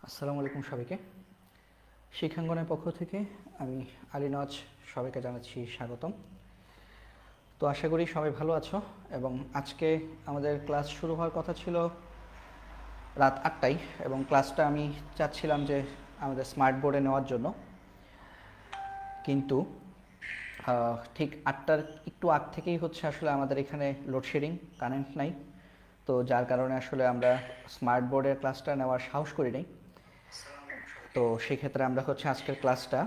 আসসালামু আলাইকুম সবাইকে। শিক্ষাঙ্গনের পক্ষ থেকে আমি আলী নওয়াজ সবাইকে জানাচ্ছি স্বাগতম। তো আশা করি সবাই ভালো আছো এবং আজকে আমাদের ক্লাস শুরু হওয়ার কথা ছিল রাত ৮টায় এবং ক্লাসটা আমি চাচ্ছিলাম যে আমাদের স্মার্ট বোর্ডে নেওয়ার জন্য, কিন্তু ঠিক ৮টার একটু আগ থেকেই হচ্ছে আসলে আমাদের এখানে লোডশেডিং, কারেন্ট নাই। তো যার কারণে আসলে আমরা স্মার্ট বোর্ডের ক্লাসটা নেওয়ার সাহস করি নাই। তো সেক্ষেত্রে আমরা হচ্ছে আজকের ক্লাসটা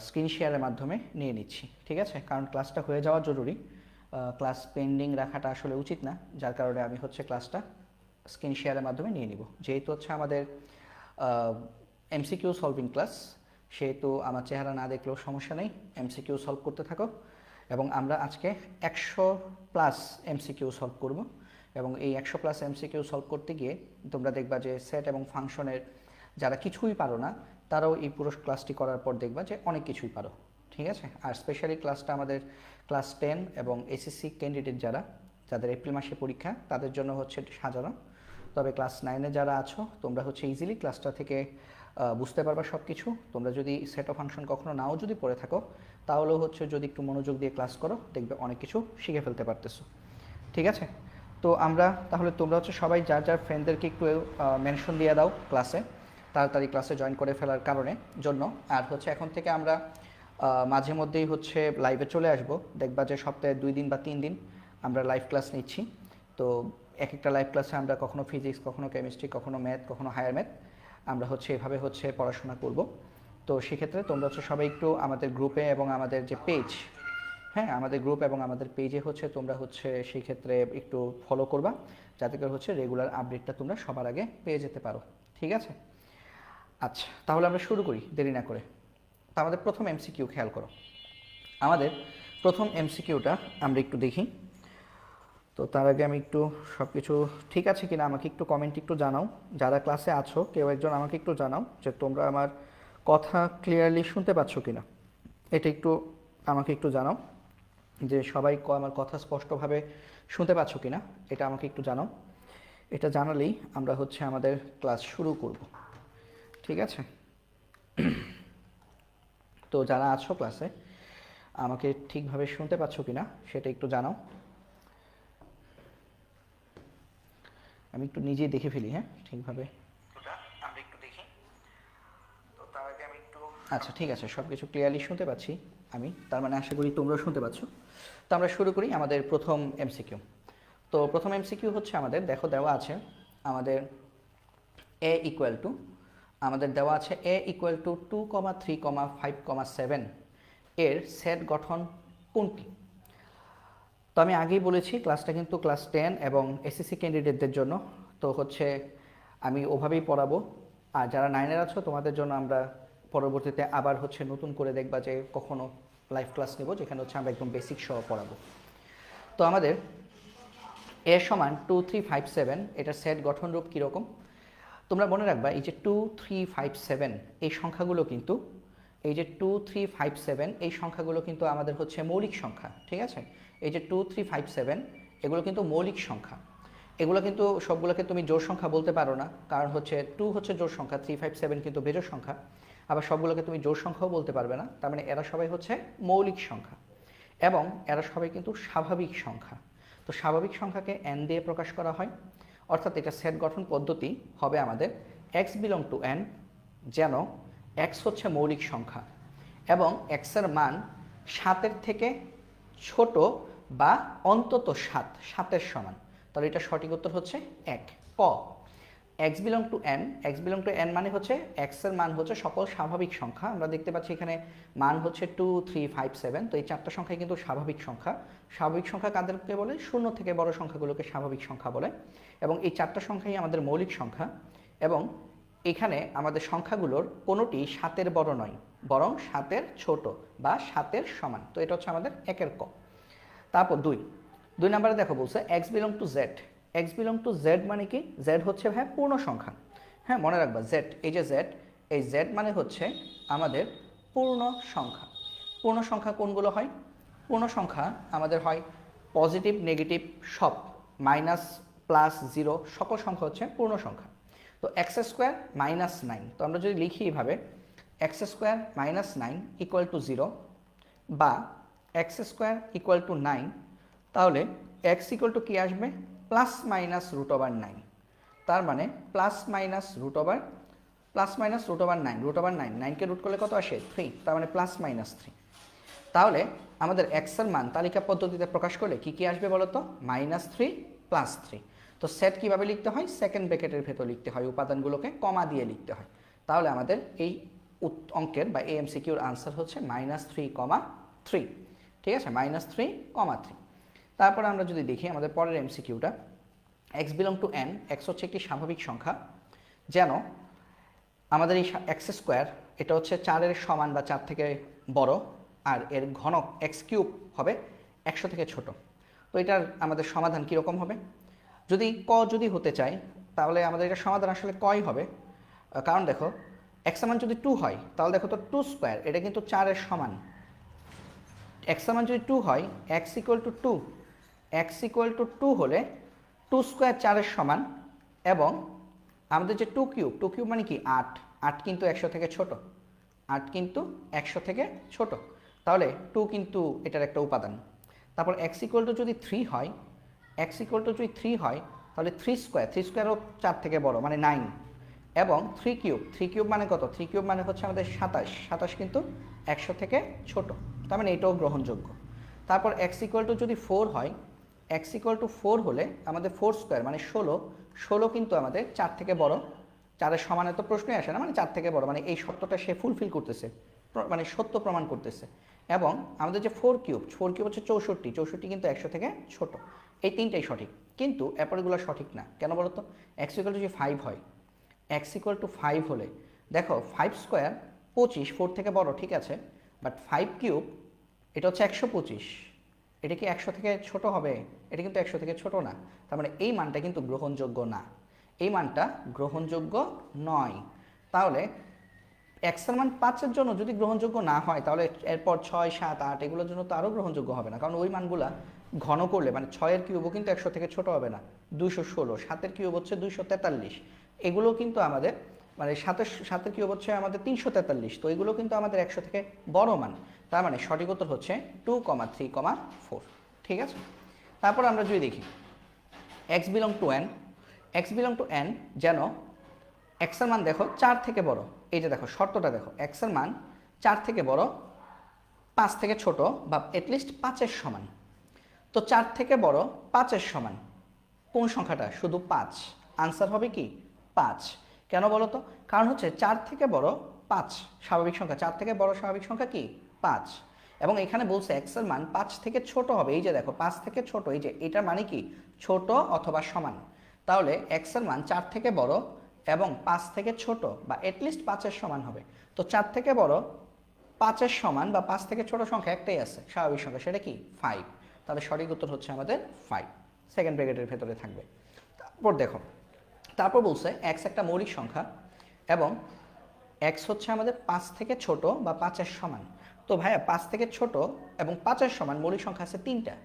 স্ক্রিন শেয়ারের মাধ্যমে নিয়ে নিচ্ছি, ঠিক আছে? কারণ ক্লাসটা হয়ে যাওয়া জরুরি, ক্লাস পেন্ডিং রাখাটা আসলে উচিত না। যার কারণে আমি হচ্ছে ক্লাসটা স্ক্রিন শেয়ারের মাধ্যমে নিয়ে নিব। যেহেতু হচ্ছে আমাদের এমসিকিউ সলভিং ক্লাস, সেহেতু আমার চেহারা না দেখলেও সমস্যা নেই, এমসিকিউ সলভ করতে থাকো। এবং আমরা আজকে 100+ এমসিকিউ সলভ করব এবং এই 100+ এমসিকিউ সলভ করতে গিয়ে তোমরা দেখবা যে সেট এবং ফাংশনের যারা কিছুই পারো না তারাও এই পুরো ক্লাসটি করার পর দেখবা যে অনেক কিছুই পারো, ঠিক আছে? আর স্পেশালি ক্লাসটা আমাদের ক্লাস 10 এবং এসএসসি ক্যান্ডিডেট যাদের এপ্রিল মাসে পরীক্ষা তাদের জন্য হচ্ছে সাজানো। তবে ক্লাস 9-এ যারা আছো তোমরা হচ্ছে ইজিলি ক্লাসটা থেকে বুঝতে পারবা সব কিছু। তোমরা যদি সেট অফ ফাংশন কখনো নাও যদি পড়ে থাকো তাহলেও হচ্ছে যদি একটু মনোযোগ দিয়ে ক্লাস করো দেখবে অনেক কিছু শিখে ফেলতে পারতেছো, ঠিক আছে? তো আমরা তাহলে তোমরা হচ্ছে সবাই যার যার ফ্রেন্ডদেরকে একটু মেনশন দিয়ে দাও ক্লাসে, তাড়াতাড়ি ক্লাসে জয়েন করে ফেলার জন্য। আর হচ্ছে এখন থেকে আমরা মাঝে মধ্যেই হচ্ছে লাইভে চলে আসব। দেখবা যে সপ্তাহে 2 দিন বা 3 দিন আমরা লাইভ ক্লাস নিচ্ছি। তো এক একটা লাইভ ক্লাসে আমরা কখনো ফিজিক্স, কখনো কেমিস্ট্রি, কখনো ম্যাথ, কখনো হায়ার ম্যাথ আমরা হচ্ছে এভাবে হচ্ছে পড়াশোনা করব। তো সেক্ষেত্রে তোমরা হচ্ছে সবাই একটু আমাদের গ্রুপে এবং আমাদের যে পেজ, হ্যাঁ আমাদের গ্রুপ এবং আমাদের পেজে হচ্ছে তোমরা হচ্ছে সেই ক্ষেত্রে একটু ফলো করবা, যাতে করে হচ্ছে রেগুলার আপডেটটা তোমরা সবার আগে পেয়ে যেতে পারো, ঠিক আছে? আচ্ছা, তাহলে আমরা শুরু করি দেরি না করে। তো আমাদের প্রথম এমসিকিউ খেয়াল করো। আমাদের প্রথম এমসিকিউটা আমরা একটু দেখি। তো তার আগে আমি একটু সব কিছু ঠিক আছে কিনা আমাকে একটু কমেন্ট একটু জানাও। যারা ক্লাসে আছো কেউ একজন আমাকে একটু জানাও যে তোমরা আমার কথা ক্লিয়ারলি শুনতে পাচ্ছ কিনা। এটা একটু আমাকে একটু জানাও যে সবাই আমার কথা স্পষ্টভাবে শুনতে পাচ্ছ কিনা, এটা আমাকে একটু জানাও। এটা জানালেই আমরা হচ্ছে আমাদের ক্লাস শুরু করব, ঠিক আছে? তো যারা আছো ক্লাসে আমাকে ঠিকভাবে শুনতে পাচ্ছ কিনা সেটা একটু জানাও। আমি একটু নিজেই দেখে ফেলি, হ্যাঁ ঠিকভাবে আমরা একটু দেখি। তো তার আগে আমি একটু আচ্ছা ঠিক আছে, সব কিছু ক্লিয়ারলি শুনতে পাচ্ছি আমি, তার মানে আশা করি তোমরাও শুনতে পাচ্ছ। তো আমরা শুরু করি আমাদের প্রথম এমসিকিউ। তো প্রথম এমসিকিউ হচ্ছে আমাদের দেখো দেওয়া আছে আমাদের এ ইকুয়াল টু, আমাদের দেওয়া আছে এ ইকুয়াল টু 2, 3, 5, 7 এর সেট গঠন কোনটি? তো আমি আগেই বলেছি ক্লাসটা কিন্তু ক্লাস 10 এবং এসএসসি ক্যান্ডিডেটদের জন্য। তো হচ্ছে আমি ওভাবেই পড়াবো। আর যারা 9-এর আছো তোমাদের জন্য আমরা পরবর্তীতে আবার হচ্ছে নতুন করে দেখবা যে কখনো লাইভ ক্লাস নেব যেখানে হচ্ছে আমরা একদম বেসিক সহ পড়াবো। তো আমাদের এর সমান 2, 3, 5, 7 এটার সেট গঠন রূপ কীরকম? তোমরা মনে রাখবা এই যে 2, 3, 5, 7 এই সংখ্যাগুলো কিন্তু, এই যে 2, 3, 5, 7 এই সংখ্যাগুলো কিন্তু আমাদের হচ্ছে মৌলিক সংখ্যা, ঠিক আছে? এই যে 2, 3, 5, 7 এগুলো কিন্তু মৌলিক সংখ্যা। এগুলো কিন্তু সবগুলোকে তুমি জোড় সংখ্যা বলতে পারো না, কারণ হচ্ছে 2 হচ্ছে জোড় সংখ্যা, 3, 5, 7 কিন্তু বেজোড় সংখ্যা। আবার সবগুলোকে তুমি জোড় সংখ্যাও বলতে পারবে না, তার মানে এরা সবাই হচ্ছে মৌলিক সংখ্যা এবং এরা সবাই কিন্তু স্বাভাবিক সংখ্যা। তো স্বাভাবিক সংখ্যাকে n দিয়ে প্রকাশ করা হয়, অর্থাৎ এটা সেট গঠন পদ্ধতি হবে আমাদের x বিলং টু n, যেন x হচ্ছে মৌলিক সংখ্যা এবং x এর মান 7-এর থেকে ছোট বা অন্তত 7-এর সমান। তাহলে এটা সঠিক উত্তর হচ্ছে 1 ক। x belong to n, x belong to n মানে হচ্ছে x এর মান হচ্ছে সকল স্বাভাবিক সংখ্যা। আমরা দেখতে পাচ্ছি এখানে মান হচ্ছে 2, 3, 5, 7, তো এই চারটা সংখ্যাই কিন্তু স্বাভাবিক সংখ্যা। স্বাভাবিক সংখ্যা কাদেরকে বলে? শূন্য থেকে বড় সংখ্যাগুলোকে স্বাভাবিক সংখ্যা বলে এবং এই চারটা সংখ্যাই আমাদের মৌলিক সংখ্যা। এবং এখানে আমাদের সংখ্যাগুলোর কোনোটি 7-এর বড় নয়, বরং 7-এর ছোট বা 7-এর সমান। তো এটা হচ্ছে আমাদের 1-এর ক। তারপর 2 নম্বরে দেখো বলছে x belong to z। x belong to z মানে কি? z হচ্ছে ভাই পূর্ণ সংখ্যা। হ্যাঁ মনে রাখবা z, এই যে z, এই z মানে হচ্ছে আমাদের পূর্ণ সংখ্যা। পূর্ণ সংখ্যা কোনগুলো হয়? পূর্ণ সংখ্যা আমাদের হয় পজিটিভ, নেগেটিভ সব, মাইনাস, প্লাস, জিরো সকল সংখ্যা হচ্ছে পূর্ণ সংখ্যা। তো এক্স স্কোয়ার মাইনাস 9, তো আমরা যদি লিখি এইভাবে x square minus 9 equal to 0 বা এক্স স্কোয়ার ইকুয়াল টু 9, তাহলে এক্স ইকুয়াল টু কী আসবে প্লাস মাইনাস রুট ওভার 9, তার মানে plus minus root over 9, root over 9, 9কে রুট করলে কত আসে 3, তার মানে প্লাস মাইনাস 3। তাহলে আমাদের এক্স এর মান তালিকা পদ্ধতিতে প্রকাশ করলে কি কি আসবে বলো তো, -3 +3। তো সেট কিভাবে লিখতে হয়, সেকেন্ড ব্র্যাকেটের ভেতর লিখতে হয়, উপাদানগুলোকে কমা দিয়ে লিখতে হয়। তাহলে আমাদের এই অঙ্কের বা এমসিকিউর আনসার হচ্ছে -3,3। ঠিক আছে, -3,3। তারপর আমরা যদি দেখি আমাদের পরের এমসিকিউটা, x belong to n, x হচ্ছে একটি স্বাভাবিক সংখ্যা, যেন আমাদের এই এক্স স্কোয়ার এটা হচ্ছে 4-এর সমান বা 4 থেকে বড়, আর এর ঘনক এক্স কিউব হবে 100 থেকে ছোট। তো এটার আমাদের সমাধান কীরকম হবে, যদি যদি হতে চাই তাহলে আমাদের এটা সমাধান আসলে কই হবে, কারণ দেখো এক্স মান যদি 2 হয় তাহলে দেখো তো 2 স্কোয়ার এটা কিন্তু 4-এর সমান, এক্স মান যদি 2 হয় x equal two 2, x equal two 2 হলে 2 স্কোয়ার 4-এর সমান, এবং আমাদের যে 2 কিউব মানে কি 8, 8 কিন্তু 100 থেকে ছোট, 8 কিন্তু 100 থেকে ছোট, তাহলে 2 কিন্তু এটার একটা উপাদান। তারপর এক্স ইকুয়াল টু যদি 3 হয়, এক্স ইকুয়াল টু যদি 3 হয় তাহলে 3 স্কোয়ারও 4 থেকে বড় মানে 9, এবং 3 কিউব মানে কত, 3 কিউব মানে হচ্ছে আমাদের 27 কিন্তু 100 থেকে ছোট, তার মানে এটাও গ্রহণযোগ্য। তারপর এক্স ইকুয়াল টু যদি 4 হয়, এক্স ইকুয়াল টু 4 হলে আমাদের 4 স্কোয়ার মানে 16 কিন্তু আমাদের 4 থেকে বড়, 4-এর সমানে তো প্রশ্নই আসে না, মানে 4 থেকে বড়, মানে এই সত্যটা সে ফুলফিল করতেছে, মানে সত্য প্রমাণ করতেছে। এবং আমাদের যে 4 কিউব হচ্ছে 64 কিন্তু 100 থেকে ছোট, এই তিনটাই সঠিক, কিন্তু এরপরেগুলো সঠিক না। কেন বলো তো, এক্স ইকুয়াল টু যদি 5 হয়, এক্স ইকুয়াল টু 5 হলে দেখো 5 স্কোয়ার 25, 4 থেকে বড় ঠিক আছে, বাট 5 কিউব এটা হচ্ছে 125, এটা কি 100 থেকে ছোট হবে, এটা কিন্তু 100 থেকে ছোট না, তার মানে এই মানটা কিন্তু গ্রহণযোগ্য না, এই মানটা গ্রহণযোগ্য নয়। তাহলে এক্সের মান 5-এর জন্য যদি গ্রহণযোগ্য না হয় তাহলে এরপর 6, 7, 8 এগুলোর জন্য তো আরও গ্রহণযোগ্য হবে না, কারণ ওই মানগুলা ঘন করলে মানে 6-এর কিউবও কিন্তু 100 থেকে ছোট হবে না, 216, 7-এর কিউব হচ্ছে 243, এগুলো কিন্তু আমাদের মানে 7-এর কিউব হচ্ছে আমাদের 343, তো এগুলো কিন্তু আমাদের 100 থেকে বড় মান, তার মানে সঠিক উত্তর হচ্ছে 2,3,4। ঠিক আছে, তারপর আমরা যদি দেখি এক্স বিলং টু n, যেন এক্স এর মান দেখো 4 থেকে বড়, এই যে দেখো শর্তটা দেখো, এক্স এর মান 4 থেকে বড়, 5 থেকে ছোট বা এটলিস্ট 5-এর সমান। তো 4 থেকে বড় 5-এর সমান কোন সংখ্যাটা, শুধু 5, আনসার হবে কি 5। কেন বলো তো, কারণ হচ্ছে 4 থেকে বড় 5 স্বাভাবিক সংখ্যা, 4 থেকে বড় স্বাভাবিক সংখ্যা কি 5, এবং এখানে বলছে এক্স এর মান 5 থেকে ছোট হবে, এই যে দেখো 5 থেকে ছোট, এই যে এটার মানে কি ছোট অথবা সমান, তাহলে এক্স এর মান 4 থেকে বড় এবং 5 থেকে ছোট বা এটলিস্ট 5-এর সমান হবে। তো 4 থেকে বড় 5-এর সমান বা 5 থেকে ছোট সংখ্যা একটাই আছে স্বাভাবিক সংখ্যা, সেটা কি 5, তাহলে সঠিক উত্তর হচ্ছে আমাদের 5, সেকেন্ড ব্র্যাকেটের ভেতরে থাকবে। তারপর বলছে এক্স একটা মৌলিক সংখ্যা এবং এক্স হচ্ছে আমাদের 5 থেকে ছোট বা 5-এর সমান। তো ভাইয়া 5 থেকে ছোট এবং 5-এর সমান মৌলিক সংখ্যা আছে 3টা,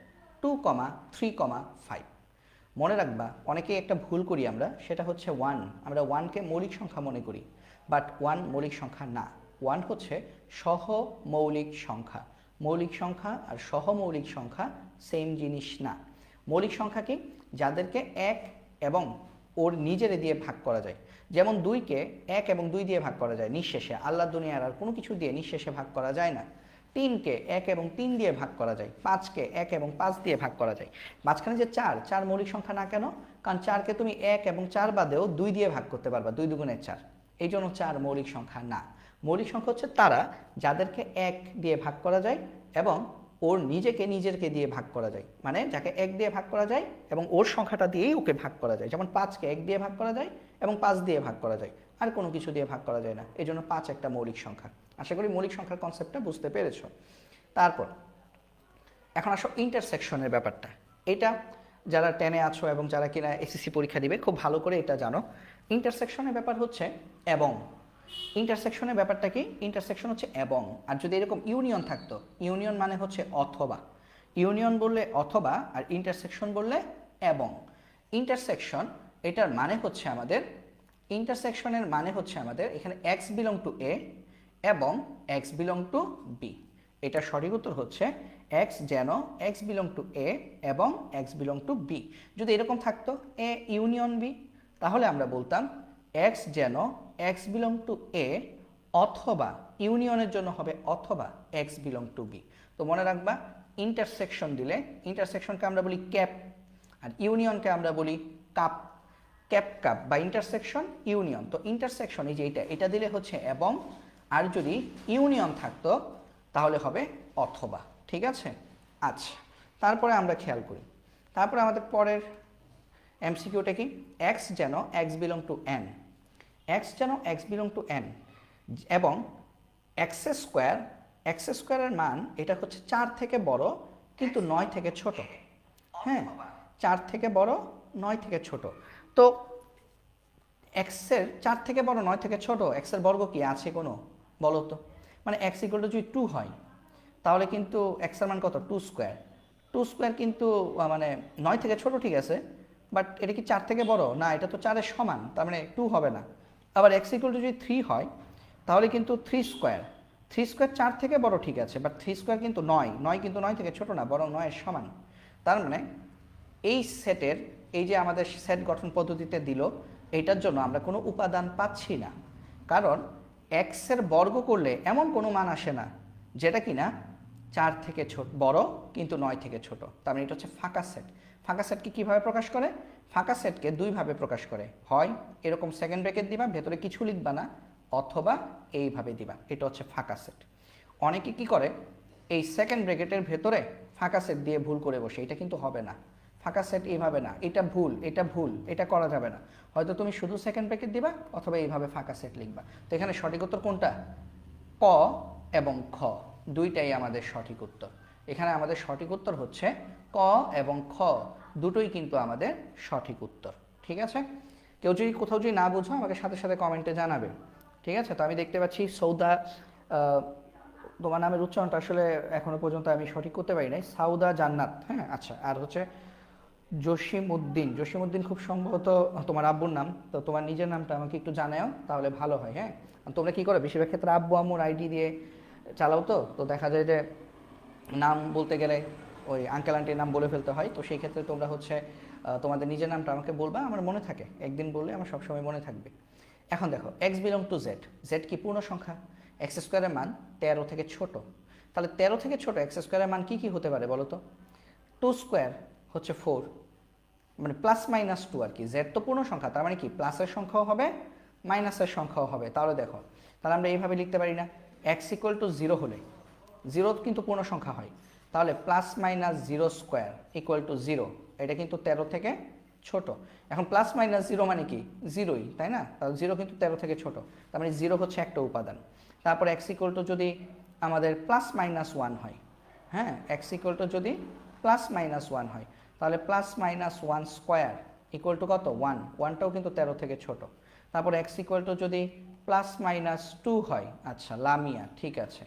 2, 3, 5। মনে রাখবা, অনেকেই একটা ভুল করি আমরা, সেটা হচ্ছে 1, আমরা 1কে মৌলিক সংখ্যা মনে করি, বাট 1 মৌলিক সংখ্যা না, 1 হচ্ছে সহমৌলিক সংখ্যা। মৌলিক সংখ্যা আর সহমৌলিক সংখ্যা সেম জিনিস না। মৌলিক সংখ্যা কি, যাদেরকে 1 এবং ওর নিজেরে দিয়ে ভাগ করা যায়, যেমন 2কে 1 এবং 2 দিয়ে ভাগ করা যায় নিঃশেষে, আল্লাহর দুনিয়ার আর কোনো কিছু দিয়ে নিঃশেষে ভাগ করা যায় না। 3কে 1 এবং 3 দিয়ে ভাগ করা যায়, 5কে 1 এবং 5 দিয়ে ভাগ করা যায়। মাঝখানে যে 4 মৌলিক সংখ্যা না কেন, কারণ 4কে তুমি 1 এবং 4 বাদেও 2 দিয়ে ভাগ করতে পারবা, 2 দুগুণের 4, এই জন্য 4 মৌলিক সংখ্যা না। মৌলিক সংখ্যা হচ্ছে তারা যাদেরকে 1 দিয়ে ভাগ করা যায় এবং ওর নিজেকে দিয়ে ভাগ করা যায়, মানে যাকে 1 দিয়ে ভাগ করা যায় এবং ওর সংখ্যাটা দিয়েই ওকে ভাগ করা যায়, যেমন 5কে 1 দিয়ে ভাগ করা যায় এবং 5 দিয়ে ভাগ করা যায়, আর কোনো কিছু দিয়ে ভাগ করা যায় না, এই জন্য 5 একটা মৌলিক সংখ্যা। আশা করি মৌলিক সংখ্যার কনসেপ্টটা বুঝতে পেরেছো। তারপর এখন আসো ইন্টারসেকশনের ব্যাপারটা, এটা যারা 10-এ আছো এবং যারা কিনা এসএসসি পরীক্ষা দিবে খুব ভালো করে এটা জানো। ইন্টারসেকশনের ব্যাপার হচ্ছে এবং, ইন্টারসেকশনের ব্যাপারটা কি, ইন্টারসেকশন হচ্ছে এবং, আর যদি এরকম ইউনিয়ন থাকতো, ইউনিয়ন মানে হচ্ছে অথবা, ইউনিয়ন বললে অথবা আর ইন্টারসেকশন বললে এবং। ইন্টারসেকশন এটার মানে হচ্ছে আমাদের ইন্টারসেকশনের মানে হচ্ছে আমাদের এখানে x বিলং টু a এবং x বিলং টু b। এটা সঠিক উত্তর হচ্ছে x যেন x বিলং টু a এবং x বিলং টু b। যদি এরকম থাকতো a ইউনিয়ন b, তাহলে আমরা বলতাম x যেন x বিলং টু a অথবা ইউনিয়নের জন্য হবে অথবা x বিলং টু b। তো মনে রাখবা ইন্টারসেকশন দিলে ইন্টারসেকশনকে আমরা বলি ক্যাপ আর ইউনিয়নকে আমরা বলি কাপ। ক্যাপ কাপ বা ইন্টারসেকশন ইউনিয়ন। তো ইন্টারসেকশন এই যে এটা দিলে হচ্ছে এবং, আর যদি ইউনিয়ন থাকতো তাহলে হবে অথবা। ঠিক আছে, আচ্ছা তারপরে আমরা খেয়াল করি, তারপরে আমাদের পরের এমসিকিউটা কি, এক্স যেন x belong to N, x যেন এক্স বিলং টু এন এবং এক্স স্কোয়ারের মান এটা হচ্ছে 4 থেকে বড় কিন্তু 9 থেকে ছোট। হ্যাঁ, 4 থেকে বড় 9 থেকে ছোট। তো এক্সের 4 থেকে বড় 9 থেকে ছোট, এক্সের বর্গ কি আছে কোনো, বলো তো? মানে এক্স ইকুয়াল টু যদি 2 হয় তাহলে কিন্তু এক্সের মান কত, 2 স্কোয়ার। 2 স্কোয়ার কিন্তু মানে 9 থেকে ছোট, ঠিক আছে, বাট এটা কি 4 থেকে বড় না, এটা তো 4-এর সমান, তার মানে 2 হবে না। আবার এক্স ইকুয়াল টু যদি 3 হয় তাহলে কিন্তু 3 স্কোয়ার, 3 স্কোয়ার 4 থেকে বড়, ঠিক আছে, বাট 3 স্কোয়ার কিন্তু 9 কিন্তু 9 থেকে ছোট না, বরং 9-এর সমান। তার মানে এই সেটের, এই যে আমাদের সেট গঠন পদ্ধতিতে দিল, এইটার জন্য আমরা কোনো উপাদান পাচ্ছি না, কারণ এক্সের বর্গ করলে এমন কোনো মান আসে না যেটা কিনা 4 থেকে বড় কিন্তু 9 থেকে ছোট। তার মানে এটা হচ্ছে ফাঁকা সেট। ফাঁকা সেটকে কীভাবে প্রকাশ করে? ফাঁকা সেটকে দুইভাবে প্রকাশ করে, হয় এরকম সেকেন্ড ব্র্যাকেট দিবা, ভেতরে কিছু লিখবা না, অথবা এইভাবে দিবা, এটা হচ্ছে ফাঁকা সেট। অনেকে কি করে, এই সেকেন্ড ব্র্যাকেটের ভেতরে ফাঁকা সেট দিয়ে ভুল করে বসে, এটা কিন্তু হবে না। ফাঁকা সেট এইভাবে না, এটা ভুল, এটা ভুল, এটা করা যাবে না। হয়তো তুমি শুধু সেকেন্ড ব্র্যাকেট দিবা অথবা এইভাবে ফাঁকা সেট লিখবা। তো এখানে সঠিক উত্তর কোনটা? ক এবং খ দুইটাই আমাদের সঠিক উত্তর। এখানে আমাদের সঠিক উত্তর হচ্ছে ক এবং খ দুটোই কিন্তু আমাদের সঠিক উত্তর। ঠিক আছে, কেউ যদি কোথাও যদি না বুঝো আমাকে সাথে সাথে কমেন্টে জানাবে। ঠিক আছে, তো আমি দেখতে পাচ্ছি সৌদা, তোমার নামের উচ্চারণটা আসলে এখনো পর্যন্ত আমি সঠিক করতে পারি নাই, সাউদা জান্নাত। হ্যাঁ, আচ্ছা, আর হচ্ছে জসিমউদ্দিন খুব সম্ভবত তোমার আব্বুর নাম। তো তোমার নিজের নামটা আমাকে একটু জানাও, তাহলে ভালো হয়। হ্যাঁ, তোমরা কি করো বেশিরভাগ ক্ষেত্রে আব্বু আম্মুর আইডি দিয়ে চালাও, তো দেখা যায় যে নাম বলতে গেলে ওই আঙ্কেল আন্টির নাম বলে ফেলতে হয়। তো সেই ক্ষেত্রে তোমরা হচ্ছে তোমাদের নিজের নামটা আমাকে বলবা, আমার মনে থাকে, একদিন বললে আমার সবসময় মনে থাকবে। এখন দেখো x belong to Z, Z কি পূর্ণ সংখ্যা, এক্স স্কোয়ারের মান 13 থেকে ছোট, তাহলে 13 থেকে ছোট এক্স স্কোয়ারের মান কি কি হতে পারে বলো তো? 2 স্কোয়ার হচ্ছে 4, মানে প্লাস মাইনাস 2 আর কি। জেড তো পূর্ণ সংখ্যা, তার মানে কি প্লাসের সংখ্যাও হবে মাইনাসের সংখ্যাও হবে। তাহলে দেখো, তাহলে আমরা এইভাবে লিখতে পারি না, এক্স ইকুয়াল টু 0 হলে, 0 কিন্তু পূর্ণ সংখ্যা হয়, তাহলে plus minus 0 square equal two 0, এটা কিন্তু 13 থেকে ছোট। এখন প্লাস মাইনাস 0 মানে কি 0ই, তাই না? তাহলে 0 কিন্তু 13 থেকে ছোট, তার মানে 0 হচ্ছে একটা উপাদান। তারপর এক্স ইকুয়াল টু যদি আমাদের প্লাস মাইনাস 1 হয়, হ্যাঁ, এক্স ইকুয়াল টু যদি প্লাস মাইনাস 1 হয়, তাহলে plus minus 1 square equal two কত? 1, 1টাও কিন্তু 13 থেকে ছোট। তারপর এক্স ইকুয়াল টু যদি প্লাস মাইনাস 2 হয়, আচ্ছা লামিয়া, ঠিক আছে,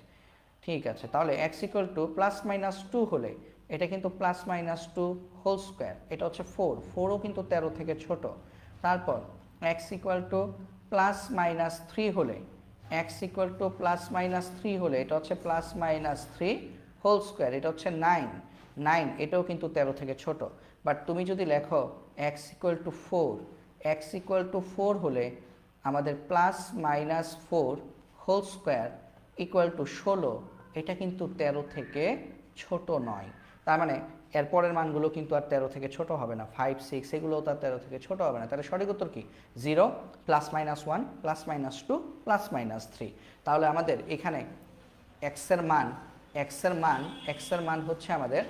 ঠিক আছে, তাহলে x equal two plus minus 2 হলে এটা কিন্তু প্লাস মাইনাস 2 হোল স্কোয়ার, এটা হচ্ছে 4, 4ও কিন্তু 13 থেকে ছোট। তারপর x equal two plus minus 3 হলে, x equal two plus minus 3 হলে এটা হচ্ছে প্লাস মাইনাস 3 হোল স্কোয়ার, এটা হচ্ছে 9, 9 এটাও কিন্তু 13 থেকে ছোট। বাট তুমি যদি লেখো x equal to 4, x equal to 4 হলে আমাদের plus minus 4 whole square equal to 16, এটা কিন্তু 13 থেকে ছোট নয়। তার মানে এরপরের মানগুলো কিন্তু আর 13 থেকে ছোট হবে না, 5, 6 এগুলোও তার 13 থেকে ছোট হবে না। তাহলে সঠিক উত্তর কি? 0, plus minus 1, plus minus 2, plus minus 3। তাহলে আমাদের এখানে এক্সের মান হচ্ছে আমাদের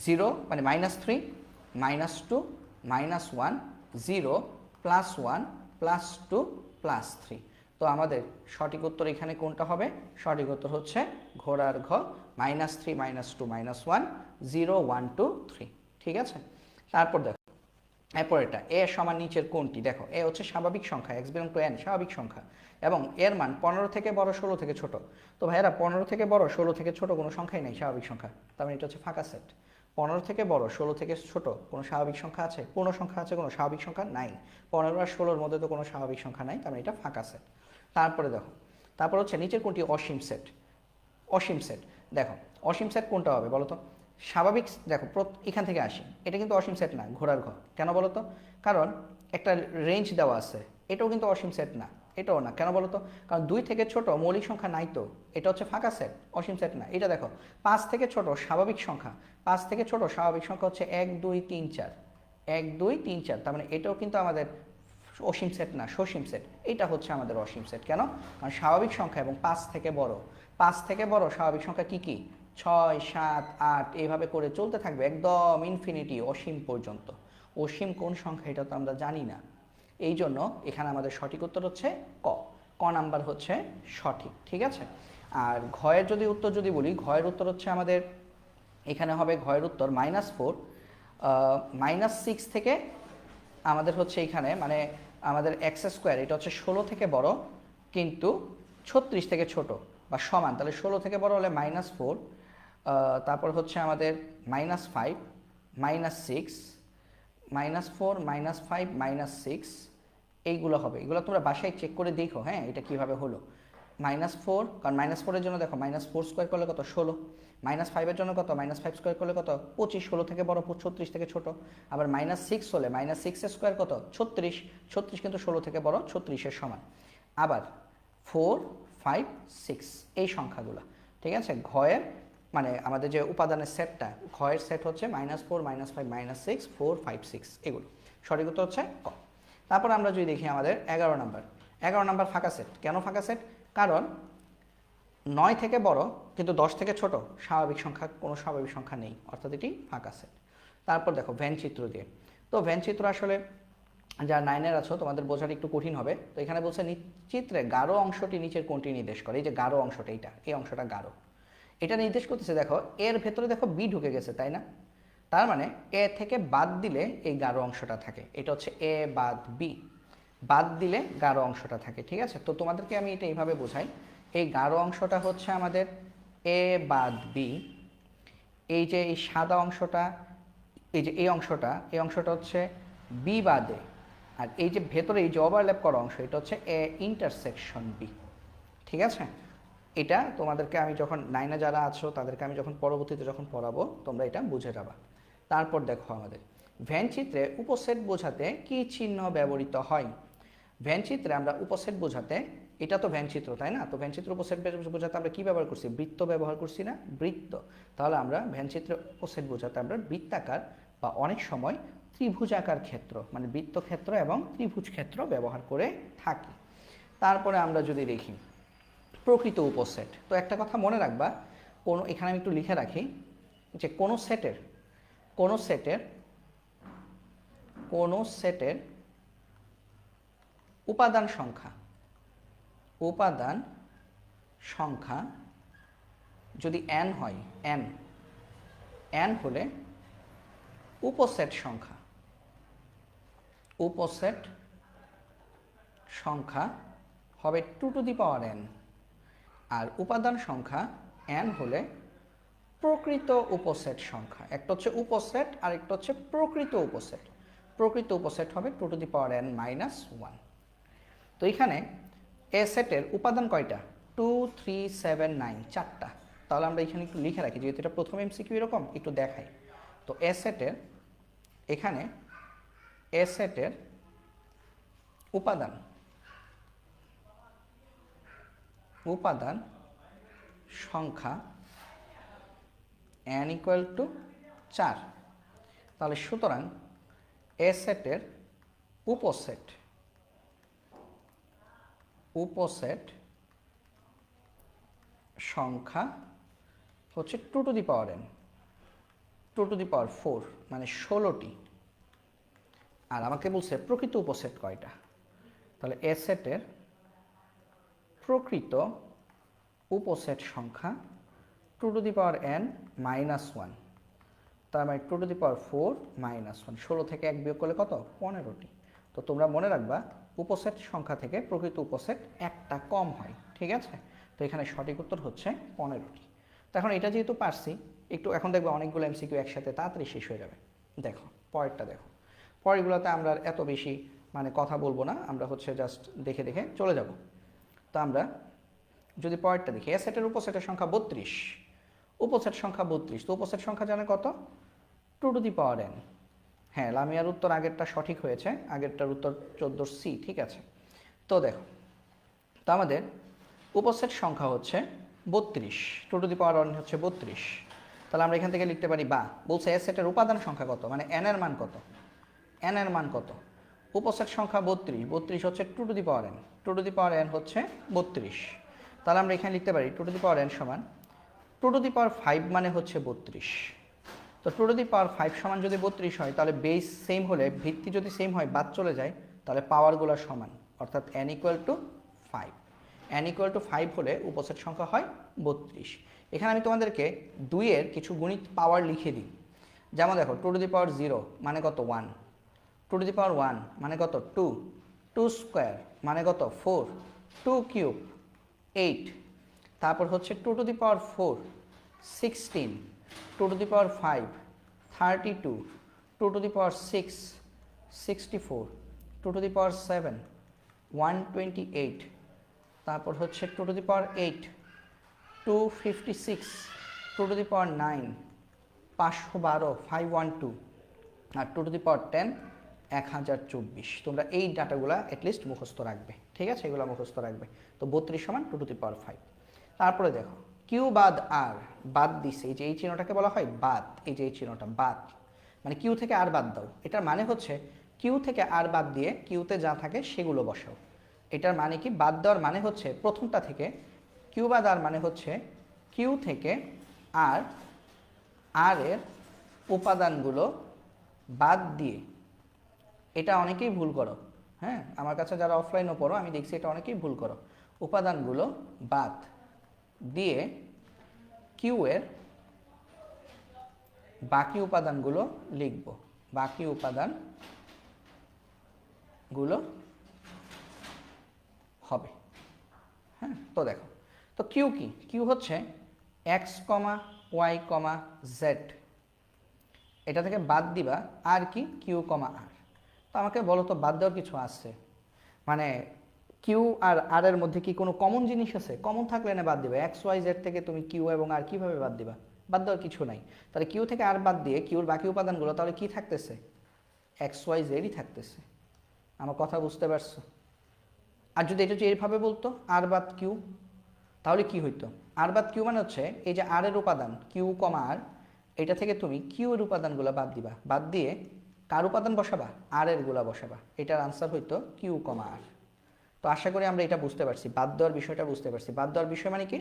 0 মানে -3, -2, -1, 0, +1, +2, +3। তো আমাদের সঠিক উত্তর এখানে কোনটা হবে? সঠিক উত্তর হচ্ছে ঘোড়ার ঘ, -3, -2, -1, 0, 1, 2, 3। ঠিক আছে, তারপর দেখো এরপর এটা এ সমান নিচের কোনটি? দেখো এ হচ্ছে স্বাভাবিক সংখ্যা, এক্স বিলং টু এন স্বাভাবিক সংখ্যা, এবং এর মান 15 থেকে বড় 16 থেকে ছোট। তো ভাইয়েরা 15 থেকে বড় 16 থেকে ছোট কোনো সংখ্যাই নেই স্বাভাবিক সংখ্যা, তার মানে এটা হচ্ছে ফাঁকা সেট। 15 থেকে বড় 16 থেকে ছোট কোনো স্বাভাবিক সংখ্যা আছে? পূর্ণ সংখ্যা আছে? কোনো স্বাভাবিক সংখ্যা নাই। 15 আর 16-র মধ্যে তো কোনো স্বাভাবিক সংখ্যা নাই, তার মানে এটা ফাঁকা সেট। তারপরে দেখো, তারপর হচ্ছে নিচের কোনটি অসীম সেট? অসীম সেট। দেখো অসীম সেট কোনটা হবে বলো তো? স্বাভাবিক, দেখো এখান থেকে আসি, এটা কিন্তু অসীম সেট না, ঘোড়ার ঘর। কেন বলো তো? কারণ একটা রেঞ্জ দেওয়া আছে, এটাও কিন্তু অসীম সেট না, এটাও না। কেন বলো তো? কারণ 2 থেকে ছোট মৌলিক সংখ্যা নাই, তো এটা হচ্ছে ফাঁকা সেট, অসীম সেট না। এটা দেখো 5 থেকে ছোট স্বাভাবিক সংখ্যা, 5 থেকে ছোট স্বাভাবিক সংখ্যা হচ্ছে 1 2 3 4, 1 2 3 4, তার মানে এটাও কিন্তু আমাদের অসীম সেট না, সসীম সেট। এটা হচ্ছে আমাদের অসীম সেট। কেন? কারণ স্বাভাবিক সংখ্যা এবং 5 থেকে বড়, 5 থেকে বড় স্বাভাবিক সংখ্যা কি কি? 6 7 8 এইভাবে করে চলতে থাকবে একদম ইনফিনিটি, অসীম পর্যন্ত। অসীম কোন সংখ্যা এটা তো আমরা জানি না, এই জন্য এখানে আমাদের সঠিক উত্তর হচ্ছে ক। ক নাম্বার হচ্ছে সঠিক, ঠিক আছে। আর ঘয়ের যদি উত্তর যদি বলি, ঘয়ের উত্তর হচ্ছে আমাদের এখানে হবে, ঘয়ের উত্তর -4 -6 থেকে আমাদের হচ্ছে এখানে মানে আমাদের এক্স স্কোয়ার, এটা হচ্ছে 16 থেকে বড় কিন্তু 36 থেকে ছোট বা সমান, তাহলে 16 থেকে বড় হলে -4, তারপর হচ্ছে আমাদের -5 -6, -4 -5 -6, এইগুলো হবে। এগুলো তোমরা বাসায় চেক করে দেখো, হ্যাঁ, এটা কিভাবে হলো। -4, কারণ -4-এর জন্য দেখো -4 স্কোয়ার করলে কত? 16। -5-এর জন্য কত? -5 স্কোয়ার করলে কত? 25, 16 থেকে বড়, 36 থেকে ছোট। আবার -6 হলে -6 স্কোয়ার কত? 36, 36 কিন্তু 16 থেকে বড়, 36-এর সমান। আবার 4 5 6 এই সংখ্যাগুলো, ঠিক আছে। ঘয়ের মানে আমাদের যে উপাদানের সেটটা, ঘয়ের সেট হচ্ছে -4 -5 -6 4 5 6, এগুলো সঠিক উত্তর হচ্ছে ক। তারপর আমরা যদি দেখি আমাদের 11 নাম্বার, 11 নাম্বার ফাঁকা সেট। কেন ফাঁকা সেট? কারণ 9 থেকে বড় কিন্তু 10 থেকে ছোট স্বাভাবিক সংখ্যা, কোনো স্বাভাবিক সংখ্যা নেই, অর্থাৎ এটি ফাঁকা সেট। তারপর দেখো ভ্যান চিত্র দিয়ে, তো ভ্যান চিত্র আসলে যারা 9-এর আছো তোমাদের বোঝাটা একটু কঠিন হবে। তো এখানে বলছে চিত্রে গাঢ় অংশটি নিচের কোনটি নির্দেশ করে? এই যে গাঢ় অংশটা, এইটা, এই অংশটা গাঢ়, এটা নির্দেশ করতেছে। দেখো এর ভেতরে দেখো বি ঢুকে গেছে, তাই না? তার মানে এ থেকে বাদ দিলে এই গাঢ় অংশটা থাকে, এটা হচ্ছে এ বাদ বি, বাদ দিলে গাঢ় অংশটা থাকে, ঠিক আছে। তো তোমাদেরকে আমি এটা এইভাবে বোঝাই, এই গাঢ় অংশটা হচ্ছে আমাদের এ বাদ বি, এই যে এই সাদা অংশটা, এই যে এই অংশটা, এই অংশটা হচ্ছে বি বাদে, আর এই যে ভেতরে এই যে ওভারল্যাপ করা অংশ, এটা হচ্ছে এ ইন্টারসেকশন বি, ঠিক আছে। এটা তোমাদেরকে আমি যখন 9-এ যারা আছো তাদেরকে আমি যখন পরবর্তীতে যখন পড়াবো তোমরা এটা বুঝে যাবা। তারপর দেখো আমাদের ভ্যান চিত্রে উপসেট বোঝাতে কি চিহ্ন ব্যবহৃত হয়? ভ্যান চিত্রে আমরা উপসেট বোঝাতে, এটা তো ভ্যান চিত্র, তাই না? তো ভ্যান চিত্র উপসেট বোঝাতে আমরা কি ব্যবহার করছি? বৃত্ত ব্যবহার করছি না? বৃত্ত। তাহলে আমরা ভ্যান চিত্রে উপসেট বোঝাতে আমরা বৃত্তাকার বা অনেক সময় ত্রিভুজাকার ক্ষেত্র, মানে বৃত্ত ক্ষেত্র এবং ত্রিভুজ ক্ষেত্র ব্যবহার করে থাকি। তারপরে আমরা যদি দেখি প্রকৃত উপসেট, তো একটা কথা মনে রাখবা, কোনো, এখানে আমি একটু লিখে রাখি যে কোনো সেটের উপাদান সংখ্যা যদি n হয়, n হলে উপসেট সংখ্যা হবে 2 টু দি পাওয়ার n, আর উপাদান সংখ্যা n হলে প্রকৃত উপসেট সংখ্যা। একটা হচ্ছে উপসেট আর একটা হচ্ছে প্রকৃত উপসেট। প্রকৃত উপসেট হবে 2 টু দি পাওয়ার n -1। তো এখানে এ সেটের উপাদান কয়টা? 2 3 7 9, 4টা। তাহলে আমরা এখানে একটু লিখে রাখি, যেহেতু এটা প্রথম এমসিকিউ এরকম একটু দেখাই। তো এ সেটের, এখানে এ সেটের উপাদান সংখ্যা n = 4। তাহলে সুতরাং এ সেটের উপসেট সংখ্যা হচ্ছে 2 to the power n, 2 to the power 4, মানে 16টি। আর আমাকে বলছে প্রকৃত উপসেট কয়টা, তাহলে এ সেটের প্রকৃত উপসেট সংখ্যা 2 টু দি পাওয়ার n -1, তার মানে 2 টু দি পাওয়ার 4 -1, 16 থেকে 1 বিয়োগ করলে কত? 15টি। তো তোমরা মনে রাখবা উপসেট সংখ্যা থেকে প্রকৃত উপসেট একটা কম হয়, ঠিক আছে। তো এখানে সঠিক উত্তর হচ্ছে 15টি। তো এখন এটা যেহেতু পারছি, একটু এখন দেখবো অনেকগুলো এমসিকিউ একসাথে তাড়াতাড়ি শেষ হয়ে যাবে। দেখো পরেরটা দেখো, পরেরগুলোতে আমরা আর এত বেশি মানে কথা বলবো না, আমরা হচ্ছে জাস্ট দেখে দেখে চলে যাব। তো আমরা যদি পরেরটা দেখি, এ সেটের উপসেটের সংখ্যা 32, উপসেট সংখ্যা 32, তো উপসেট সংখ্যা জানে কত? 2n। হ্যাঁ, লামিয়ার উত্তর আগেরটা সঠিক হয়েছে, আগেরটার উত্তর 14C, ঠিক আছে। তো দেখো, তো আমাদের উপসেট সংখ্যা হচ্ছে 32, 2n হচ্ছে 32, তাহলে আমরা এখান থেকে লিখতে পারি বা বলছে এ সেটের উপাদান সংখ্যা কত, মানে n এর মান কত, n এর মান কত। উপসেট সংখ্যা 32, 32 হচ্ছে 2n, 2n হচ্ছে 32, তাহলে আমরা এখানে লিখতে পারি 2n সমান 2^5 মানে হচ্ছে 32। তো 2^5 সমান যদি 32 হয়, তাহলে বেস সেম হলে, ভিত্তি যদি সেম হয়, বাদ চলে যায়, তাহলে পাওয়ারগুলো সমান, অর্থাৎ n = 5। n = 5 হলে উপসেট সংখ্যা হয় 32। এখানে আমি তোমাদেরকে 2 এর কিছু গণিত পাওয়ার লিখে দিই। যেমন দেখো 2^0 মানে কত? 1, 2^1 মানে কত? 2, 2² মানে কত? 4, 2³ 8, তারপর হচ্ছে 2^4 16, 2^5 32, 2^6 64, 2^7 128, তারপর হচ্ছে 2^8 256, 2^9 512 512, আর 2^10 1024। তোমরা এই ডাটাগুলো অ্যাটলিস্ট মুখস্থ রাখবে, ঠিক আছে? এগুলো মুখস্থ রাখবে। তো 32 সমান 2^5। তারপরে দেখো কিউ বাদ আর, বাদ দিছে, এই যে এই চিহ্নটাকে বলা হয় বাদ, এই যে এই চিহ্নটা বাদ, মানে কিউ থেকে আর বাদ দাও। এটার মানে হচ্ছে কিউ থেকে আর বাদ দিয়ে কিউতে যা থাকে সেগুলো বসাও। এটার মানে কি? বাদ দেওয়ার মানে হচ্ছে প্রথমটা থেকে কিউ বাদ আর মানে হচ্ছে কিউ থেকে আর, আর এর উপাদানগুলো বাদ দিয়ে। এটা অনেকেই ভুল করো, হ্যাঁ, আমার কাছে যারা অফলাইনও পড়ো আমি দেখছি এটা অনেকেই ভুল করো। উপাদানগুলো বাদ দিয়ে কিউ এর বাকি উপাদানগুলো লিখব, বাকি উপাদানগুলো হবে। হ্যাঁ, তো দেখো, তো কিউ কি? কিউ হচ্ছে x, y, z, এটা থেকে বাদ দিবা আর কি? কিউ, আর। তো আমাকে বলো তো বাদ দেওয়ার কিছু আছে? মানে কিউ আর আর এর মধ্যে কি কোনো কমন জিনিস আছে? কমন থাকলে না বাদ দিবা। এক্স ওয়াই জেড থেকে তুমি কিউ এবং আর কিভাবে বাদ দিবা? বাদ দেওয়ার কিছু নাই। তাহলে কিউ থেকে আর বাদ দিয়ে কিউর বাকি উপাদানগুলো তাহলে কি থাকতেছে? এক্স ওয়াই জেডই থাকতেছে। আমার কথা বুঝতে পারছো? আর যদি এটা এইভাবে বলতো আর বাদ কিউ, তাহলে কি হইতো? আর বাদ কিউ মানে হচ্ছে এই যে আর এর উপাদান কিউ, আর, এটা থেকে তুমি কিউ এর উপাদানগুলো বাদ দিবা, বাদ দিয়ে কার উপাদান বসাবা? আর এর গুলা বসাবা। এটার আনসার হইতো কিউ, আর। তো আশা করি আমরা এটা বুঝতে পারছি, বাদ দেওয়ার বিষয়টা বুঝতে পারছি। বাদ দেওয়ার বিষয় মানে কি?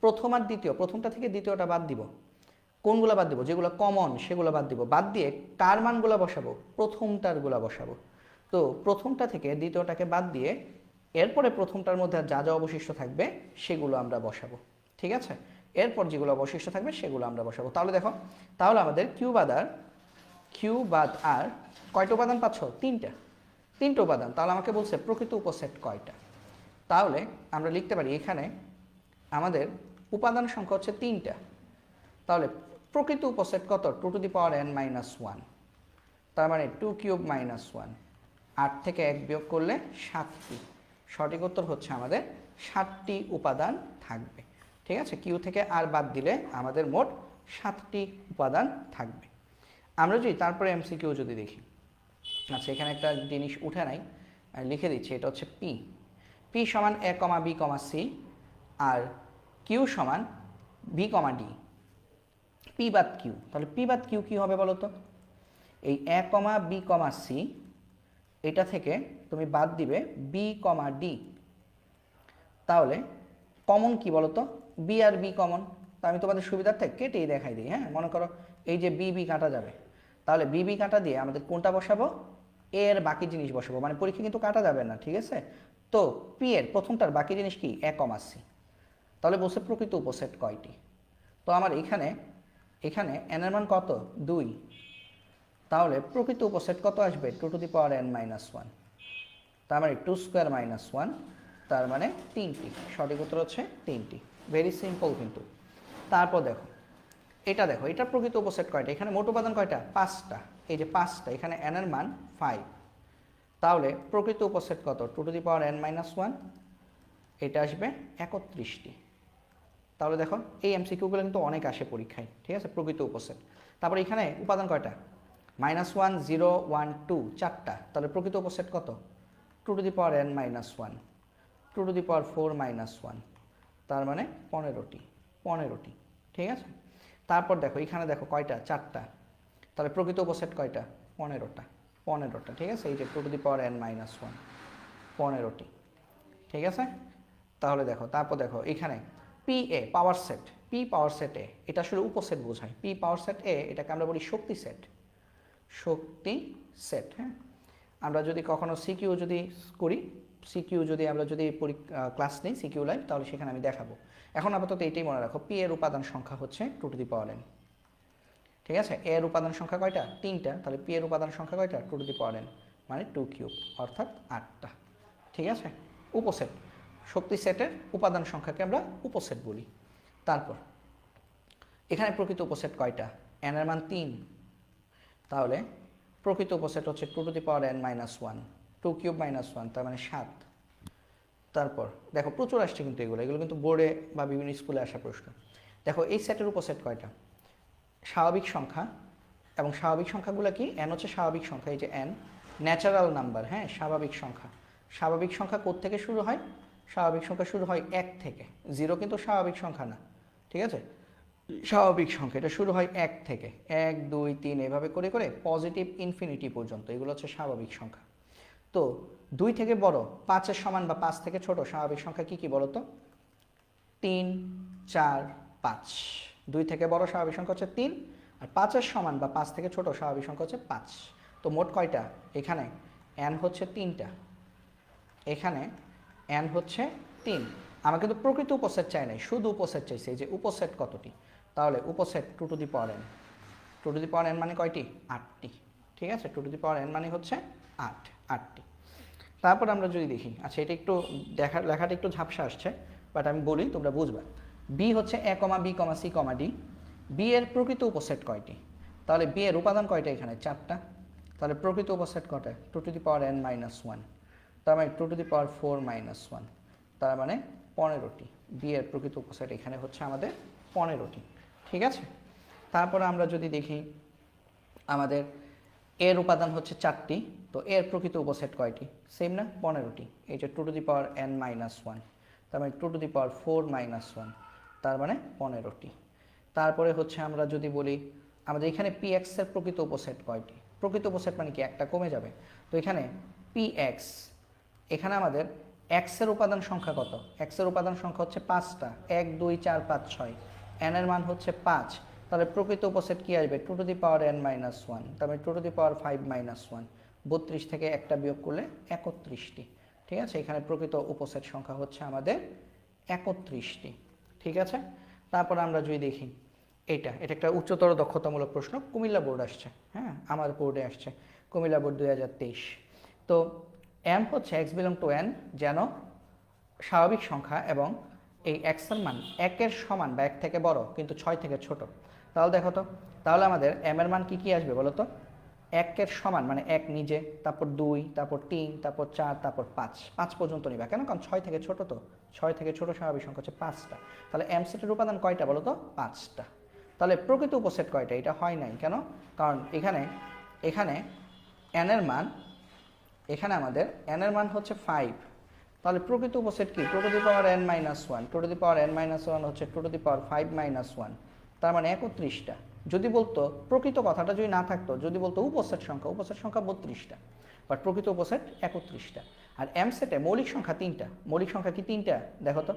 প্রথম আর দ্বিতীয়, প্রথমটা থেকে দ্বিতীয়টা বাদ দিব। কোনগুলো বাদ দিব? যেগুলো কমন সেগুলো বাদ দিব। বাদ দিয়ে কার মানগুলো বসাবো? প্রথমটারগুলো বসাবো। তো প্রথমটা থেকে দ্বিতীয়টাকে বাদ দিয়ে এরপরে প্রথমটার মধ্যে যা যা অবশিষ্ট থাকবে সেগুলো আমরা বসাবো, ঠিক আছে? এরপর যেগুলো অবশিষ্ট থাকবে সেগুলো আমরা বসাবো। তাহলে দেখো, তাহলে আমাদের কিউ বাদ আর কয়টা উপাদান পাচ্ছ? তিনটা উপাদান। তাহলে আমাকে বলছে প্রকৃত উপসেট কয়টা। তাহলে আমরা লিখতে পারি এখানে আমাদের উপাদান সংখ্যা হচ্ছে 3টা। তাহলে প্রকৃত উপসেট কত? 2n-1, তার মানে 2³ -1, 8 থেকে 1 বিয়োগ করলে 7টি। সঠিক উত্তর হচ্ছে আমাদের 7টি উপাদান থাকবে, ঠিক আছে? কিউ থেকে আর বাদ দিলে আমাদের মোট 7টি উপাদান থাকবে। আমরা যদি তারপরে এমসিকিউ যদি দেখি, আচ্ছা এখানে একটা জিনিস উঠে নাই, লিখে দিচ্ছি, এটা হচ্ছে পি সমান a, b, c, আর কিউ সমান b, d। পি বাদ কিউ, তাহলে পি বাদ কিউ কি হবে বলো তো? এই a, b, c এটা থেকে তুমি বাদ দিবে b, d। তাহলে কমন কি বলো তো? বি আর বি কমন। তা আমি তোমাদের সুবিধার্থে কেটেই দেখাই দিই। হ্যাঁ, মনে করো এই যে বি কাটা যাবে, তাহলে বি কাটা দিয়ে আমাদের কোনটা বসাবো? এর বাকি জিনিস বসাবো। মানে পরীক্ষা কিন্তু কাটা যাবে না, ঠিক আছে? তো পি এর প্রথমটার বাকি জিনিস কি? a, c। তাহলে বলছে প্রকৃত উপসেট কয়টি। তো আমার এখানে n এর মান কত? 2। তাহলে প্রকৃত উপসেট কত আসবে? 2n-1, তার মানে 2² -1, তার মানে 3টি। সঠিক উত্তর হচ্ছে 3টি। ভেরি সিম্পল কিন্তু। তারপর দেখো এটা দেখো, এটা প্রকৃত উপসেট কয়টা? এখানে মোট উপাদান কয়টা? 5টা। এই যে 5টা, এখানে n এর মান 5, তাহলে প্রকৃত উপসেট কত? 2n-1, এটা আসবে 31টি। তাহলে দেখো এই এমসিকিউগুলো কিন্তু অনেক আসে পরীক্ষায়, ঠিক আছে? প্রকৃত উপসেট। তারপরে এখানে উপাদান কয়টা? -1, 0, 1, 2, 4টা। তাহলে প্রকৃত উপসেট কত? 2n-1, 2^4-1, তার মানে 15টি, ঠিক আছে? তারপর দেখো এখানে দেখো কয়টা? 4টা। তাহলে প্রকৃত উপসেট কয়টা? 15টা, ঠিক আছে? এই যে 2n-1, 15টি, ঠিক আছে? তাহলে দেখো, তারপর দেখো এখানে P A power set, P power set A, এটা আসলে উপসেট বোঝায়। পি পাওয়ার সেট এ, এটাকে আমরা বলি শক্তি সেট, শক্তি সেট। হ্যাঁ, আমরা যদি কখনো সিকিউ যদি করি, সিকিউ যদি আমরা যদি ক্লাস নেই সিকিউ লাইভ, তাহলে সেখানে আমি দেখাবো। এখন আপাতত এইটাই মনে রাখো, পি এর উপাদান সংখ্যা হচ্ছে 2n, ঠিক আছে? এর উপাদান সংখ্যা কয়টা? 3টা। তাহলে পি এর উপাদান সংখ্যা কয়টা? 2n, মানে 2³ অর্থাৎ 8টা, ঠিক আছে? উপসেট, শক্তি সেটের উপাদান সংখ্যাকে আমরা উপসেট বলি। তারপর এখানে প্রকৃত উপসেট কয়টা? n এর মান 3, তাহলে প্রকৃত উপসেট হচ্ছে 2n-1, 2³ -1, তার মানে 7। তারপর দেখো প্রচুর আসছে কিন্তু এগুলো কিন্তু বোর্ডে বা বিভিন্ন স্কুলে আসা প্রশ্ন। দেখো এই সেটের উপসেট কয়টা? স্বাভাবিক সংখ্যা, এবং স্বাভাবিক সংখ্যাগুলো কি? n হচ্ছে স্বাভাবিক সংখ্যা, এই যে n ন্যাচারাল নাম্বার। হ্যাঁ, স্বাভাবিক সংখ্যা। স্বাভাবিক সংখ্যা কোত্থেকে শুরু হয়? স্বাভাবিক সংখ্যা শুরু হয় 1 থেকে। 0 কিন্তু স্বাভাবিক সংখ্যা না, ঠিক আছে? স্বাভাবিক সংখ্যা এটা শুরু হয় 1 থেকে, 1, 2, 3 এভাবে করে করে পজিটিভ ইনফিনিটি পর্যন্ত, এগুলো হচ্ছে স্বাভাবিক সংখ্যা। তো 2 থেকে বড়, 5-এর সমান বা 5 থেকে ছোট স্বাভাবিক সংখ্যা কি কি বলো তো? 3, 4, 5। 2 থেকে বড় স্বাভাবিক সংখ্যা হচ্ছে 3, আর 5-এর সমান বা 5 থেকে ছোট স্বাভাবিক সংখ্যা হচ্ছে 5। তো মোট কয়টা? এখানে n হচ্ছে 3টা, এখানে n হচ্ছে 3। আমরা কিন্তু প্রকৃত উপসেট চাই নাই, শুধু উপসেট চাইছি। এই যে উপসেট কতটি? তাহলে উপসেট 2n, 2n মানে কয়টি? 8টি, ঠিক আছে? 2n মানে হচ্ছে 8টি। তারপর আমরা যদি দেখি, আচ্ছা এটা একটু লেখাটা একটু ঝাপসা আসছে, বাট আমি বলি তোমরা বুঝবা। বি হচ্ছে a, b, c, d। B এর প্রকৃত উপসেট কয়টি? তাহলে বি এর উপাদান কয়টা? এখানে 4টা। তাহলে প্রকৃত উপসেট কয়টা? 2n-1, তার মানে 2^4-1, তার মানে 15টি। বি এর প্রকৃত উপসেট এখানে হচ্ছে আমাদের 15টি, ঠিক আছে? তারপরে আমরা যদি দেখি আমাদের এর উপাদান হচ্ছে 4টি, তো এর প্রকৃত উপসেট কয়টি? সেম না, 15টি। এই যে 2n-1, তার মানে 2^4-1, তার মানে 15টি। তারপরে হচ্ছে আমরা যদি বলি আমাদের এখানে px এর প্রকৃত উপসেট কয়টি? প্রকৃত উপসেট মানে কি? একটা কমে যাবে। তো এখানে px, এখানে আমাদের x এর উপাদান সংখ্যা কত? x এর উপাদান সংখ্যা হচ্ছে 5টা, 1, 2, 4, 5, 6। n এর মান হচ্ছে 5, তাহলে প্রকৃত উপসেট কি আসবে? 2n-1, তার মানে 2^5-1, 32 থেকে একটা বিয়োগ করলে 31টি, ঠিক আছে? এখানে প্রকৃত উপসেট সংখ্যা হচ্ছে আমাদের 31টি, ঠিক আছে? তারপর আমরা যদি দেখি এটা একটা উচ্চতর দক্ষতামূলক প্রশ্ন, কুমিল্লা বোর্ড আসছে। হ্যাঁ, আমার বোর্ডে আসছে, কুমিল্লা বোর্ড 2023। তো m হচ্ছে x∈n যেন স্বাভাবিক সংখ্যা, এবং এই x এর মান 1-এর সমান বা 1 থেকে বড় কিন্তু 6 থেকে ছোট। তাহলে দেখো তো, তাহলে আমাদের m এর মান কি কি আসবে বলো তো? 1-এর সমান মানে 1 নিজে, তারপর 2, তারপর 3, তারপর 4, তারপর 5 পর্যন্ত নিবা। কেন? কারণ 6 থেকে ছোট, তো 6 থেকে ছোট স্বাভাবিক সংখ্যা হচ্ছে 5টা। তাহলে m সেটের উপাদান কয়টা বলো তো? 5টা। তাহলে প্রকৃত উপসেট কয়টা? এটা হয় নাই। কেন? কারণ এখানে n এর মান, এখানে আমাদের n এর মান হচ্ছে 5, তাহলে প্রকৃত উপসেট কি? 2n-1, 2n-1 হচ্ছে 2^5-1, তার মানে 31টা। যদি বলতো প্রকৃত কথাটা যদি না থাকতো, যদি বলতো উপসেট সংখ্যা 32টা, বাট প্রকৃত উপসেট 31টা। আর m সেটে মৌলিক সংখ্যা 3টা। মৌলিক সংখ্যা কি 3টা? দেখো তো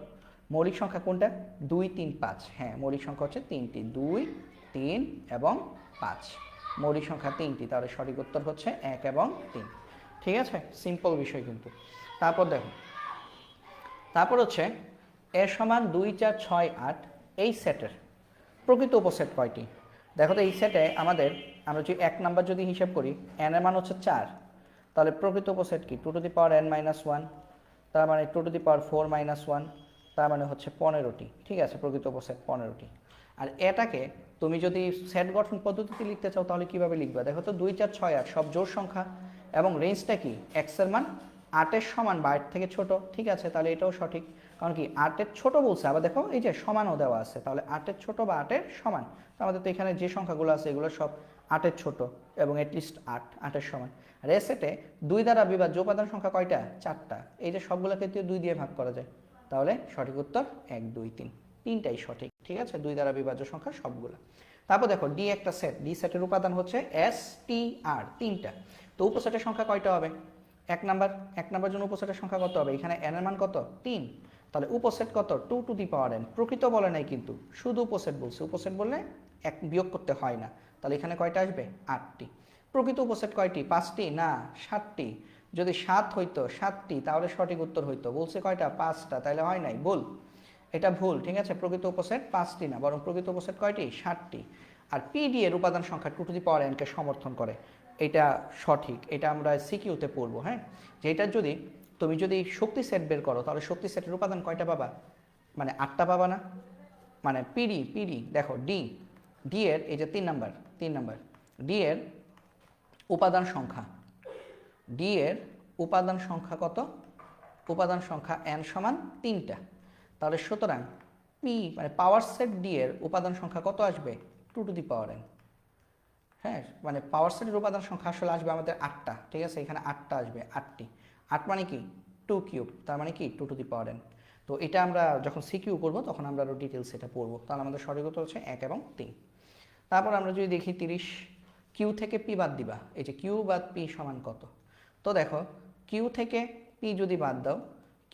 মৌলিক সংখ্যা কোনটা? 2, 3, 5। হ্যাঁ, মৌলিক সংখ্যা হচ্ছে 3টি, 2, 3 এবং 5। মৌলিক সংখ্যা 3টি, তাহলে সঠিক উত্তর হচ্ছে 1 এবং 3, ঠিক আছে? সিম্পল বিষয় কিন্তু। তারপর দেখো, তারপর হচ্ছে এর সমান 2, 4, 6, 8 এই সেটের প্রকৃত উপসেট কয়টি? দেখো তো এই সেটে আমাদের, আমরা যদি 1 নাম্বার যদি হিসাব করি, n এর মান হচ্ছে 4, তাহলে প্রকৃত উপসেট কি? 2n-1, তার মানে 2^4-1, তার মানে হচ্ছে 15টি, ঠিক আছে? প্রকৃত উপসেট 15টি। আর এটাকে তুমি যদি সেট গঠন পদ্ধতিতে লিখতে চাও তাহলে কিভাবে লিখবা? দেখো তো 2 4 6 8 সব জোড় সংখ্যা এবং রেঞ্জটা কি এক্স এর মান 8 সমান বা 8 থেকে ছোট, ঠিক আছে, তাহলে এটাও সঠিক। কারণ কি 8 ছোট বলছে, আবার দেখো এই যে সমানও দেওয়া আছে, তাহলে 8 ছোট বা 8 সমান। তো আমাদের তো এখানে যে সংখ্যাগুলো আছে এগুলো সব 8 ছোট এবং এটলিস্ট 8 সমান। আর এ সেটে 2 দ্বারা বিভাজ্য উপাদান সংখ্যা কয়টা? 4টা। এই যে সবগুলোকে 2 দিয়ে ভাগ করা যায়, তাহলে সঠিক উত্তর 1 2 3, তিনটাই সঠিক, ঠিক আছে, 2 দ্বারা বিভাজ্য সংখ্যা সবগুলো। তারপর দেখো ডি একটা সেট, ডি সেটের উপাদান হচ্ছে এস টি আর, তিনটা। তো উপসেটের সংখ্যা কয়টা হবে? এক নাম্বার জন্য উপসেটের সংখ্যা কত হবে? এখানে এন এর মান কত? 3, তাহলে উপসেট কত? 2 টু দি পাওয়ার n। প্রকৃত বলে নাই কিন্তু, শুধু উপসেট বলছে, উপসেট বললে এক বিয়োগ করতে হয় না, তাহলে এখানে কয়টা আসবে? 8টি। প্রকৃত উপসেট কয়টি? 5টি না 7টি। যদি 7 হইতো 7টি তাহলে সঠিক উত্তর হইতো, বলছে কয়টা? 5টা, তাহলে হয় নাই, ভুল, এটা ভুল, ঠিক আছে। প্রকৃত উপসেট 5টি না, বরং প্রকৃত উপসেট কয়টি? 7টি। আর পিডি এর উপাদান সংখ্যা 2 টু দি পাওয়ার n কে সমর্থন করে, এটা সঠিক, এটা আমরা সিকিউতে পড়বো, হ্যাঁ। যে এটা যদি তুমি যদি শক্তি সেট বের করো তাহলে শক্তি সেটের উপাদান কয়টা পাবা? মানে 8টা পাবা না? মানে পিডি দেখো ডি এর এই যে 3 নাম্বার ডি এর উপাদান সংখ্যা, ডি এর উপাদান সংখ্যা কত? উপাদান সংখ্যা n সমান 3টা। তাহলে সুতরাং পি মানে পাওয়ার সেট ডি এর উপাদান সংখ্যা কত আসবে? 2 টু দি পাওয়ার n। হ্যাঁ, মানে পাওয়ার সেটের উপাদান সংখ্যা আসলে আসবে আমাদের 8টা, ঠিক আছে, এখানে 8টা আসবে, 8টি। 8 মানে কি 2 কিউব, তার মানে কি 2 টু দি পাওয়ার n। তো এটা আমরা যখন সিকিউ করবো তখন আমরা আরও ডিটেলস এটা পড়বো। তাহলে আমাদের সঠিক উত্তর হচ্ছে 1 এবং 3। তারপর আমরা যদি দেখি 30, কিউ থেকে পি বাদ দিবা, এই যে কিউ বাদ পি সমান কত? তো দেখো কিউ থেকে পি যদি বাদ দাও,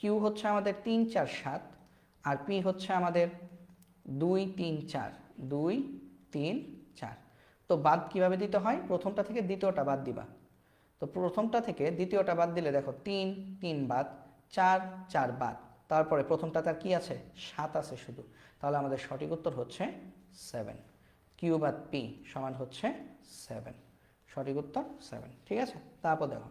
কিউ হচ্ছে আমাদের 3 4 7 আর পি হচ্ছে আমাদের 2 3 4, 2 3 4। তো বাদ কিভাবে দিতে হয়? প্রথমটা থেকে দ্বিতীয়টা বাদ দিবা। তো প্রথমটা থেকে দ্বিতীয়টা বাদ দিলে দেখো 3 3 বাদ, 4 4 বাদ, তারপরে প্রথমটা তার কি আছে? 7 আছে শুধু, তাহলে আমাদের সঠিক উত্তর হচ্ছে 7। কিউ বাদ পি সমান হচ্ছে 7, সঠিক উত্তর 7, ঠিক আছে। তারপর দেখো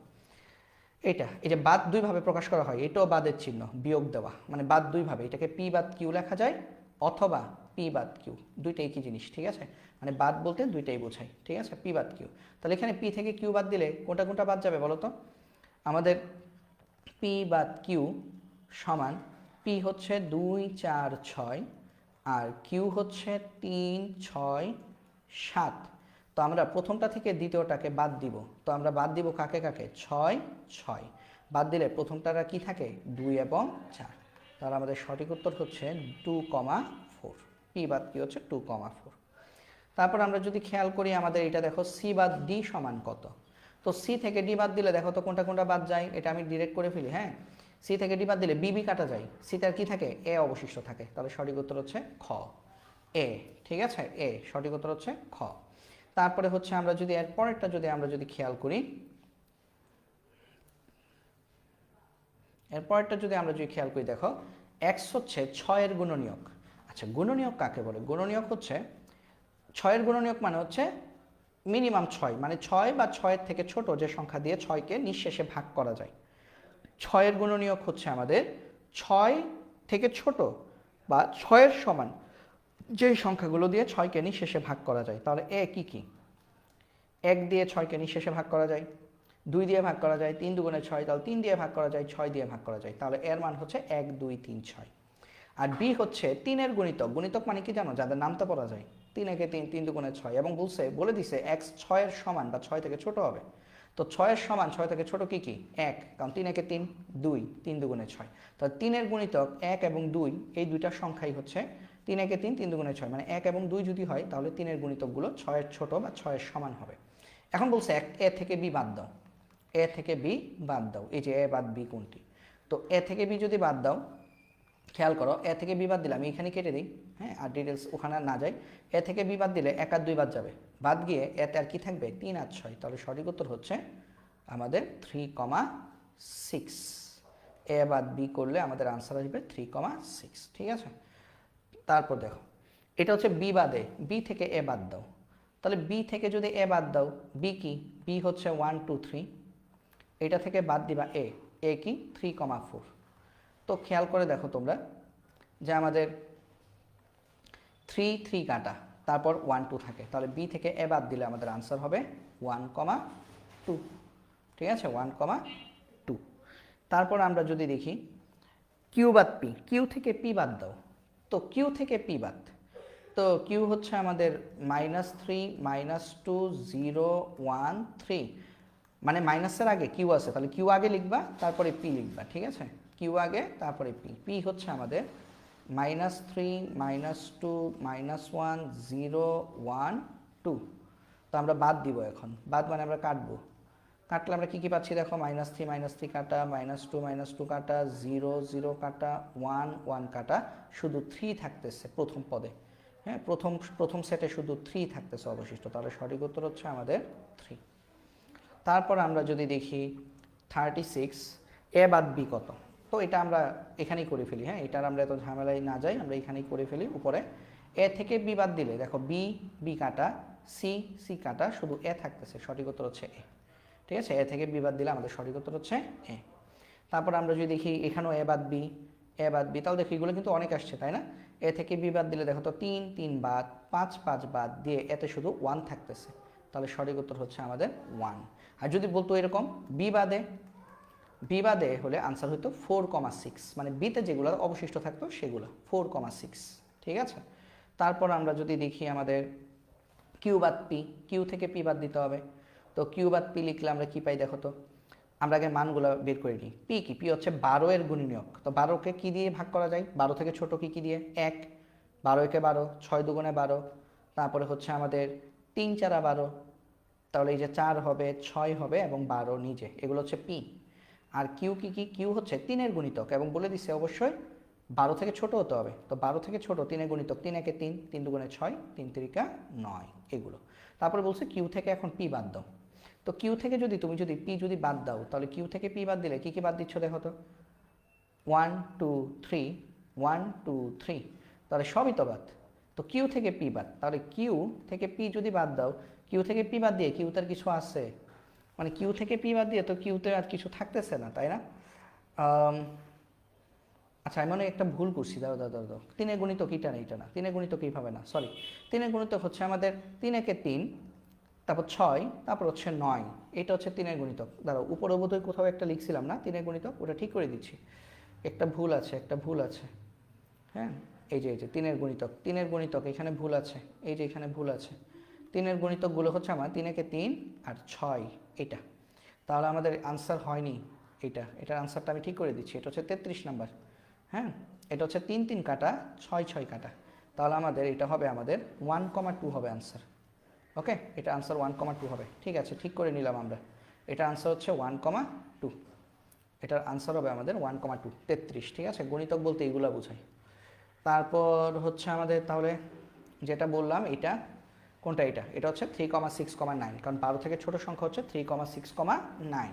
এটা এই যে বাদ দুইভাবে প্রকাশ করা হয়, এটাও বাদের চিহ্ন, বিয়োগ দেওয়া, মানে বাদ দুইভাবে, এটাকে পি বাদ কিউ লেখা যায় অথবা পি বাদ কিউ, দুইটাই কি জিনিস, ঠিক আছে, মানে বাদ বলতে দুইটাই বোঝায়, ঠিক আছে, পি বাদ কিউ। তাহলে এখানে পি থেকে কিউ বাদ দিলে কোনটা কোনটা বাদ যাবে বলো তো? আমাদের পি বাদ কিউ সমান পি হচ্ছে 2 4 6 আর কিউ হচ্ছে 3 6 7। তো আমরা প্রথমটা থেকে দ্বিতীয়টাকে বাদ দিব, তো আমরা বাদ দিব কাকে কাকে? 6 6 বাদ দিলে প্রথমটারা কি থাকে? 2 এবং 4। তাহলে আমাদের সঠিক উত্তর হচ্ছে 2,4, পি বাদ কি হচ্ছে 2,4। তারপর আমরা যদি খেয়াল করি আমাদের এটা দেখো সি বাদ ডি সমান কত? তো সি থেকে ডি বাদ দিলে দেখো তো কোনটা কোনটা বাদ যায়, এটা আমি ডিরেক্ট করে ফেলি, হ্যাঁ। সি থেকে ডি বাদ দিলে বি কাটা যায়, সি তার কি থাকে? এ অবশিষ্ট থাকে, তাহলে সঠিক উত্তর হচ্ছে খ, এ, ঠিক আছে, এ সঠিক উত্তর হচ্ছে খ। তারপরে হচ্ছে আমরা যদি এর পরেরটা আমরা যদি খেয়াল করি, এরপরটা যদি আমরা খেয়াল করি, দেখো এক্স হচ্ছে 6 গুণনীয়ক। আচ্ছা, গুণনীয়ক কাকে বলে? গুণনীয়ক হচ্ছে 6 গুণনীয়ক মানে হচ্ছে মিনিমাম 6, মানে 6 বা 6 থেকে ছোট যে সংখ্যা দিয়ে 6কে নিঃশেষে ভাগ করা যায়। 6 গুণনীয়ক হচ্ছে আমাদের 6 থেকে ছোট বা 6 সমান যে সংখ্যাগুলো দিয়ে 6কে নিঃশেষে ভাগ করা যায়। তাহলে এ কি কি? 1 দিয়ে 6কে নিঃশেষে ভাগ করা যায়, 2 দিয়ে ভাগ করা যায়, 3 দুগুণে 6, তাহলে 3 দিয়ে ভাগ করা যায়, 6 দিয়ে ভাগ করা যায়, তাহলে এর মান হচ্ছে 1 2 3 6। আর বি হচ্ছে 3 গুণিতক, গুণিতক মানে কি জানো? যাদের নামতা পড়া যায়, 3 একে 3, 3 দুগুণে 6, এবং বলে দিছে এক্স 6 সমান বা 6 থেকে ছোট হবে। তো 6 সমান 6 থেকে ছোট কি কি? 1, কারণ 3 একে 3, 2, 3 দুগুণে 6। তাহলে 3 গুণিতক 1 এবং 2, এই দুইটা সংখ্যাই হচ্ছে 3 একে 3, 3 দুগুণে 6, মানে 1 এবং 2 যদি হয় তাহলে 3 গুণিতকগুলো 6 ছোট বা 6 সমান হবে। এখন বলছে এ থেকে বি বাদ দাও, এ থেকে বি বাদ দাও, এই যে এ বাদ বি কোনটি? তো এ থেকে বি যদি বাদ দাও, খেয়াল করো এ থেকে বি বাদ দিলে আমি এখানে কেটে দিই, হ্যাঁ, আর ডিটেলস ওখানে না যাই। এ থেকে বি বাদ দিলে 1 আর 2 বাদ যাবে, বাদ গিয়ে এতে আর কি থাকবে? 3 আর 6। তাহলে সঠিক উত্তর হচ্ছে আমাদের 3,6। এ বাদ বি করলে আমাদের আনসার আসবে 3,6, ঠিক আছে। তারপর দেখো এটা হচ্ছে বি বাদে, বি থেকে এ বাদ দাও, তাহলে বি থেকে যদি এ বাদ দাও, বি কি? বি হচ্ছে 1 2 3, এটা থেকে বাদ দিবা এ কি? 3,4। তো খেয়াল করে দেখো তোমরা যে আমাদের 3 3 কাটা, তারপর 1 2 থাকে, তাহলে বি থেকে এ বাদ দিলে আমাদের আনসার হবে 1,2। ঠিক আছে, 1,2। তারপর আমরা যদি দেখি কিউ বাদ পি, কিউ থেকে পি বাদ দাও, তো কিউ থেকে পি বাদ, তো কিউ হচ্ছে আমাদের -3 -2 0 1 3, মানে মাইনাসের আগে কিউ আছে, তাহলে কিউ আগে লিখবা তারপরে পি লিখবা। ঠিক আছে, কিউ আগে তারপরে পি, পি হচ্ছে আমাদের -3 -2 -1 0 1 2। তো আমরা বাদ দিব, এখন বাদ মানে আমরা কাটবো, কাটলে আমরা কী কী পাচ্ছি দেখো, -3 কাটা, -2 কাটা, 0 0 কাটা, 1 1 কাটা, শুধু 3 থাকতেছে প্রথম পদে। হ্যাঁ, প্রথম সেটে শুধু 3 থাকতেছে অবশিষ্ট, তাহলে সঠিক উত্তর হচ্ছে আমাদের 3। তারপর আমরা যদি দেখি 36, এ বাদ বি কত, তো এটা আমরা এখানেই করে ফেলি। হ্যাঁ, এটার আমরা এত ঝামেলায় না যাই, আমরা এখানেই করে ফেলি। উপরে এ থেকে বি বাদ দিলে দেখো বি বি কাটা, সি সি কাটা, শুধু এ থাকতেছে, সঠিক উত্তর হচ্ছে এ। ঠিক আছে, এ থেকে বি বাদ দিলে আমাদের সঠিক উত্তর হচ্ছে এ। তারপর আমরা যদি দেখি এখানেও এ বাদ বি, এ বাদ বি, তাহলে দেখি এগুলো কিন্তু অনেক আসছে, তাই না? এ থেকে বি বাদ দিলে দেখো তো 3 3 বাদ, 5 5 বাদ দিয়ে এতে শুধু 1 থাকতেছে, তাহলে সঠিক উত্তর হচ্ছে আমাদের 1। আর যদি বলতো এরকম বি বাদে হলে আনসার হতো 4,6, মানে বিতে যেগুলো অবশিষ্ট থাকতো সেগুলো 4,6। ঠিক আছে, তারপর আমরা যদি দেখি আমাদের কিউ বাদ পি, কিউ থেকে পি বাদ দিতে হবে, তো কিউ বাদ পি লিখলে আমরা কি পাই দেখো তো, আমরা আগে মানগুলো বের করে নিই। পি কি, পি হচ্ছে 12 এর গুণনীয়ক, তো 12কে কি দিয়ে ভাগ করা যায়, 12 থেকে ছোট কি দিয়ে, 1, 12 একে 12, 6 দুগুণে 12, তারপরে হচ্ছে আমাদের 3 4 12, তাহলে এই যে 4 হবে, 6 হবে এবং 12 নিজে, এগুলো হচ্ছে পি। আর কিউ কি, কিউ হচ্ছে 3 এর গুণিতক, এবং বলে দিচ্ছে অবশ্যই 12 থেকে ছোট হতে হবে, তো 12 থেকে ছোট 3 এর গুণিতক, 3 একে 3, 3 দুগুণে 6, 3 3 9, এগুলো। তারপরে বলছে কিউ থেকে এখন পি বাদ দাও, তো কিউ থেকে তুমি যদি পি যদি বাদ দাও, তাহলে কিউ থেকে পি বাদ দিলে কি কি বাদ দিচ্ছ দেখো তো, 1 2 3 1 2 3, তাহলে সবই তো বাদ। তো কিউ থেকে পি বাদ, তাহলে কিউ থেকে পি যদি বাদ দাও, কিউ থেকে পি বাদ দিয়ে কিউ তার কিছু আছে, মানে কিউ থেকে পি বাদ দিয়ে তো কিউতে আর কিছু থাকতেছে না, তাই না? আচ্ছা, আমি মনে একটা ভুল করছি, দাও 3 এর গুণিতক এটা না, এটা না, 3 এর গুণিতক এইভাবে না, সরি, 3 এর গুণিতক হচ্ছে আমাদের 3 একে 3, তারপর 6, তারপর হচ্ছে 9, এটা হচ্ছে 3 এর গুণিতক। দাঁড়াও, উপরে বোধহয় কোথাও একটা লিখছিলাম না 3 এর গুণিতক, ওটা ঠিক করে দিচ্ছি, একটা ভুল আছে। হ্যাঁ, এই যে 3 এর গুণিতক, 3 এর গুণিতক এখানে ভুল আছে, এই যে এখানে ভুল আছে। 3 এর গুণিতকগুলো হচ্ছে আমার 3 একে 3 আর 6, এটা, তাহলে আমাদের আনসার হয়নি এটা, এটার আনসারটা আমি ঠিক করে দিচ্ছি, এটা হচ্ছে 33 নাম্বার। হ্যাঁ, এটা হচ্ছে 3 3 কাটা, 6 6 কাটা, তাহলে আমাদের এটা হবে আমাদের 1,2 হবে আনসার। ওকে, এটা আনসার 1,2 হবে। ঠিক আছে, ঠিক করে নিলাম আমরা, এটা আনসার হচ্ছে 1,2, এটার আনসার হবে আমাদের 1,2, 33। ঠিক আছে, গণিতক বলতে এইগুলো বোঝায়। তারপর হচ্ছে আমাদের তাহলে যেটা বললাম, এটা কোনটা, এটা হচ্ছে 3,6,9, কারণ 12 থেকে ছোট সংখ্যা হচ্ছে 3,6,9।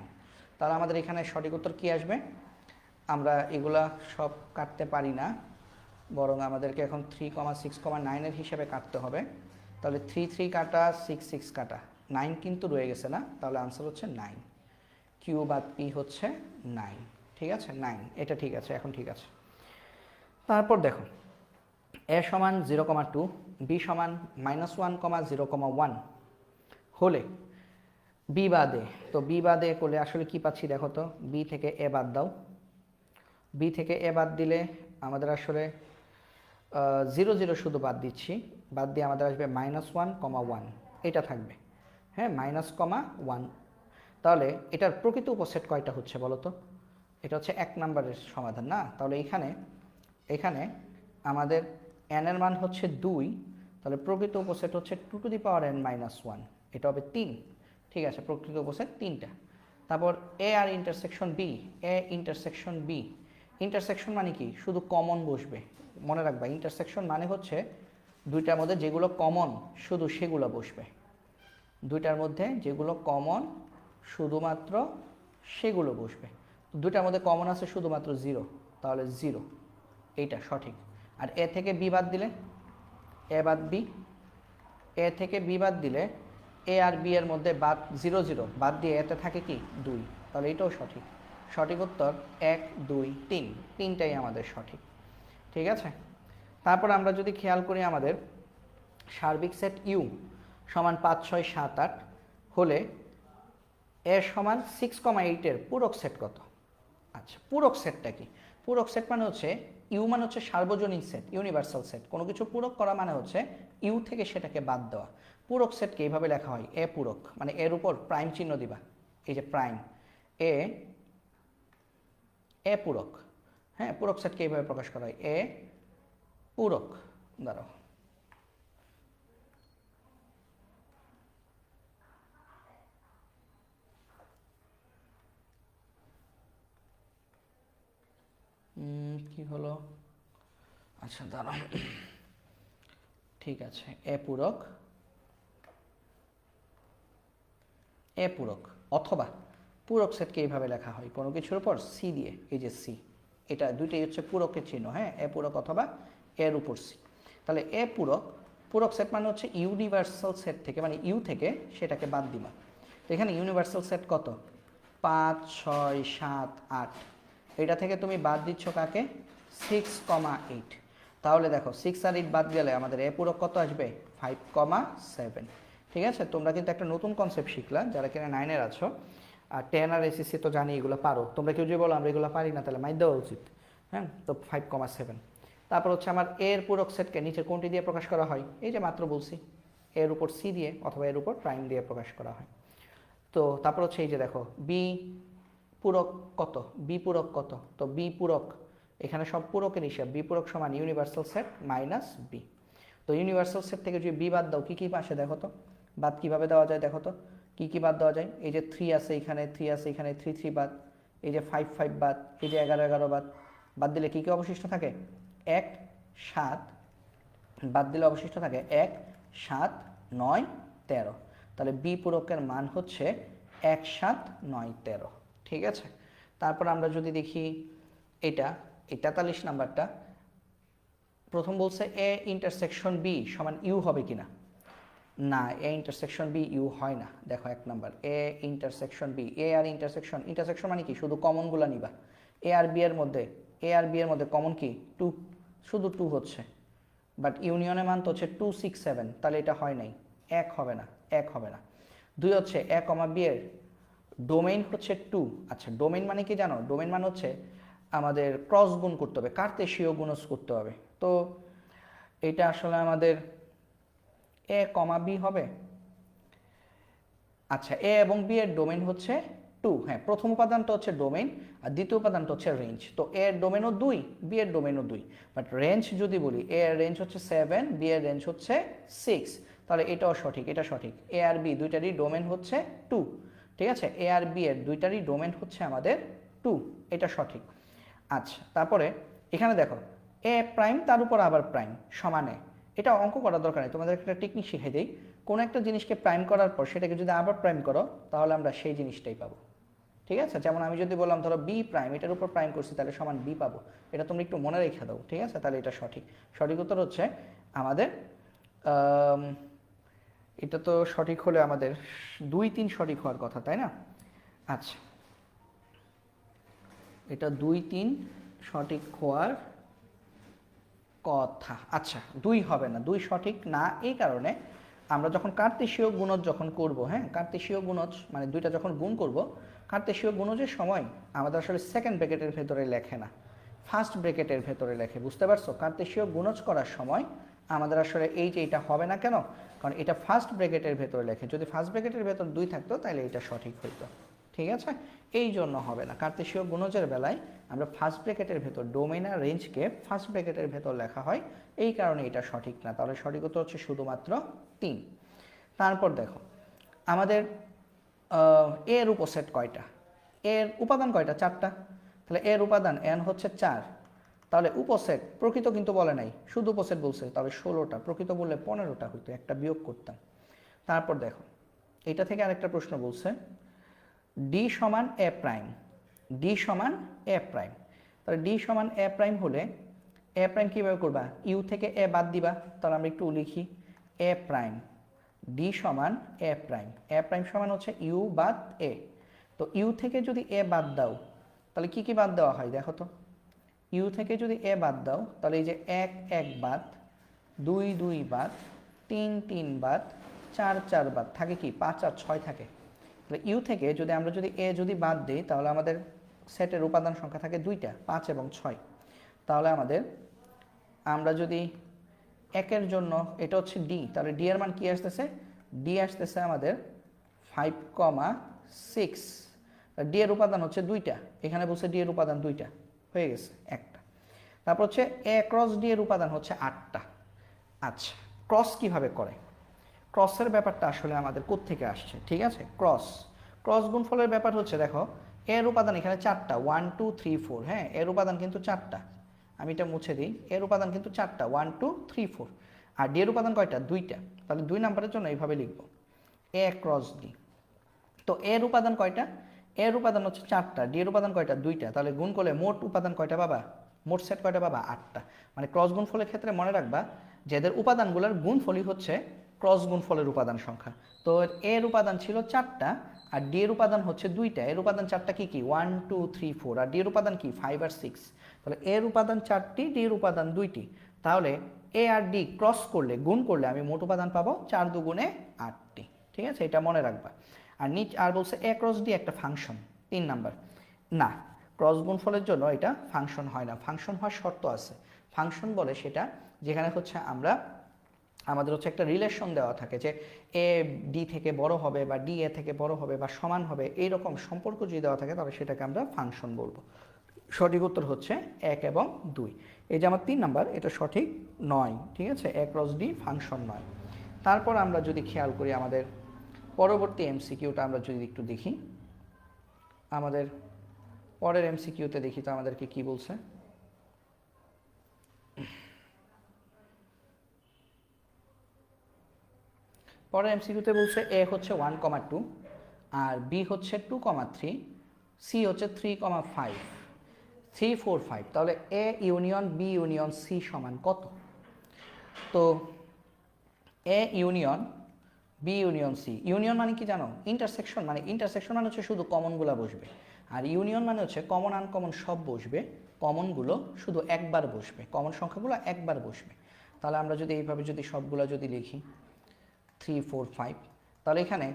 তাহলে আমাদের এখানে সঠিক উত্তর কি আসবে, আমরা এগুলা সব কাটতে পারি না, বরং আমাদেরকে এখন 3,6,9 এর হিসাবে কাটতে হবে। তাহলে 3 3 কাটা, 6 6 কাটা, 9 কিন্তু রয়ে গেছে না, তাহলে আনসার হচ্ছে 9, কিউ বাদ পি হচ্ছে 9। ঠিক আছে, 9, এটা ঠিক আছে, এখন ঠিক আছে। তারপর দেখো এ সমান 0,2, বি সমান -1,0,1 হলে বি বাদে, তো বি বাদে করলে আসলে কি পাচ্ছি দেখো তো, বি থেকে এ বাদ দাও, বি থেকে এ বাদ দিলে আমাদের আসলে 0 0 শুধু বাদ দিচ্ছি, বাদ দিয়ে আমাদের আসবে -1,1, এটা থাকবে। হ্যাঁ, -1, তাহলে এটার প্রকৃত উপসেট কয়টা হচ্ছে বলো তো, এটা হচ্ছে 1 নম্বরের সমাধান না, তাহলে এখানে আমাদের n এর মান হচ্ছে 2, তাহলে প্রকৃত উপসেট হচ্ছে 2n - 1, এটা হবে 3। ঠিক আছে, প্রকৃত উপসেট 3টা। তারপর এ আর intersection B, A intersection B, intersection মানে কি, শুধু কমন বসবে, মনে রাখবা ইন্টারসেকশন মানে হচ্ছে দুইটার মধ্যে যেগুলো কমন শুধু সেগুলো বসবে, দুইটার মধ্যে যেগুলো কমন শুধুমাত্র সেগুলো বসবে। দুইটার মধ্যে কমন আছে শুধুমাত্র 0, তাহলে 0, এইটা সঠিক। আর এ থেকে বি বাদ দিলে, এ বাদ বি, এ থেকে বি বাদ দিলে এ আর বি এর মধ্যে বাদ 0 0 বাদ দিয়ে এতে থাকে কি 2, তাহলে এটাও সঠিক। সঠিক উত্তর 1 2 3, তিনটাই আমাদের সঠিক। ঠিক আছে, তারপর আমরা যদি খেয়াল করি আমাদের সার্বিক সেট ইউ সমান 5 6 7 8 হলে এ সমান 6,8 এর পূরক সেট কত? আচ্ছা, পূরক সেটটা কি? পূরক সেট মানে হচ্ছে ইউ মানে হচ্ছে সার্বজনীন সেট, ইউনিভার্সাল সেট। কোনো কিছু পূরক করা মানে হচ্ছে ইউ থেকে সেটাকে বাদ দেওয়া। পূরক সেটকে এইভাবে লেখা হয় এ পূরক, মানে এর উপর প্রাইম চিহ্ন দিবা, এই যে প্রাইম, এ পূরক। হ্যাঁ, পূরক সেটকে এইভাবে প্রকাশ করা হয় এ পূরক। দাঁড়াও, কি হলো? আচ্ছা দাঁড়াও, ঠিক আছে, এ পূরক, এ পূরক অথবা পূরক সেটকে এইভাবে লেখা হয় কোনো কিছুর উপর সি দিয়ে, এই যে সি, এটা দুইটাই হচ্ছে পূরকের চিহ্ন। হ্যাঁ, এ পূরক অথবা এর উপর সি। তাহলে এ পূরক, পূরক সেট মানে হচ্ছে ইউনিভার্সাল সেট থেকে, মানে ইউ থেকে সেটাকে বাদ দিবা। তো এখানে ইউনিভার্সাল সেট কত? 5 6 7 8। এটা থেকে তুমি বাদ দিচ্ছ কাকে? 6,8। তাহলে দেখো 6 আর 8 বাদ গেলে আমাদের এ পূরক কত আসবে? 5,7। ঠিক আছে, তোমরা কিন্তু একটা নতুন কনসেপ্ট শিখলা যারা কিনা 9-এর আছো। আর 10 আর এসএসসি তো জানি এগুলো পারো। তোমরা কেউ যদি বলো আমরা এগুলো পারি না, তাহলে মাইর দেওয়া উচিত। হ্যাঁ, তো 5,7। তারপর হচ্ছে আমার এর পূরক সেটকে নিচে কোনটি দিয়ে প্রকাশ করা হয়? এই যে মাত্র বলছি, এর উপর সি দিয়ে অথবা এর উপর প্রাইম দিয়ে প্রকাশ করা হয়। তো তারপর হচ্ছে এই যে দেখো বি পূরক কত? বি পূরক কত? তো বি পূরক, এখানে সব পূরকের হিসাব। বি পূরক সমান ইউনিভার্সাল সেট মাইনাস বি। তো ইউনিভার্সাল সেট থেকে যদি বি বাদ দাও, কী কী পাশে দেখো তো, বাদ কীভাবে দেওয়া যায় দেখো তো, কী কী বাদ দেওয়া যায়? এই যে 3 আছে এখানে, 3 আছে এখানে, 3 3 বাদ, এই যে 5 5 বাদ, এই যে 11 11 বাদ। বাদ দিলে কী কী অবশিষ্ট থাকে? 1 7 বাদ দিলে অবশিষ্ট থাকে 1 7 9 13। তাহলে বি পূরকের মান হচ্ছে 1 7 9 13। ঠিক আছে, তারপর আমরা যদি দেখি এটা, এই 43 নাম্বারটা, প্রথম বলছে এ ইন্টারসেকশন বি সমান ইউ হবে কিনা? না, এ ইন্টারসেকশন বি ইউ হয় না। দেখো 1 number, A intersection B, A আর ইন্টারসেকশন, ইন্টারসেকশন মানে কি? শুধু কমনগুলো নিবা। এ আর বি এর মধ্যে, এ আর বি এর মধ্যে কমন কি? 2, শুধু 2 হচ্ছে। বাট ইউনিয়নের মান তো হচ্ছে 2 6 7, তাহলে এটা হয় নাই, 1 হবে না, 1 হবে না। 2 হচ্ছে এ কমা বি এর ডোমেইন হচ্ছে 2। আচ্ছা, ডোমেইন মানে কি জানো? ডোমেইন মানে হচ্ছে আমাদের ক্রস গুণ করতে হবে, কার্তেশীয় গুণজ করতে হবে। তো এটা আসলে আমাদের এ কমা বি হবে। আচ্ছা, এ এবং বি এর ডোমেইন হচ্ছে 2। হ্যাঁ, প্রথম উপাদানটা হচ্ছে ডোমেইন আর দ্বিতীয় উপাদানটা হচ্ছে রেঞ্জ। তো এ এর ডোমেইনও 2, বি এর ডোমেইনও 2। বাট রেঞ্জ যদি বলি, এ এর রেঞ্জ হচ্ছে 7, বি এর রেঞ্জ হচ্ছে 6। তাহলে এটাও সঠিক, এটা সঠিক। এ আর বি দুইটারই ডোমেইন হচ্ছে 2। ঠিক আছে, এ আর বি এর দুইটারই ডোমেইন হচ্ছে আমাদের 2, এটা সঠিক। আচ্ছা, তারপরে এখানে দেখো এ প্রাইম তার উপর আবার প্রাইম সমানে, এটা অঙ্ক করার দরকার নেই, তোমাদের একটা টেকনিক শিখাই দেই। কোনো একটা জিনিসকে প্রাইম করার পর সেটাকে যদি আবার প্রাইম করো, তাহলে আমরা সেই জিনিসটাই পাবো। ঠিক আছে, যেমন আমি যদি বললাম ধরো বি প্রাইম, এটার উপর প্রাইম করছি, তাহলে সমান বি পাবো। এটা তোমরা একটু মনে রেখে দাও। ঠিক আছে, তাহলে এটা সঠিক। সঠিক উত্তর হচ্ছে আমাদের এটা তো সঠিক হলে আমাদের 2 3 সঠিক হওয়ার কথা, তাই না? আচ্ছা, এটা 2 3 সঠিক হওয়ার কথা। আচ্ছা, 2 হবে না, 2 সঠিক না। এই কারণে আমরা যখন কার্তেশীয় গুণজ যখন করব, হ্যাঁ, কার্তেশীয় গুণজ মানে দুইটা যখন গুণ করব, কার্তেশীয় গুণজের সময় আমাদের আসলে সেকেন্ড ব্র্যাকেটের ভেতরে লেখে না, ফার্স্ট ব্র্যাকেটের ভেতরে লেখে। বুঝতে পারছো? কার্তেশীয় গুণজ করার সময় আমাদের আসলে এই যে এটা হবে না কেন? কারণ এটা ফার্স্ট ব্র্যাকেটের ভেতরে লেখে। যদি ফার্স্ট ব্র্যাকেটের ভেতর 2 থাকতো তাহলে এটা সঠিক হইতো। ঠিক আছে, এই জন্য হবে না। কার্তেশীয় গুণজের বেলায় আমরা ফার্স্ট ব্র্যাকেটের ভেতর ডোমেইন আর রেঞ্জকে ফার্স্ট ব্র্যাকেটের ভেতর লেখা হয়, এই কারণে এটা সঠিক না। তাহলে সঠিক উত্তর হচ্ছে শুধুমাত্র 3। তারপর দেখো আমাদের এর উপসেট কয়টা? এর উপাদান কয়টা? 4টা। তাহলে এর উপাদান n হচ্ছে 4। তাহলে উপসেট প্রকৃত কিন্তু বলে নাই, শুধু উপসেট বলছে, তবে 16টা। প্রকৃত বললে 15টা হইতো, একটা বিয়োগ করতাম। তারপর দেখো এটা থেকে আরেকটা প্রশ্ন বলছে ডি সমান এ প্রাইম, ডি সমান এ প্রাইম। তাহলে ডি সমান এ প্রাইম হলে এ প্রাইম কীভাবে করবা? ইউ থেকে এ বাদ দিবা। তাহলে আমরা একটু লিখি এ প্রাইম, ডি সমান এ প্রাইম। এ প্রাইম সমান হচ্ছে ইউ বাদ এ। তো ইউ থেকে যদি এ বাদ দাও, তাহলে কি কি বাদ দেওয়া হয় দেখো তো? ইউ থেকে যদি এ বাদ দাও তাহলে এই যে 1 1 বাদ, 2 2 বাদ, 3 3 বাদ, 4 4 বাদ, থাকে কি 5 আর 6 থাকে। তাহলে ইউ থেকে যদি আমরা যদি এ যদি বাদ দিই তাহলে আমাদের সেটের উপাদান সংখ্যা থাকে 2টা, 5 এবং 6। তাহলে আমরা যদি একের জন্য এটা হচ্ছে ডি, তাহলে ডি এর মান কি আসতেছে? ডি আসতেছে আমাদের 5,6। ডি এর উপাদান হচ্ছে 2টা, এখানে বলছে ডি এর উপাদান 2টা, হয়ে গেছে একটা। তারপর হচ্ছে এ ক্রস ডি এর উপাদান হচ্ছে 8টা। আচ্ছা, ক্রস কিভাবে করে? ক্রসের ব্যাপারটা আসলে আমাদের কোত্থেকে আসছে, ঠিক আছে? ক্রস গুণফলের ব্যাপার হচ্ছে, দেখো এর উপাদান এখানে 4টা, 1 2 3 4, হ্যাঁ এর উপাদান কিন্তু 4টা। আমি এটা মুছে দিই, এর উপাদান কিন্তু 4টা, 1 2 3 4। আর ডি এর উপাদান কয়টা? 2টা। তাহলে 2 নাম্বারের জন্য এইভাবে লিখব, এ ক্রস ডি। তো এর উপাদান কয়টা? এর উপাদান হচ্ছে 4টা, ডি এর উপাদান কয়টা? 2টা। তাহলে গুণ করলে মোট উপাদান কয়টা পাবা? মোট সেট কয়টা পাবা? 8টা। মানে ক্রস গুণফলের ক্ষেত্রে মনে রাখবা যে এদের উপাদানগুলোর গুণফলই হচ্ছে ক্রস গুণফলের উপাদান সংখ্যা। তো এর উপাদান ছিল 4টা আর ডি এর উপাদান হচ্ছে 2টা। এর উপাদান 4টা কি কি? 1 2 3 4। আর ডি এর উপাদান কি? 5 আর 6। তাহলে এর উপাদান 4টি, ডি এর উপাদান 2টি। তাহলে এ আর ডি ক্রস করলে, গুণ করলে আমি মোট উপাদান পাবো 4 দুগুণে 8টি। ঠিক আছে, এটা মনে রাখবা। আর বলছে এ ক্রস ডি একটা ফাংশন, 3 নাম্বার। না, ক্রস গুণফলের জন্য এটা ফাংশন হয় না, ফাংশন হওয়ার শর্ত আছে। ফাংশন বলে সেটা যেখানে হচ্ছে আমাদের হচ্ছে একটা রিলেশন দেওয়া থাকে যে এ ডি থেকে বড় হবে বা ডি এ থেকে বড় হবে বা সমান হবে, এইরকম সম্পর্ক যদি দেওয়া থাকে তাহলে সেটাকে আমরা ফাংশন বলবো। সঠিক উত্তর হচ্ছে 1 এবং 2। এই যে আমার 3 নাম্বার, এটা সঠিক নয়। ঠিক আছে, এ ক্রস ডি ফাংশন নয়। তারপর আমরা যদি খেয়াল করি আমাদের পরবর্তী এমসিকিউটা আমরা যদি একটু দেখি, আমাদের পরের এমসিকিউতে দেখি তো আমাদেরকে কি বলছে। পরের এমসিকিউতে বলছে এ হচ্ছে 1,2 আর বি হচ্ছে 2,3, সি হচ্ছে 3,5, 3 4 5। তাহলে A union B union C সমান কত? তো A union B union C, union মানে কি জানো? ইন্টারসেকশন। মানে ইন্টারসেকশন মানে হচ্ছে শুধু কমনগুলো বসবে, আর ইউনিয়ন মানে হচ্ছে কমন আনকমন সব বসবে, কমনগুলো শুধু একবার বসবে, কমন সংখ্যাগুলো একবার বসবে। তাহলে আমরা যদি এইভাবে যদি সবগুলো যদি লিখি 3 4 5, তাহলে এখানে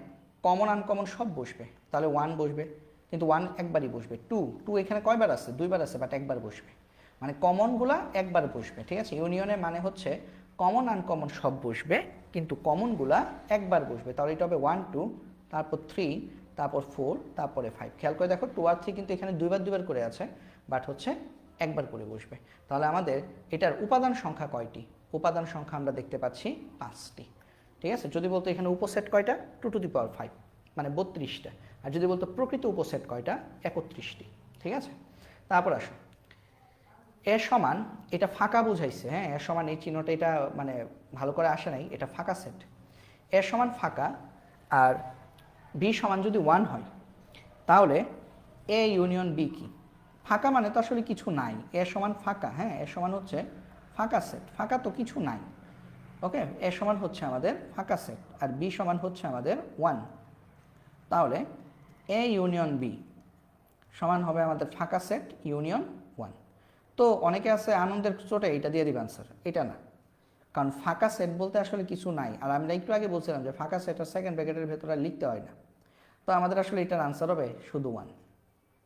কমন আনকমন সব বসবে, তাহলে 1 বসবে, কিন্তু 1 একবারই বসবে। 2 এখানে কয়বার আছে? 2বার আছে, বাট একবার বসবে, মানে কমনগুলা একবার বসবে। ঠিক আছে, ইউনিয়নের মানে হচ্ছে কমন আনকমন সব বসবে কিন্তু কমনগুলা একবার বসবে। তাহলে এটা হবে 1 2, তারপর 3, তারপর 4, তারপরে 5। খেয়াল করে দেখো 2 আর 3 কিন্তু এখানে দুইবার করে আছে, বাট হচ্ছে একবার করে বসবে। তাহলে আমাদের এটার উপাদান সংখ্যা কয়টি? উপাদান সংখ্যা আমরা দেখতে পাচ্ছি 5টি। ঠিক আছে, যদি বলতো এখানে উপসেট কয়টা? 2 টু দি পাওয়ার 5, মানে 32টা। আর যদি বলতো প্রকৃত উপসেট কয়টা? 31টি। ঠিক আছে, তারপর আসো এ সমান, এটা ফাঁকা বুঝাইছে, হ্যাঁ এ সমান এই চিহ্নটা এটা মানে ভালো করে আসে নাই, এটা ফাঁকা সেট। এ সমান ফাঁকা আর বি সমান যদি 1 হয় তাহলে এ ইউনিয়ন বি কি? ফাঁকা মানে তো আসলে কিছু নাই, এ সমান ফাঁকা, হ্যাঁ এ সমান হচ্ছে ফাঁকা সেট, ফাঁকা তো কিছু নাই। ওকে, এ সমান হচ্ছে আমাদের ফাঁকা সেট আর বি সমান হচ্ছে আমাদের 1। তাহলে এ ইউনিয়ন বি সমান হবে আমাদের ফাঁকা সেট ইউনিয়ন 1। তো অনেকে আছে আনন্দের চোটে এটা দিয়ে দিবে আনসার, এটা না, কারণ ফাঁকা সেট বলতে আসলে কিছু নাই। আর আমরা একটু আগে বলছিলাম যে ফাঁকা সেট আর সেকেন্ড ব্র্যাকেটের ভেতরে লিখতে হয় না। তো আমাদের আসলে এটার আনসার হবে শুধু 1।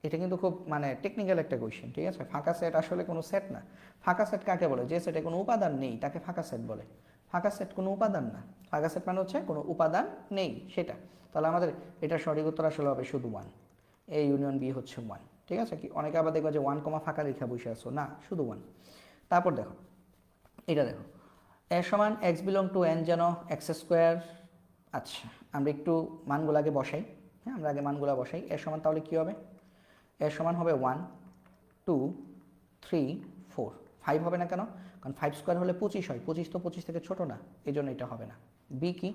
এটা কিন্তু খুব মানে টেকনিক্যাল একটা কোয়েশ্চেন। ঠিক আছে, ফাঁকা সেট আসলে কোনো সেট না। ফাঁকা সেট কাকে বলে? যে সেটে কোনো উপাদান নেই তাকে ফাঁকা সেট বলে। ফাঁকা সেট কোনো উপাদান না, ফাঁকা সেট মানে হচ্ছে কোনো উপাদান নেই সেটা। তাহলে আমাদের এটা সঠিক উত্তর আসলে হবে শুধু 1, এ ইউনিয়ন বি হচ্ছে 1। ঠিক আছে, কি অনেকে আবার দেখবা যে 1 কমা ফাঁকা লেখা বসে আসো, না শুধু 1। তারপর দেখো এটা দেখো এ সমান এক্স বিলং টু এন যেন এক্স স্কোয়ার। আচ্ছা, আমরা একটু মানগুলো আগে বসাই, হ্যাঁ আমরা আগে মানগুলো বসাই। এ সমান তাহলে কী হবে? এ সমান হবে 1 2 3 4, 5 হবে না কেন? কারণ 5 স্কোয়ার হলে 25 হয়, 25 তো 25 থেকে ছোটো না, এই জন্য এটা হবে না। বি কি?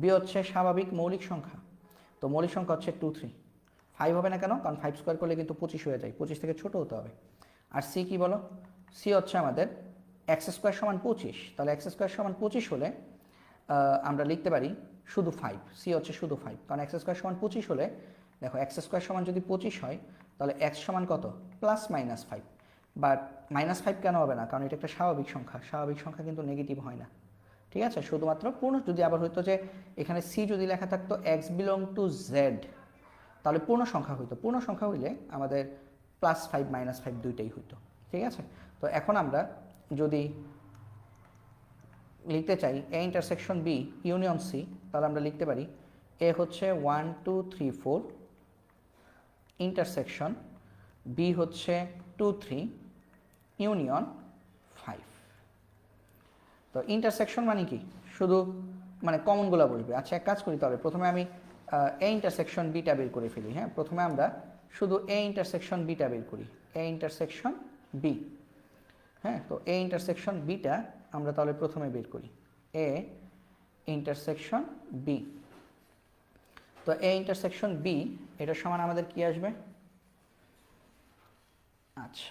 বি হচ্ছে স্বাভাবিক মৌলিক সংখ্যা, তো মৌলিক সংখ্যা হচ্ছে 2 3। 5 হবে না কেন? কারণ 5 স্কোয়ার করলে কিন্তু 25 হয়ে যায়, 25 থেকে ছোটো হতে হবে। আর সি কি বলো? সি হচ্ছে আমাদের এক্স স্কোয়ার সমান 25, তাহলে এক্স স্কোয়ার সমান 25 হলে আমরা লিখতে পারি শুধু 5। সি হচ্ছে শুধু 5, কারণ এক্স স্কোয়ার সমান 25 হলে দেখো এক্স স্কোয়ার সমান যদি 25 হয় তাহলে এক্স সমান কত? Plus minus 5। বাট -5 কেন হবে না? কারণ এটা একটা স্বাভাবিক সংখ্যা, স্বাভাবিক সংখ্যা কিন্তু নেগেটিভ হয় না। ঠিক আছে, শুধুমাত্র পূর্ণ, যদি আবার হইতো যে এখানে সি যদি লেখা থাকতো এক্স বিলং টু জেড, তাহলে পূর্ণ সংখ্যা হইতো। পূর্ণ সংখ্যা হইলে আমাদের +5 -5 দুইটাই হইতো। ঠিক আছে, তো এখন আমরা যদি লিখতে চাই A intersection B union C, তাহলে আমরা লিখতে পারি এ হচ্ছে 1 2 3 4 ইন্টারসেকশন, বি হচ্ছে 2 3 ইউনিয়ন 5। তো ইন্টারসেকশন মানে কি? শুধু মানে কমনগুলো বসবে। আচ্ছা, এক কাজ করি তাহলে, প্রথমে আমি এ ইন্টারসেকশন বিটা বের করে ফেলি। হ্যাঁ, প্রথমে আমরা শুধু এ ইন্টারসেকশন বিটা বের করি, এ ইন্টারসেকশন বি। হ্যাঁ, তো এ ইন্টারসেকশন বিটা আমরা তাহলে প্রথমে বের করি, এ ইন্টারসেকশন বি। তো এ ইন্টারসেকশন বি এটা সমান আমাদের কি আসবে? আচ্ছা,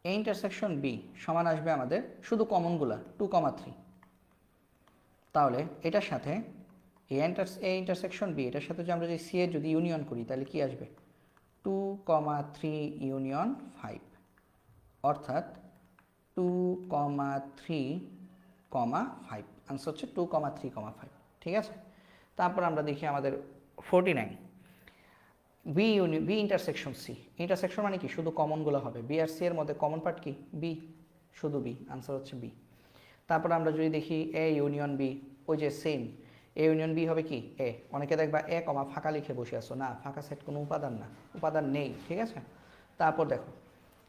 এ ইন্টারসেকশন বি সমান আসবে আমাদের শুধু কমনগুলা 2, 3। তাহলে এটার সাথে এ ইন্টারসেকশন বি এটার সাথে যদি আমরা যদি সি এর যদি ইউনিয়ন করি, তাহলে কি আসবে? 2, 3 ইউনিয়ন 5, অর্থাৎ 2, 3, 5। আনসার হচ্ছে 2, 3, 5। ঠিক আছে, তারপর আমরা দেখি আমাদের 49 বি ইন্টারসেকশন সি। ইন্টারসেকশন মানে কি? শুধু কমনগুলো হবে। বি আর সি এর মধ্যে কমন পার্ট কি? বি, শুধু বি। আনসার হচ্ছে বি। তারপর আমরা যদি দেখি এ ইউনিয়ন বি, ওই যে সেম, এ ইউনিয়ন বি হবে কি? এ। অনেকে দেখবা এ কমা ফাঁকা লিখে বসে আসো, না, ফাঁকা সেট কোনো উপাদান না, উপাদান নেই। ঠিক আছে, তারপর দেখো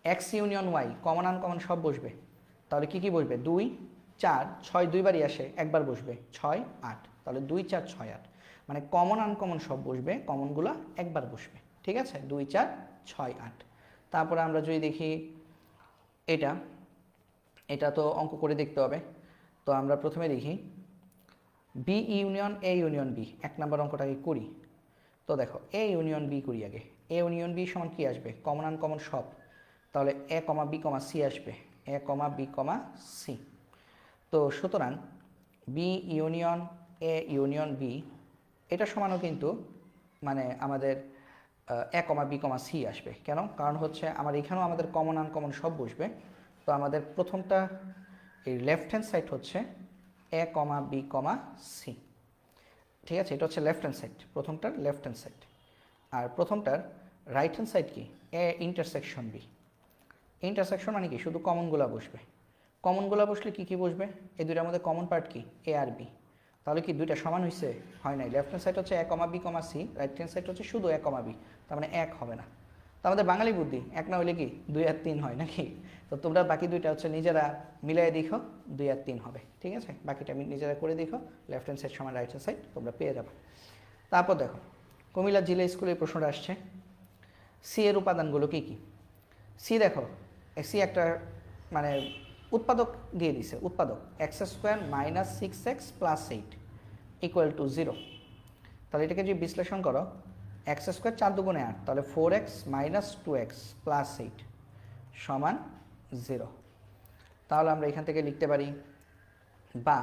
X union Y, common uncommon সব বসবে। তাহলে কি কি বসবে? 2, 4, 6 দুইবারই আসে, একবার বসবে 6, 8। তাহলে 2, 4, 6, 8, মানে কমন আনকমন সব বসবে, কমনগুলো একবার বসবে। ঠিক আছে, 2, 4, 6, 8। তারপরে আমরা যদি দেখি এটা, এটা তো অঙ্ক করে দেখতে হবে। তো আমরা প্রথমে দেখি B union A union B, 1 number অঙ্কটাকে করি। তো দেখো এ ইউনিয়ন বি করি আগে। এ ইউনিয়ন বি সমান কি আসবে? কমন আনকমন সব। তাহলে এ কমা বি কমা সি আসবে, এ কমা বি কমা সি। তো সুতরাং B union A union B এটা সমানও কিন্তু মানে আমাদের এ কমা বি কমা সি আসবে। কেন? কারণ হচ্ছে আমার এখানেও আমাদের কমন আনকমন সব বসবে। তো আমাদের প্রথমটা এই লেফট হ্যান্ড সাইড হচ্ছে এ কমা বি কমা সি। ঠিক আছে, এটা হচ্ছে লেফট হ্যান্ড সাইড, প্রথমটার লেফট হ্যান্ড সাইড। আর প্রথমটার রাইট হ্যান্ড সাইড কি? এ ইন্টারসেকশন বি। ইন্টারসেকশন মানে কি? শুধু কমনগুলো বসবে। কমনগুলো বসলে কি কি বসবে? এই দুইটার মধ্যে কমন পার্ট কি? এ আর বি। তাহলে কি দুইটা সমান হয়েছে? হয় নাই। লেফট হ্যান্ড সাইড হচ্ছে এ কমা B comma C, right hand side হচ্ছে শুধু এ কমা বি, তার মানে 1 হবে না। তো আমাদের বাঙালি বুদ্ধি, 1 না হলে কি 2 আর 3 হয় নাকি? তো তোমরা বাকি দুইটা হচ্ছে নিজেরা মিলাই দেখো, 2 আর 3 হবে। ঠিক আছে, বাকিটা নিজেরা করে দেখো, লেফট হ্যান্ড সাইড সমান রাইট হ্যান্ড সাইড তোমরা পেয়ে যাবে। তারপর দেখো কুমিল্লা জিলা স্কুলে প্রশ্নটা আসছে, সি এর উপাদানগুলো কী কী? সি দেখো, সি একটা মানে উৎপাদক দিয়ে দিছে, উৎপাদক x² - 6x + 8 = 0। তাহলে এটাকে যদি বিশ্লেষণ করো, x² 4 × 2 = 8, তাহলে 4x - 2x + 8 সমান 0। তাহলে আমরা এখান থেকে লিখতে পারি, বা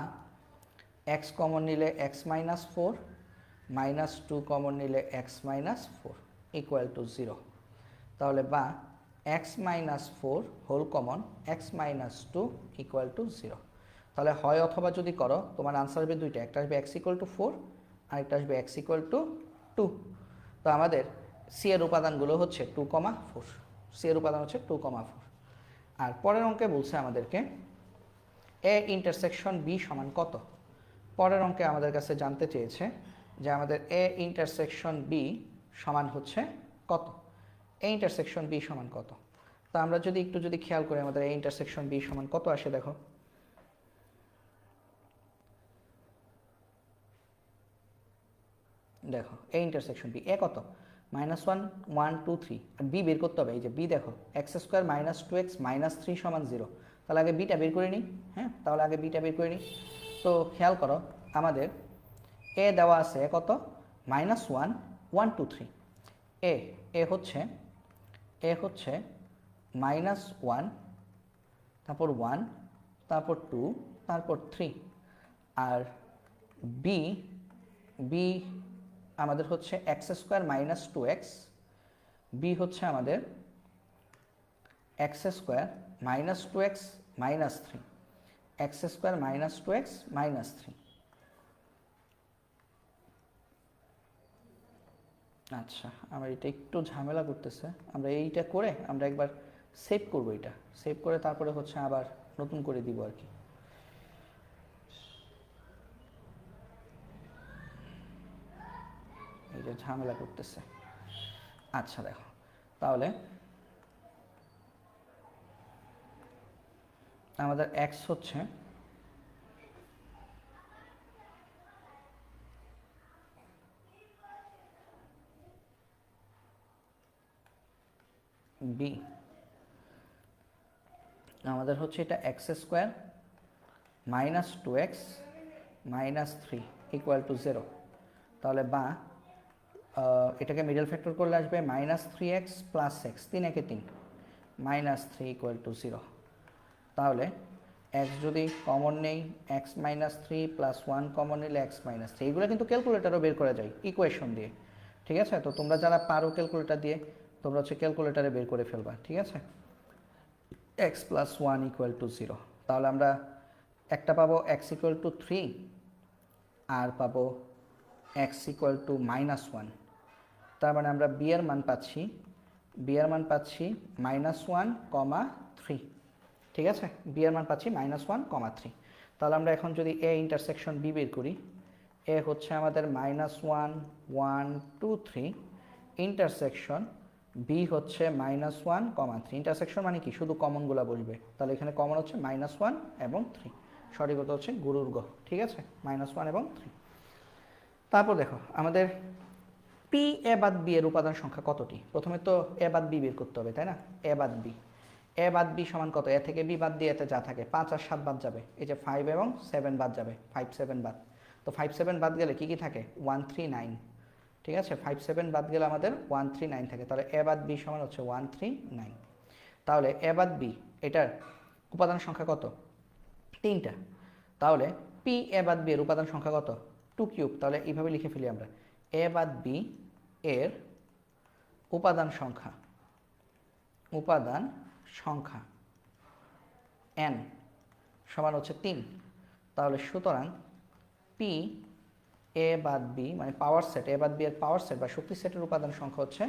x কমন নিলে x - 4 -2 কমন নিলে x - 4 = 0। তাহলে বা x - 4 হোল কমন x - 2 = 0। তাহলে হয় অথবা যদি করো, তোমার আনসার হবে দুইটা, একটা আসবে x = 4, আরেকটা আসবে x = 2। তো আমাদের সি এর উপাদানগুলো হচ্ছে 2, 4। সি এর উপাদান হচ্ছে 2, 4। আর পরের অঙ্কে বলছে আমাদেরকে এ ইন্টারসেকশন বি সমান কত। পরের অঙ্কে আমাদের কাছে জানতে চেয়েছে যে আমাদের এ ইন্টারসেকশন বি সমান হচ্ছে কত, এ ইন্টারসেকশন বি সমান কত। তো আমরা যদি একটু খেয়াল করি আমাদের এ ইন্টারসেকশন বি সমান কত আসে, দেখো দেখো এ ইন্টারসেকশন বি, এ কত? -1 1 2 3, আর বি বের করতে হবে। এই যে বি দেখো x² - 2x - 3 = 0। তাহলে আগে বিটা বের করে নিই। হ্যাঁ, তাহলে আগে বিটা বের করে নিই। তো খেয়াল করো আমাদের এ দেওয়া আছে কত? -1 1 2 3। এ হচ্ছে এ হচ্ছে -1, তারপর 1, তারপর 2, তারপর 3। আর বি বি আমাদের হচ্ছে x² - 2x। বি হচ্ছে আমাদের x² - 2x - 3, x² - 2x - 3। আচ্ছা, আমার এটা একটু ঝামেলা করতেছে, আমরা এইটা করে আমরা একবার সেভ করব, এটা সেভ করে তারপরে হচ্ছে আবার নতুন করে দিব আর কি। এই যে ঝামেলা করতেছে। আচ্ছা দেখো, তাহলে আমাদের x হচ্ছে b, আমাদের হচ্ছে এটা x² - 2x - 3 = 0। তাহলে বা এটাকে মিডল ফ্যাক্টর করলে আসবে -3x + x, 3 একে 3, -3 = 0। তাহলে x যদি কমন নেই, x - 3 + 1 কমন নিলে x - 3, এগুলো কিন্তু ক্যালকুলেটারও বের করা যায় ইকুয়েশন দিয়ে, ঠিক আছে? তো তোমরা যারা পারো ক্যালকুলেটার দিয়ে, তোমরা হচ্ছে ক্যালকুলেটারে বের করে ফেলবা, ঠিক আছে? x + 1 = 0। তাহলে আমরা একটা পাবো x = 3, আর পাবো x = -1। তার মানে আমরা b এর মান পাচ্ছি -1, 3, ঠিক আছে? b এর মান পাচ্ছি -1, 3। তাহলে আমরা এখন যদি a ইন্টারসেকশন b বের করি, a হচ্ছে আমাদের -1, 1, 2, 3, ইন্টারসেকশন b হচ্ছে -1, 3। ইন্টারসেকশন মানে কি, শুধু কমনগুলো বসবে, তাহলে এখানে কমন হচ্ছে -1 এবং 3, সঠিক উত্তর হচ্ছে গুরুর গ, ঠিক আছে? -1 এবং 3। তারপর দেখো আমাদের পি এ বাদ বি এর উপাদান সংখ্যা কতটি? প্রথমে তো এ বাদ বি বের করতে হবে, তাই না? এ বাদ বি সমান কত? এ থেকে বি বাদ দিয়ে এতে যা থাকে 5 আর 7 বাদ যাবে, এই যে 5 এবং 7 বাদ যাবে, 5, 7 বাদ। তো 5, 7 বাদ গেলে কি কি থাকে? 1, 3, 9, ঠিক আছে? 5, 7 বাদ গেলে আমাদের 1, 3, 9 থাকে। তাহলে এ বাদ বি সমান হচ্ছে 1, 3, 9। তাহলে এ বাদ বি এটার উপাদান সংখ্যা কত? 3টা। তাহলে পি এ বাদ বি এর উপাদান সংখ্যা কত? 2³ তাহলে এইভাবে লিখে ফেলি আমরা, এ বাদ বি এর উপাদান সংখ্যা n সমান হচ্ছে 3। তাহলে সুতরাং পি এ বাদ বি মানে পাওয়ার সেট, এ বাদ বি এর পাওয়ার সেট বা শক্তি সেটের উপাদান সংখ্যা হচ্ছে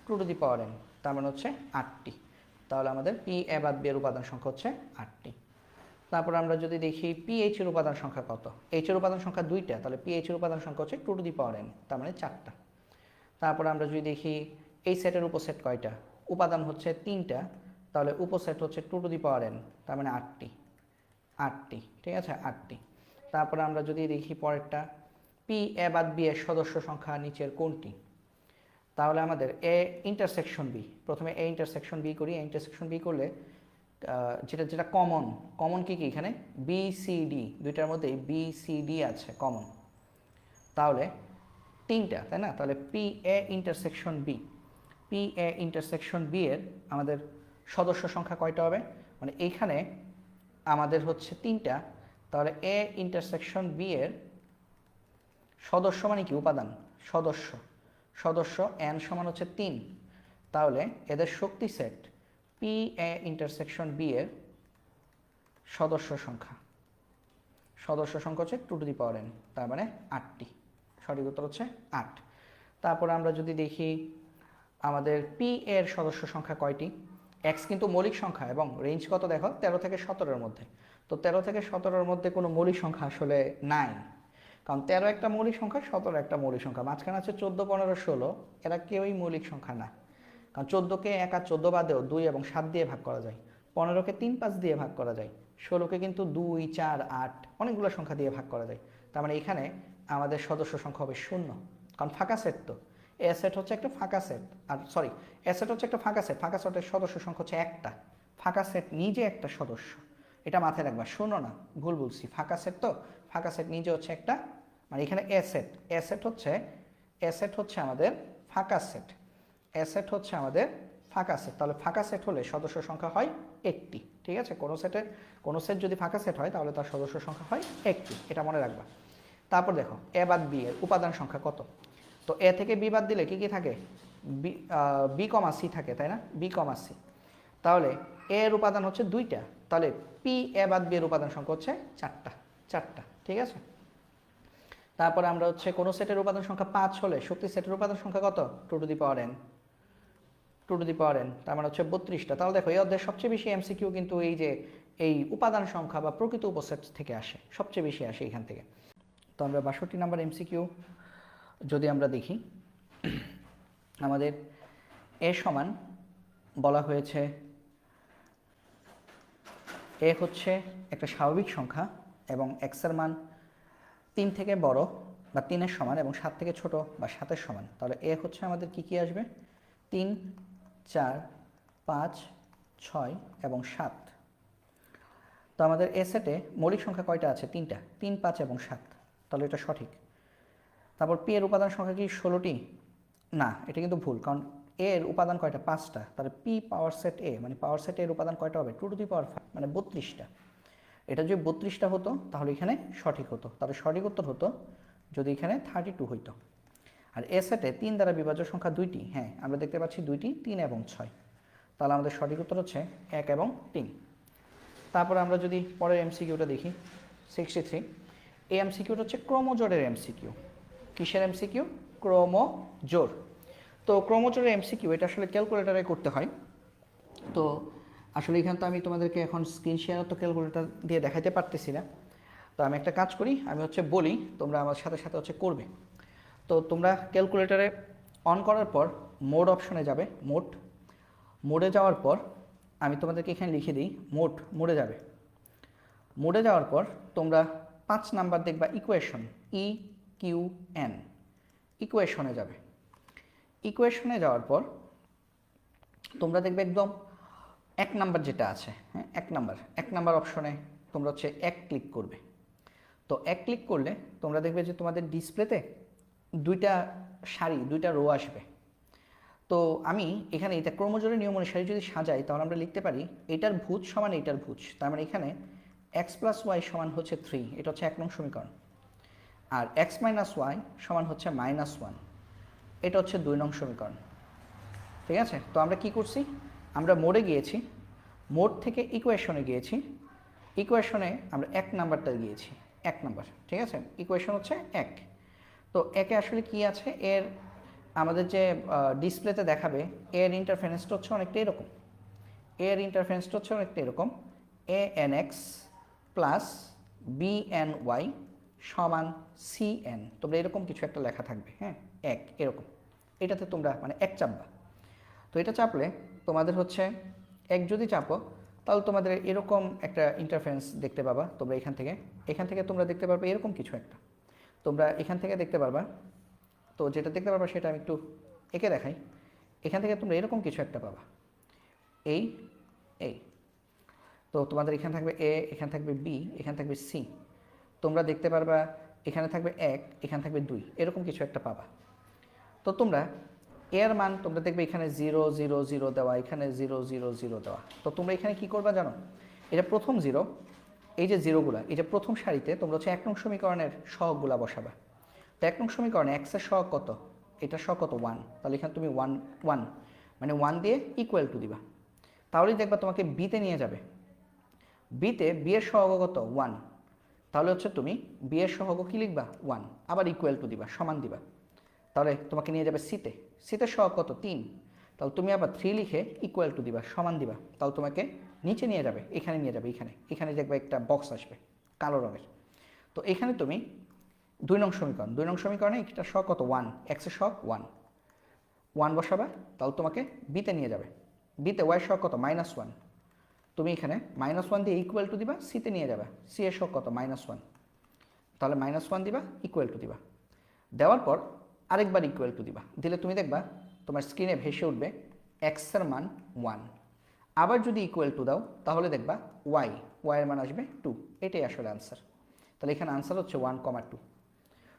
2n, তার মানে হচ্ছে 8টি। তাহলে আমাদের পি এ বাদ বি এর উপাদান সংখ্যা হচ্ছে 8টি। তারপর আমরা যদি দেখি পিএইচ এর উপাদান সংখ্যা কত? এইচ এর উপাদান সংখ্যা 2টা, তাহলে পিএইচ এর উপাদান সংখ্যা হচ্ছে 2n, তার মানে 4টা। তারপর আমরা যদি দেখি এই সেটের উপসেট কয়টা? উপাদান হচ্ছে 3টা, তাহলে উপসেট হচ্ছে 2n, তার মানে 8টি, ঠিক আছে? 8টি। তারপরে আমরা যদি দেখি পরেরটা, পি এ বাদ বি এর সদস্য সংখ্যা নিচের কোনটি? তাহলে আমাদের এ ইন্টারসেকশন বি, প্রথমে এ ইন্টারসেকশন বি করি। এ ইন্টারসেকশন বি করলে যেটা কমন কি এখানে? বি সি ডি, দুইটার মধ্যেই বি সি ডি আছে কমন, তাহলে 3টা, তাই না? তাহলে পি এ ইন্টারসেকশন বি এর আমাদের সদস্য সংখ্যা কয়টা হবে? মানে এইখানে আমাদের হচ্ছে 3টা, তাহলে এ ইন্টারসেকশন বি এর সদস্য মানে কি? উপাদান, সদস্য n সমান হচ্ছে 3। তাহলে এদের শক্তি set P A intersection B এর সদস্য সংখ্যা হচ্ছে 2n, তার মানে 8টি, সঠিক উত্তর হচ্ছে 8। তারপরে আমরা যদি দেখি আমাদের পি এর সদস্য সংখ্যা কয়টি? এক্স কিন্তু মৌলিক সংখ্যা এবং রেঞ্জ কত দেখো? 13 থেকে 17-এর মধ্যে। তো 13 থেকে 17-এর মধ্যে কোনো মৌলিক সংখ্যা আসলে নাই, কারণ 13 একটা মৌলিক সংখ্যা, 17 একটা মৌলিক সংখ্যা, মাঝখানে আছে 14, 15, 16, এরা কেউই মৌলিক সংখ্যা না। কারণ 14কে 1 আর 14 বাদেও 2 এবং 7 দিয়ে ভাগ করা যায়, 15কে 3, 5 দিয়ে ভাগ করা যায়, 16কে কিন্তু 2, 4, 8 অনেকগুলো সংখ্যা দিয়ে ভাগ করা যায়। তার মানে এখানে আমাদের সদস্য সংখ্যা হবে 0, কারণ ফাঁকা সেট তো। এ সেট হচ্ছে একটা ফাঁকা সেট, আর সরি, এ সেট হচ্ছে একটা ফাঁকা সেট, ফাঁকা সেটের সদস্য সংখ্যা হচ্ছে একটা, ফাঁকা সেট নিজে একটা সদস্য, এটা মাথায় রাখবা। শোনো না, ভুল বলছি, ফাঁকা সেট তো, ফাঁকা সেট নিজে হচ্ছে একটা, মানে এখানে এ সেট হচ্ছে আমাদের ফাঁকা সেট, এ সেট হচ্ছে আমাদের ফাঁকা সেট, তাহলে ফাঁকা সেট হলে সদস্য সংখ্যা হয় একটি। ঠিক আছে, কোনো সেট যদি ফাঁকা সেট হয় তাহলে তার সদস্য সংখ্যা হয় একটি, এটা মনে রাখবা। তারপর দেখো এ বাদ বি এর উপাদান সংখ্যা কত। তো এ থেকে বি বাদ দিলে কি কি থাকে, বি কমা সি থাকে, তাই না, বি কমা সি। তাহলে এ এর উপাদান হচ্ছে দুইটা, তাহলে পি এ বাদ বি এর উপাদান সংখ্যা হচ্ছে চারটা। ঠিক আছে, তারপরে আমরা হচ্ছে কোনো সেটের উপাদান সংখ্যা 5 হলে শক্তি সেটের উপাদান সংখ্যা কত, 2 টু দি পাওয়ার n, তার মানে হচ্ছে 32টা। তাহলে দেখো এই অধ্যায়ে সবচেয়ে বেশি এমসিকিউ কিন্তু এই উপাদান সংখ্যা বা প্রকৃত উপসেট থেকে আসে, সবচেয়ে বেশি আসে এখান থেকে। তো আমরা 62 নাম্বার এমসিকিউ যদি আমরা দেখি, আমাদের এ সমান বলা হয়েছে এ হচ্ছে একটা স্বাভাবিক সংখ্যা এবং এক্স এর মান 3 থেকে বড় বা 3-এর সমান এবং 7 থেকে ছোট বা 7-এর সমান। তাহলে এ হচ্ছে আমাদের কি আসবে, 3, 4, 5, 6 এবং 7। তো আমাদের এ সেটে মৌলিক সংখ্যা কয়টা আছে, 3টা, 3, 5 এবং 7, তাহলে এটা সঠিক। তারপর পি এর উপাদান সংখ্যা কি 16টি, না এটা কিন্তু ভুল, কারণ এর উপাদান কয়টা, 5টা, তাহলে পি পাওয়ার সেট এ মানে পাওয়ার সেট এর উপাদান কয়টা হবে, 2 টু দি পাওয়ার 5 মানে 32টা। এটা যদি 32টা হতো তাহলে এখানে সঠিক হতো, তাহলে সঠিক উত্তর হতো যদি এখানে 32 হইতো। আর এ সেটে 3 দ্বারা বিভাজ্য সংখ্যা 2টি, হ্যাঁ আমরা দেখতে পাচ্ছি 2টি, 3 এবং 6, তাহলে আমাদের সঠিক উত্তর হচ্ছে 1 এবং 3। তারপরে আমরা যদি পরের এমসিকিউটা দেখি 63, এই এমসিকিউটা হচ্ছে ক্রমজোড়ের এমসিকিউ। কিসের এমসিকিউ, ক্রমজোড়। তো ক্রমজোড়ের এমসিকিউ এটা আসলে ক্যালকুলেটরে করতে হয়। তো আসলে এখানে তো আমি তোমাদেরকে এখন স্ক্রিন শেয়ার তো ক্যালকুলেটর দিয়ে দেখাইতে পারতেছি না। তো আমি একটা কাজ করি, আমি হচ্ছে বলি, তোমরা আমার সাথে সাথে হচ্ছে করবে। তো তোমরা ক্যালকুলেটরে অন করার পর মোড অপশনে যাবে, মোডে যাওয়ার পর আমি তোমাদেরকে এখানে লিখে দিই, মোডে যাবে। মোডে যাওয়ার পর তোমরা 5 নাম্বার দেখবা ইকুয়েশন, EQN, ইকুয়েশনে যাবে। ইকুয়েশনে যাওয়ার পর তোমরা দেখবে একদম 1 নাম্বার যেটা আছে, হ্যাঁ 1 নাম্বার অপশনে তোমরা হচ্ছে 1 ক্লিক করবে। তো 1 ক্লিক করলে তোমরা দেখবে যে তোমাদের ডিসপ্লেতে 2টা সারি, 2টা রো আসবে। তো আমি এখানে এটা ক্রমজোড়ের নিয়ম অনুসারে যদি সাজাই তাহলে আমরা লিখতে পারি এটার ভুজ সমান এটার ভুজ, তার মানে এখানে x + y সমান হচ্ছে 3, এটা হচ্ছে 1 নং সমীকরণ। আর x - y সমান হচ্ছে -1, এটা হচ্ছে 2 নং সমীকরণ। ঠিক আছে, তো আমরা কি করছি, আমরা মোডে গিয়েছি, মোড থেকে ইকুয়েশনে গিয়েছি, ইকুয়েশনে আমরা 1 নাম্বারটা গিয়েছি, 1 নাম্বার। ঠিক আছে, ইকুয়েশন হচ্ছে 1। তো একে আসলে কি আছে, এর আমাদের যে ডিসপ্লেতে দেখাবে এর ইন্টারফারেন্সটা হচ্ছে অনেকটা এরকম, anx + bny সমান cn, তোমরা এরকম কিছু একটা লেখা থাকবে, হ্যাঁ 1 এরকম, এটাতে তোমরা মানে 1 চাপবা। তো এটা চাপলে তোমাদের হচ্ছে 1 যদি চাপো তাহলে তোমাদের এরকম একটা ইন্টারফারেন্স দেখতে পাবা। তোমরা এখান থেকে তোমরা দেখতে পারবে এরকম কিছু একটা, তোমরা এখান থেকে দেখতে পারবা। তো যেটা দেখতে পারবা সেটা আমি একটু এঁকে দেখাই। এখান থেকে তোমরা এরকম কিছু একটা পাবা, এই তো তোমাদের এখানে থাকবে এ, এখানে থাকবে বি, এখানে থাকবে সি, তোমরা দেখতে পারবা এখানে থাকবে 1, এখানে থাকবে 2, এরকম কিছু একটা পাবা। তো তোমরা এর মান তোমরা দেখবে এখানে 0 0 0 দেওয়া, এখানে 0 0 0 দেওয়া। তো তোমরা এখানে কি করবা জানো, এটা প্রথম 0, এই যে জিরোগুলা, এই যে প্রথম সারিতে তোমরা হচ্ছে 1 নং সমীকরণের সহগগুলা বসাবা। তো 1 নং সমীকরণে x এর সহগ কত, এটার সহগ কত 1, তাহলে এখানে তুমি 1 মানে 1 দিয়ে ইকুয়াল টু দিবা, তাহলেই দেখবা তোমাকে বিতে নিয়ে যাবে। বিতে বি এর সহগ কত 1, তাহলে হচ্ছে তুমি বি এর সহগ কি লিখবা 1, আবার ইকুয়াল টু দিবা, সমান দিবা, তাহলে তোমাকে নিয়ে যাবে সিতে সহগ কত 3, তাহলে তুমি আবার 3 লিখে ইকুয়াল টু দিবা, সমান দিবা, তাহলে তোমাকে নিচে নিয়ে যাবে, এখানে নিয়ে যাবে, এখানে দেখবে একটা বক্স আসবে কালো রঙের। তো এখানে তুমি 2 নং সমীকরণে একটা সহগ কত 1, x এর সহগ 1 বসাবা, তাহলে তোমাকে বিতে নিয়ে যাবে। বিতে y এর সহগ কত -1, তুমি এখানে -1 দিয়ে ইকুয়াল টু দিবা, সিতে নিয়ে যাবে, সি এর সহগ কত -1, তাহলে -1 দিবা, ইকুয়াল টু দিবা, দেওয়ার পর আরেকবার ইকুয়াল টু দিবা, দিলে তুমি দেখবা তোমার স্ক্রিনে ভেসে উঠবে x এর মান 1। আবার যদি ইকুয়াল টু দাও তাহলে দেখবা y এর মান আসবে 2, এটাই আসলে আনসার। তাহলে এখানে আনসার হচ্ছে 1, 2।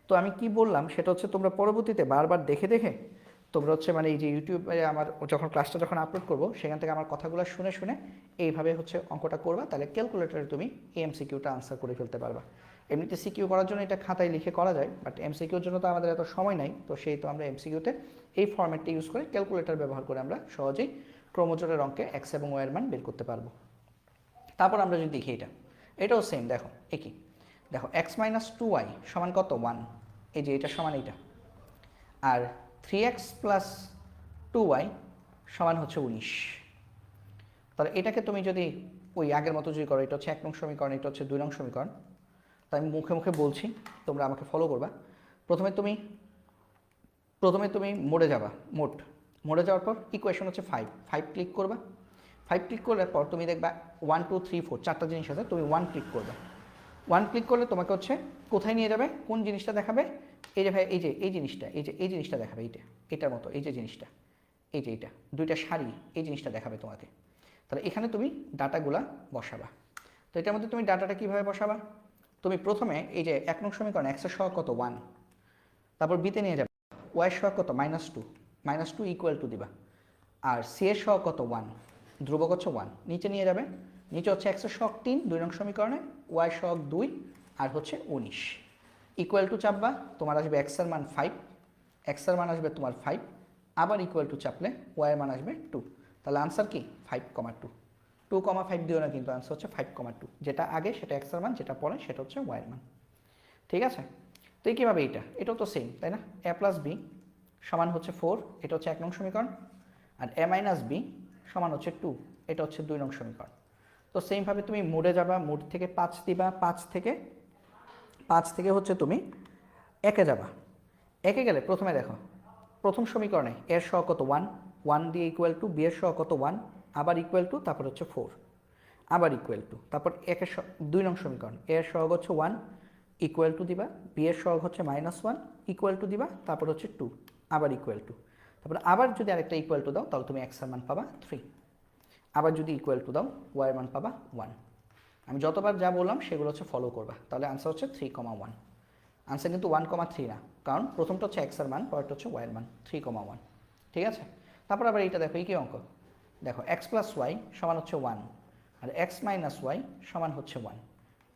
তো আমি কি বললাম সেটা হচ্ছে তোমরা পরবর্তীতে বারবার দেখে তোমরা হচ্ছে মানে এই যে ইউটিউবে আমার যখন ক্লাসটা যখন আপলোড করবো সেখান থেকে আমার কথাগুলো শুনে শুনে এইভাবে হচ্ছে অঙ্কটা করবা, তাহলে ক্যালকুলেটরে তুমি এমসিকিউটা আনসার করে ফেলতে পারবা। এমনিতে সিকিউ করার জন্য এটা খাতায় লিখে করা যায়, বাট এমসিকিউর জন্য তো আমাদের এত সময় নাই, তো সেই তো আমরা এমসিকিউতে এই ফরম্যাটটা ইউজ করে ক্যালকুলেটর ব্যবহার করে আমরা সহজেই ক্রোমোজোরের অঙ্কে এক্স এবং ওয়াই এর মান বের করতে পারবো। তারপর আমরা যদি দেখি এটাও সেম, দেখো একই। দেখো এক্স মাইনাস টু ওয়াই সমান কত? 1। এই যে এটা সমান এইটা। আর 3x প্লাস 2y সমান হচ্ছে 19। তাহলে এটাকে তুমি যদি ওই আগের মতো যদি করো, এটা হচ্ছে 1 নং সমীকরণ, এটা হচ্ছে 2 নং সমীকরণ। তাই আমি মুখে মুখে বলছি, তোমরা আমাকে ফলো করবা। প্রথমে তুমি মোডে যাবা, মোডে যাওয়ার পর ইকুয়েশন হচ্ছে 5 ক্লিক করবা। 5 ক্লিক করার পর তুমি দেখবা 1 2 3 4 চারটা জিনিস আছে, তুমি 1 ক্লিক করবে। 1 ক্লিক করলে তোমাকে হচ্ছে কোথায় নিয়ে যাবে, কোন জিনিসটা দেখাবে? এই যে ভাই এই জিনিসটা দেখাবে, এটার মতো এই যে জিনিসটা, এইটা দুইটা সারি, এই জিনিসটা দেখাবে তোমাকে। তাহলে এখানে তুমি ডাটাগুলা বসাবা। তো এটার মধ্যে তুমি ডাটাটা কীভাবে বসাবা? তুমি প্রথমে এই যে 1 নং সমীকরণ এক্স এর সহগ কত? 1। তারপর বিতে নিয়ে যাবে, ওয়াই এর সহগ কত? -2 ইকুয়াল টু দিবা। আর সি এর সহগ কত? 1, ধ্রুবক হচ্ছে 1। নিচে নিয়ে যাবে, নিচে হচ্ছে এক্স এর সহগ 3 2 নং সমীকরণে, ওয়াই সহগ 2 আর হচ্ছে 19 ইকুয়াল টু চাপবা, তোমার আসবে এক্স এর মান 5, এক্স এর মান আসবে তোমার 5, আবার ইকুয়াল টু চাপলে ওয়াই এর মান আসবে 2। তাহলে আনসার কি? 5,2। 2,5 দিও না কিন্তু, আনসার হচ্ছে 5,2। যেটা আগে সেটা এক্স এর মান, যেটা পরে সেটা হচ্ছে ওয়াই এর মান। ঠিক আছে? তো এই কীভাবে এটাও তো সেম, তাই না? a প্লাস বি সমান হচ্ছে 4, এটা হচ্ছে 1 নং সমীকরণ। আর a মাইনাস বি সমান হচ্ছে 2, এটা হচ্ছে 2 নং সমীকরণ। তো সেমভাবে তুমি মোডে যাবা, মোড থেকে 5 দিবা, 5 থেকে হচ্ছে তুমি একে যাবা। একে গেলে প্রথমে দেখো, প্রথম সমীকরণে এর সহগ কত? 1 দিয়ে ইকুয়াল টু, বি এর সহগ কত? 1, আবার ইকুয়াল টু, তারপর হচ্ছে 4, আবার ইকুয়াল টু, তারপর 2 নং সমীকরণ এর সহগ হচ্ছে 1 ইকুয়াল টু দিবা, বি এর সহগ হচ্ছে -1 ইকুয়াল টু দিবা, তারপর হচ্ছে 2, আবার ইকুয়াল টু, তারপর আবার যদি আরেকটা ইকুয়াল টু দাও তাহলে তুমি এক্স এর মান পাবা 3, আবার যদি ইকুয়াল টু দাও ওয়াই এর মান পাবা 1। আমি যতবার যা বললাম সেগুলো হচ্ছে ফলো করবা, তাহলে আনসার হচ্ছে 3,1। আনসার কিন্তু 1,3 না, কারণ প্রথমটা হচ্ছে এক্স এর মান, পরেরটা হচ্ছে ওয়াই এর মান, 3,1। ঠিক আছে? তারপর আবার এইটা দেখো, এই কি অঙ্ক? দেখো এক্স প্লাস ওয়াই সমান হচ্ছে 1, আর এক্স মাইনাস ওয়াই সমান হচ্ছে 1,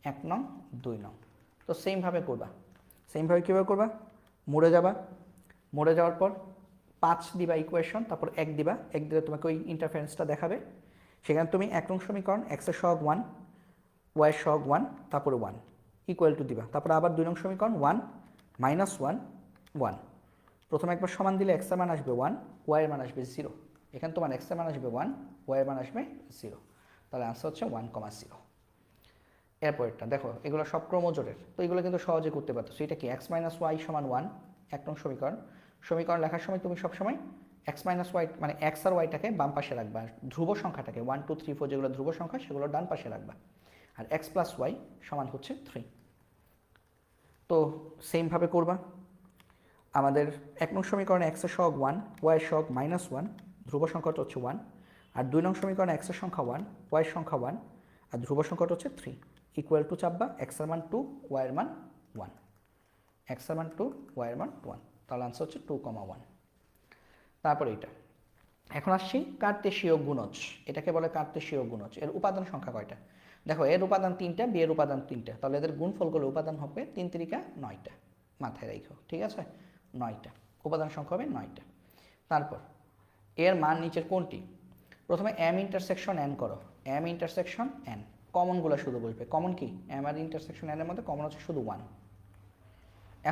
1 নং 2 নং। তো সেমভাবে করবা। সেমভাবে কীভাবে করবা? মোড়ে যাবা, মোড়ে যাওয়ার পর 5 দিবা ইকুয়েশন, তারপর 1 দিবা, 1 দিলে তোমাকে ওই ইন্টারফারেন্সটা দেখাবে। সেখানে তুমি 1 নং সমীকরণ এক্স এর সহগ 1, ওয়াই এর সহগ 1, তারপরে 1 ইকুয়াল টু দিবা, তারপর আবার 2 নং সমীকরণ 1 -1 1। প্রথমে একবার সমান দিলে এক্স এর মান আসবে 1, ওয়াই এর মান আসবে 0। এখানে তোমার এক্স এর মান আসবে 1, ওয়াই এর মান আসবে 0। তাহলে আনসার হচ্ছে 1,0। এরপরটা দেখো, এগুলো সব ক্রোমোজোরের, তো এগুলো কিন্তু সহজে করতে পারতো। এটা কি? এক্স মাইনাস ওয়াই সমান 1, 1 নং সমীকরণ লেখার সময় তুমি সবসময় এক্স মাইনাস ওয়াই মানে এক্স আর ওয়াইটাকে বাম পাশে রাখবা, ধ্রুব সংখ্যাটাকে 1 2 3 4 যেগুলো ধ্রুব সংখ্যা সেগুলো ডান পাশে রাখবা। আর এক্স প্লাস ওয়াই সমান হচ্ছে 3। তো সেমভাবে করবা। আমাদের 1 নং সমীকরণে এক্স এর সহগ 1, ওয়াই এর সহগ -1, ধ্রুব সংখ্যাটা হচ্ছে 1। আর 2 নং সমীকরণে এক্স এর সংখ্যা 1, ওয়াই এর সংখ্যা 1, আর ধ্রুব সংখ্যাটা হচ্ছে 3 ইকুয়াল টু চাপবা, এক্স এর মান 2, ওয়াই এর মান 1, এক্স এর মান 2, ওয়াই এর মান 1। তাহলে আনসার হচ্ছে 2,1। তারপর এইটা এখন আসছি কার্তেশীয় গুণজ। এটাকে বলে কার্তেশীয় গুণজ। এর উপাদান সংখ্যা কয়টা? দেখো এর উপাদান 3টা, বি এর উপাদান 3টা, তাহলে এদের গুণফল করলে উপাদান হবে 3 3 9টা। মাথায় রাখো, ঠিক আছে? 9টা উপাদান সংখ্যা হবে 9টা। তারপর এর মান নিচের কোনটি? প্রথমে এম ইন্টারসেকশন এন করো, এম ইন্টারসেকশন এন, কমনগুলো শুধু বলবে। কমন কি? এম আর ইন্টারসেকশন এন এর মধ্যে কমন হচ্ছে শুধু 1।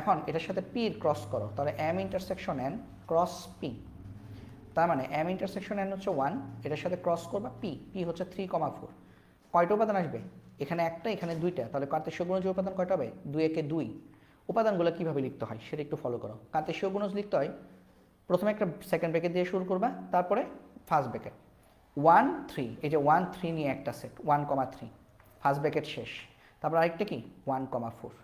এখন এটার সাথে পি ক্রস করো, তাহলে M intersection N cross P, তার মানে এম ইন্টারসেকশন এন হচ্ছে 1, এটার সাথে ক্রস করবা পি, পি হচ্ছে 3,4। কয়টা উপাদান আসবে? এখানে একটা, এখানে 2টা, তাহলে কার্তেশীয় গুণজ উপাদান কয়টা হবে? 2 একে 2। উপাদানগুলো কীভাবে লিখতে হয় সেটা একটু ফলো করো। কার্তেশীয় গুণজ লিখতে হয়, প্রথমে একটা সেকেন্ড ব্র্যাকেট দিয়ে শুরু করবা, তারপরে ফার্স্ট ব্র্যাকেট 1 3, এই যে 1 3 নিয়ে একটা সেট 1,3, ফার্স্ট ব্র্যাকেট শেষ, তারপর আরেকটা কি 1,4,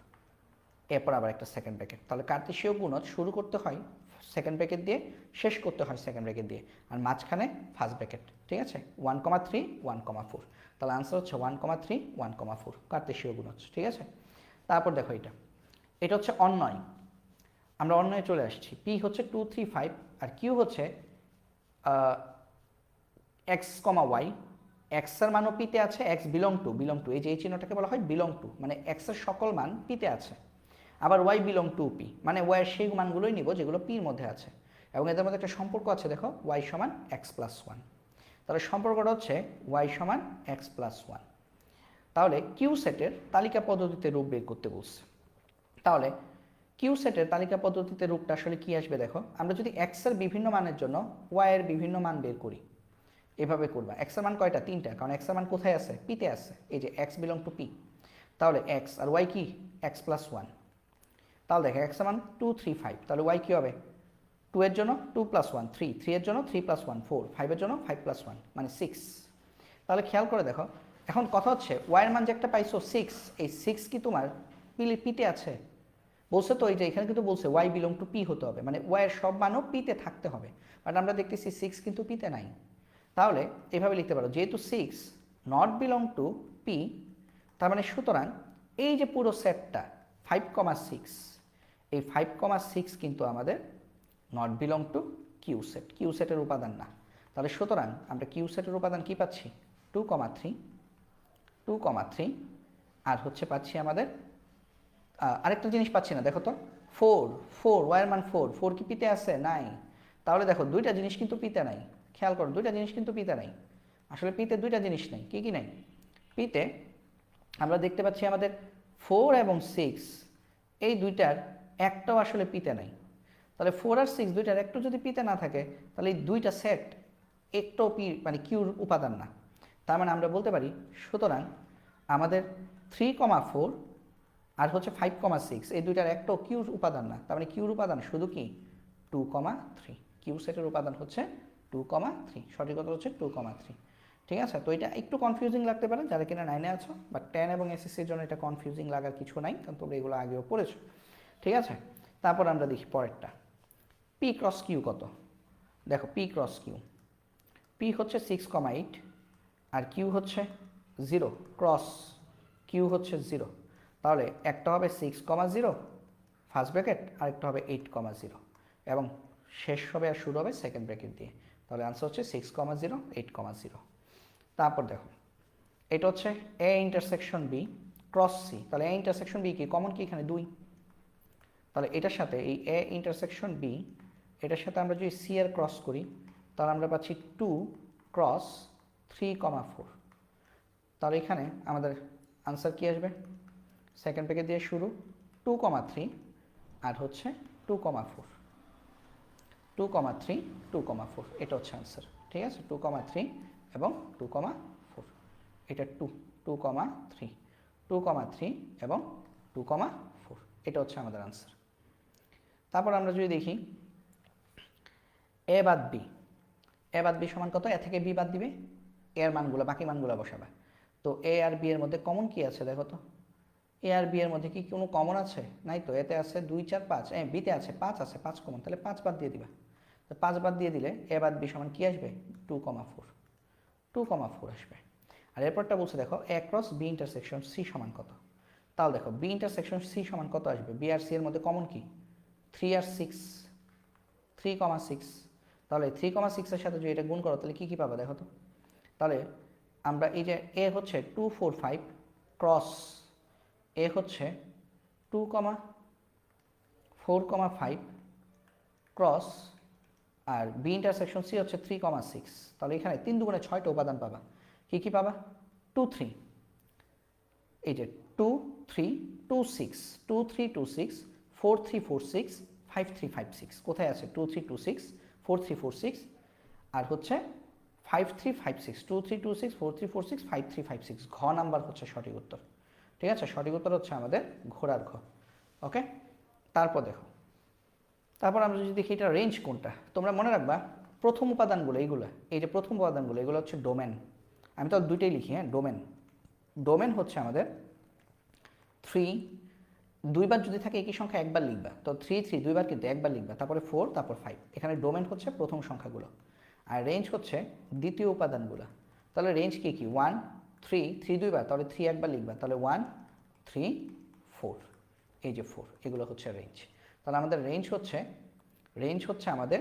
এরপর আবার একটা সেকেন্ড ব্র্যাকেট। তাহলে কার্তেশীয় গুণজ শুরু করতে হয় সেকেন্ড ব্র্যাকেট দিয়ে, শেষ করতে হয় সেকেন্ড ব্র্যাকেট দিয়ে, আর মাঝখানে ফার্স্ট ব্র্যাকেট। ঠিক আছে? 1,3 1,4, তাহলে আনসার হচ্ছে 1,3 1,4 কার্তেশীয় গুণজ। ঠিক আছে? তারপর দেখো এটা হচ্ছে অন্যয়। আমরা অন্যয় চলে আসছি। পি হচ্ছে 2 3 5, আর কিউ হচ্ছে এক্স কমা ওয়াই, এক্স এর মানও পিতে আছে, এক্স বিলং টু, এই যে এই চিহ্নটাকে বলা হয় বিলং টু, মানে এক্স এর সকল মান পিতে আছে। আবার ওয়াই বিলং টু পি, মানে ওয়াই এর সেই মানগুলোই নিব যেগুলো পির মধ্যে আছে, এবং এদের মধ্যে একটা সম্পর্ক আছে, দেখো ওয়াই সমান এক্স প্লাস ওয়ান। তাহলে সম্পর্কটা হচ্ছে ওয়াই সমান এক্স প্লাস ওয়ান। তাহলে কিউ সেটের তালিকা পদ্ধতিতে রূপ বের করতে বলছে। তাহলে কিউ সেটের তালিকা পদ্ধতিতে রূপটা আসলে কি আসবে দেখো, আমরা যদি এক্স এর বিভিন্ন মানের জন্য ওয়াই এর বিভিন্ন মান বের করি, এভাবে করবা। এক্স এর মান কয়টা? তিনটা, কারণ এক্স এর মান কোথায় আছে? পিতে আছে, এই যে এক্স বিলং টু পি। তাহলে এক্স আর ওয়াই কি? X plus one. তাহলে দেখো এক্স এর মান 2 3 5, তাহলে ওয়াই কি হবে? 2 এর জন্য 2 প্লাস 1 3, 3 এর জন্য 3 প্লাস 1 4, 5 এর জন্য 5 প্লাস 1 মানে 6। তাহলে খেয়াল করে দেখো, এখন কথা হচ্ছে ওয়াই এর মান যে একটা পাইছো 6, এই 6 কি তোমার পিতে আছে? বলছে তো, এই যে এখানে কিন্তু বলছে ওয়াই বিলং টু পি হতে হবে, মানে ওয়াই এর সব মানও পিতে থাকতে হবে, বাট আমরা দেখতেছি 6 কিন্তু পিতে নাই। তাহলে এভাবে লিখতে পারো, যেহেতু 6 নট বিলং টু পি, তার মানে সুতরাং এই যে পুরো সেটটা 5,6, এই 5,6 কিন্তু আমাদের not belong to Q set, Q সেটের উপাদান না। তাহলে সুতরাং আমরা কিউ সেটের উপাদান কি পাচ্ছি? 2,3 আর হচ্ছে পাচ্ছি আমাদের আরেকটা জিনিস পাচ্ছি না, দেখো তো 4 ওয়াই এর মান 4 কি পিতে আছে? নাই। তাহলে দেখো দুইটা জিনিস কিন্তু পিতে নাই, খেয়াল করো দুইটা জিনিস কিন্তু পিতে নাই। আসলে পিতে দুইটা জিনিস নেই, কি কি নাই? পিতে আমরা দেখতে পাচ্ছি আমাদের 4 এবং 6, এই দুইটার একটাও আসলে পিতে নাই। তাহলে 4 আর 6 দুইটার একটু যদি পিতে না থাকে, তাহলে এই দুইটা সেট একটাও পি মানে কিউর উপাদান না। তার মানে আমরা বলতে পারি সুতরাং আমাদের 3,4 আর হচ্ছে 5,6 এই দুইটার একটাও কিউর উপাদান না। তার মানে কিউর উপাদান শুধু কি? 2,3। কিউ সেটের উপাদান হচ্ছে 2,3, সঠিক কথা হচ্ছে 2,3। ঠিক আছে, তো এটা একটু কনফিউজিং লাগতে পারে যারা কিনা 9-এ আছো, বাট 10 এবং এসএসসির জন্য এটা কনফিউজিং লাগার কিছু নাই, কারণ তোমরা এগুলো আগেও পড়েছো। ঠিক আছে, তারপর আমরা দেখি পরেরটা, পি ক্রস কিউ কত। দেখো পি ক্রস কিউ, পি হচ্ছে 6,8 আর কিউ হচ্ছে 0, ক্রস কিউ হচ্ছে 0। তাহলে একটা হবে 6,0 ফার্স্ট ব্র্যাকেট, আরেকটা হবে 8,0 এবং শেষ হবে আর শুরু হবে সেকেন্ড ব্র্যাকেট দিয়ে। তাহলে আনসার হচ্ছে 6,0 8,0। তারপর দেখো এটা হচ্ছে A intersection B cross C. তাহলে এ ইন্টারসেকশন বি কি কমন? কি এখানে 2। তাহলে এটার সাথে এই এ ইন্টারসেকশন বি, এটার সাথে আমরা যদি সি এর ক্রস করি, তাহলে আমরা পাচ্ছি 2 ক্রস 3,4। তাহলে এখানে আমাদের আনসার কি আসবে? সেকেন্ড ব্র্যাকেট দিয়ে শুরু 2,3 আর হচ্ছে 2,4, 2,3 2,4, এটা হচ্ছে আনসার। ঠিক আছে, 2,3 এবং 2,4, এটা 2,3 2,3 এবং 2,4, এটা হচ্ছে আমাদের আনসার। তারপর আমরা যদি দেখি এ বাদ বি, এ বাদ বি সমান কত? এ থেকে বি বাদ দিবে, এর মানগুলো বাকি মানগুলো বসাবে। তো এ আর বি এর মধ্যে কমন কি আছে দেখো তো, এ আর বি এর মধ্যে কি কোনো কমন আছে? নাই তো। এতে আছে 2 4 5, বিতে আছে 5 আছে, 5 কমন, তাহলে 5 বাদ দিয়ে দিবা। তো 5 বাদ দিয়ে দিলে এ বাদ বি সমান কি আসবে? 2,4 আসবে। আর এরপরটা বলছে দেখো এ ক্রস বি ইন্টারসেকশন সি সমান কত। তাহলে দেখো বি ইন্টারসেকশন সি সমান কত আসবে? বি আর সি এর মধ্যে কমন কি? 3 আর 6, 3,6। তাহলে 3,6 এর সাথে যদি এটা গুণ করো তাহলে কি কি পাবা দেখো তো। তাহলে আমরা এই যে এ হচ্ছে 2 4 5 ক্রস এ হচ্ছে 2,4,5 ক্রস আর বি ইন্টারসেকশন সি হচ্ছে 3,6। তাহলে এখানে 3 দুগুণে 6টা উপাদান পাবা। কি কি পাবা? 2 3, এই যে 2 3 2 6, 2 3 2 6, 4 3 4 6, 5 3 5 6। কোথায় আছে? 2 3 2 6, 4 3 4 6 আর হচ্ছে 5 3 5 6, 2 3 2 6, 4 3 4 6, 5 3 5 6। ঘ নাম্বার হচ্ছে সঠিক উত্তর। ঠিক আছে, সঠিক উত্তর হচ্ছে আমাদের ঘোড়ার ঘ। ওকে, তারপর দেখো, তারপর আমরা যদি দেখি এটা রেঞ্জ কোনটা, তোমরা মনে রাখবা প্রথম উপাদানগুলো এইগুলো, এই যে প্রথম উপাদানগুলো এগুলো হচ্ছে ডোমেন। আমি তো দুইটাই লিখি, হ্যাঁ, ডোমেন। ডোমেন হচ্ছে আমাদের 3, দুইবার যদি থাকে একই সংখ্যা একবার লিখবা, তো 3 3 দুইবার কিন্তু একবার লিখবা, তারপরে 4, তারপর 5। এখানে ডোমেন হচ্ছে প্রথম সংখ্যাগুলো, আর রেঞ্জ হচ্ছে দ্বিতীয় উপাদানগুলো। তাহলে রেঞ্জ কি কি? 1 3 3 দুইবার, তাহলে 3 একবার লিখবা, তাহলে 1 3 4, এই যে 4, এগুলো হচ্ছে রেঞ্জ। তাহলে আমাদের রেঞ্জ হচ্ছে আমাদের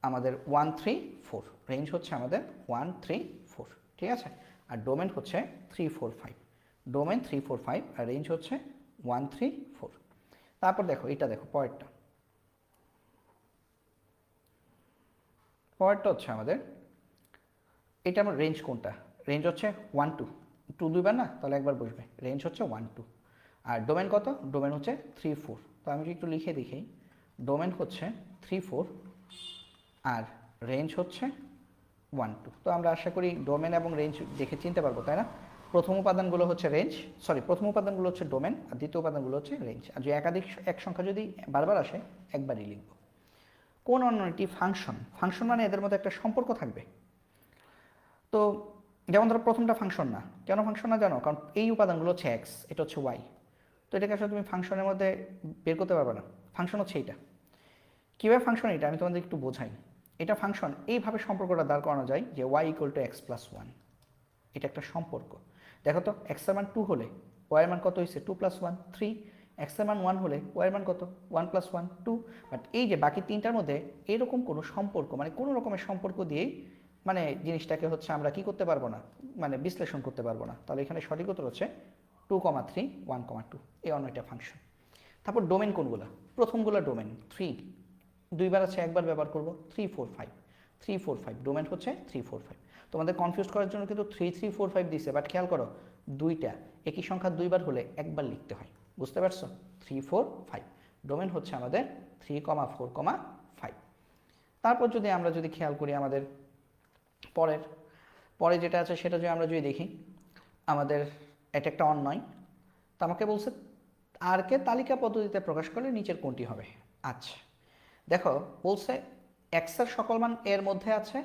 আমাদের 1 3 4, রেঞ্জ হচ্ছে আমাদের 1 3 4, ঠিক আছে। আর ডোমেন হচ্ছে 3 4 5, ডোমেন 3 4 5 আর রেঞ্জ হচ্ছে 1 3 4। তারপর দেখো এটা, দেখো পরেরটা হচ্ছে আমাদের, এটা আমার রেঞ্জ কোনটা, রেঞ্জ হচ্ছে 1 2, 2 দুইবার না, তাহলে একবার বসবে, রেঞ্জ হচ্ছে 1 2। আর ডোমেন কত, ডোমেন হচ্ছে 3 4। তো আমি একটু লিখে দেখি, ডোমেন হচ্ছে 3 4 আর রেঞ্জ হচ্ছে 1 2। তো আমরা আশা করি ডোমেন এবং রেঞ্জ দেখে চিনতে পারবো, তাই না। প্রথম উপাদানগুলো হচ্ছে রেঞ্জ, প্রথম উপাদানগুলো হচ্ছে ডোমেন আর দ্বিতীয় উপাদানগুলো হচ্ছে রেঞ্জ। আর যদি একাধিক এক সংখ্যা যদি বারবার আসে একবারই লিখব। কোন অন্যটি ফাংশন, ফাংশন মানে এদের মধ্যে একটা সম্পর্ক থাকবে। তো যেমন ধরো প্রথমটা ফাংশন না, কেন ফাংশন না জানো, কারণ এই উপাদানগুলো হচ্ছে এক্স, এটা হচ্ছে ওয়াই, তো এটাকে আসলে তুমি ফাংশনের মধ্যে বের করতে পারবে না। ফাংশন হচ্ছে এইটা। কীভাবে ফাংশন, এটা আমি তোমাদের একটু বোঝাই। এটা ফাংশন এইভাবে সম্পর্কটা দাঁড় করানো যায় যে y equal to x plus one, এটা একটা সম্পর্ক। দেখো তো এক্সের মান 2 হলে ওয়াইয়ের মান কত হয়েছে, 2 + 1 3, এক্সের মান 1 হলে ওয়াইয়ের মান কত, 1 + 1 2। বাট এই যে বাকি তিনটার মধ্যে এরকম কোনো সম্পর্ক, মানে কোনো রকমের সম্পর্ক দিয়েই মানে জিনিসটাকে হচ্ছে আমরা কি করতে পারবো না, মানে বিশ্লেষণ করতে পারবো না। তাহলে এখানে সঠিক উত্তর হচ্ছে 2, 3 1, 2, এই অন্য একটা ফাংশন। তারপর ডোমেন কোনগুলো, প্রথমগুলো ডোমেন 3, দুইবার আছে একবার ব্যবহার করব, 3 4 5, 3 4 5 ডোমেন হচ্ছে 3 4 5। তোমাদের কনফিউজ করার জন্য কিন্তু 3 3 4 5 দিছে, বাট খেয়াল করো দুইটা একই সংখ্যা দুইবার হলে একবার লিখতে হয়, বুঝতে পারছো। 3 4 5 ডোমেন হচ্ছে আমাদের 3, 4, 5। তারপর যদি আমরা খেয়াল করি আমাদের পরে যেটা আছে সেটা যদি আমরা দেখি, আমাদের এটা একটা অন্যয়। তো আমাকে বলছে আর কে তালিকা পদ্ধতিতে প্রকাশ করলে নিচের কোনটি হবে। আচ্ছা দেখো বলছে এক্স এর সকল মান এর মধ্যে আছে,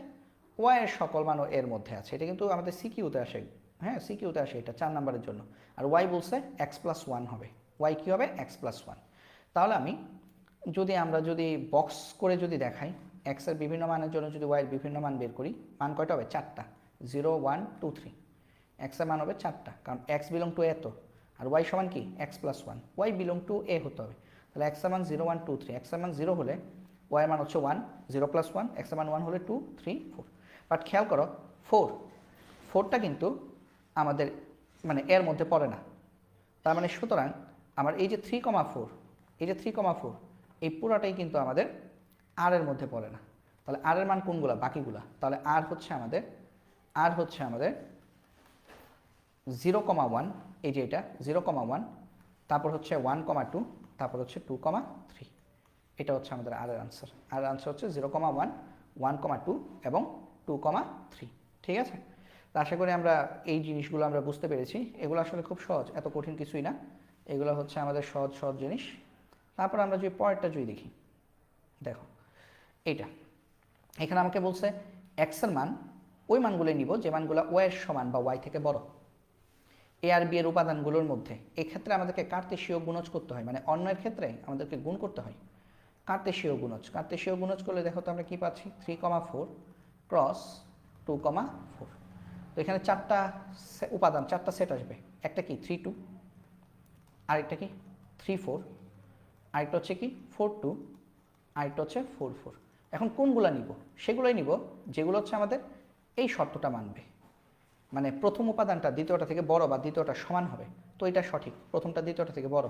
ওয়াই এর সকল মানও এর মধ্যে আছে। এটা কিন্তু আমাদের সিকিউতে আসে, হ্যাঁ সিকিউতে আসে, এটা 4 নম্বরের জন্য। আর ওয়াই বলছে এক্স প্লাস 1 হবে, ওয়াই কী হবে, এক্স প্লাস 1। তাহলে আমি আমরা বক্স করে দেখাই, এক্স এর বিভিন্ন মানের জন্য যদি ওয়াই এর বিভিন্ন মান বের করি, মান কয়টা হবে, 4টা, 0 1 2 3। এক্স এর মান হবে 4টা, কারণ এক্স বিলং টু এ তো, আর ওয়াই সমান কি X plus 1, Y belong to A হতে হবে। তাহলে এক্স এর মান 0 1 2 3, এক্স এর মান 0 হলে ওয়াই এর মান হচ্ছে 1, 0 + 1, এক্স এর মান 1 হলে 2 3 4। বাট খেয়াল করো 4টা কিন্তু আমাদের মানে এর মধ্যে পড়ে না। তার মানে সুতরাং আমার এই যে 3, 4, এই যে 3, 4 এই পুরাটাই কিন্তু আমাদের আর এর মধ্যে পড়ে না। তাহলে আর এর মান কোনগুলা, বাকিগুলা। তাহলে আর হচ্ছে আমাদের 0, 1, এই যে এটা 0, 1, তারপর হচ্ছে 1, 2, তারপর হচ্ছে 2, 3। এটা হচ্ছে আমাদের আর এর আনসার। আর আনসার হচ্ছে 0, 1, 1, 2 এবং 2, 3। ঠিক আছে, তো আশা করি আমরা এই জিনিসগুলো আমরা বুঝতে পেরেছি। এগুলো আসলে খুব সহজ, এত কঠিন কিছুই না, এগুলো হচ্ছে আমাদের সহজ সহজ জিনিস। তারপর আমরা পরেরটা দেখি, দেখো এইটা এখানে আমাকে বলছে এক্স এর মান ওই মানগুলোই নিব যে মানগুলো ওয়াই এর সমান বা ওয়াই থেকে বড়। এ আর বি এর উপাদানগুলোর মধ্যে এক্ষেত্রে আমাদেরকে কার্তেশীয় গুণজ করতে হয়, মানে অন্যের ক্ষেত্রে আমাদেরকে গুণ করতে হয় কার্তেশীয় গুণজ করলে দেখো তো আমরা কি পাচ্ছি, 3, 4 ক্রস 2, 4। তো এখানে 4টা উপাদান, 4টা সেট আসবে। একটা কি 3 2, আরেকটা কি 3 4, আরেকটা হচ্ছে কি 4 2, আরেকটা হচ্ছে 4 4। এখন কোনগুলা নিব, সেগুলোই নিব যেগুলো হচ্ছে আমাদের এই শর্তটা মানবে, মানে প্রথম উপাদানটা দ্বিতীয়টা থেকে বড় বা দ্বিতীয়টা সমান হবে। তো এটা সঠিক, প্রথমটা দ্বিতীয়টা থেকে বড়,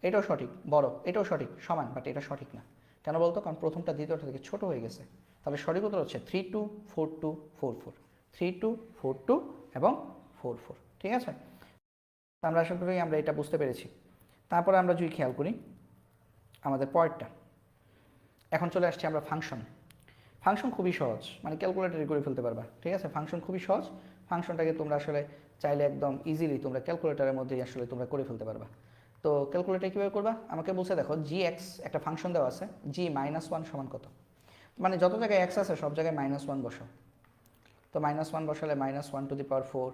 এটাও সঠিক, বড়, এটাও সঠিক, সমান, বাট এটা সঠিক না। কেন বলতো, কারণ প্রথমটা দ্বিতীয়টা থেকে ছোট হয়ে গেছে। তাহলে সঠিক উত্তর হচ্ছে 3 2 4 2 4 4, 3 2 4 2 এবং 4 4। ঠিক আছে, আমরা আশা করি আমরা এটা বুঝতে পেরেছি। তারপরে আমরা যদি খেয়াল করি আমাদের পরেরটা, এখন চলে আসছি আমরা ফাংশন খুবই সহজ, মানে ক্যালকুলেটরে করে ফেলতে পারবা। ঠিক আছে, ফাংশন খুবই সহজ। ফাংশনটাকে তোমরা আসলে চাইলে একদম ইজিলি তোমরা ক্যালকুলেটরের মধ্যেই আসলে তোমরা করে ফেলতে পারবা। তো ক্যালকুলেটর কীভাবে করবা, আমাকে বলছে দেখো জি এক্স একটা ফাংশন দেওয়া আছে, জি -1 সমান কত, মানে যত জায়গায় এক্স আছে সব জায়গায় -1 বসাও। তো -1 বসালে -1⁴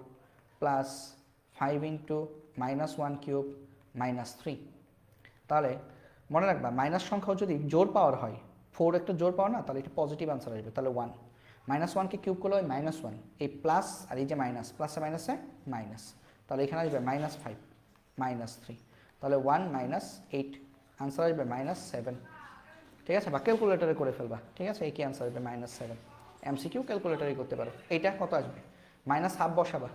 প্লাস 5 × -1³ -3। তাহলে মনে রাখবা মাইনাস সংখ্যাও যদি জোর পাওয়ার হয়, 4 একটা জোর পাওয়ার না, তাহলে এটা পজিটিভ আনসার আসবে। তাহলে 1, -1কে কিউব করলে ওই -1, এই প্লাস আর এই যে মাইনাস, প্লাসে মাইনাসে মাইনাস, তাহলে এখানে আসবে -5 -3। তাহলে 1 - 8, আনসার আসবে -7। ঠিক আছে, বা ক্যালকুলেটরে করে ফেলবা, ঠিক আছে। এই কি অ্যান্সার আসবে -7। এমসিকিউ ক্যালকুলেটরে করতে পারো। এইটা কত আসবে, -1/2 বসাবা,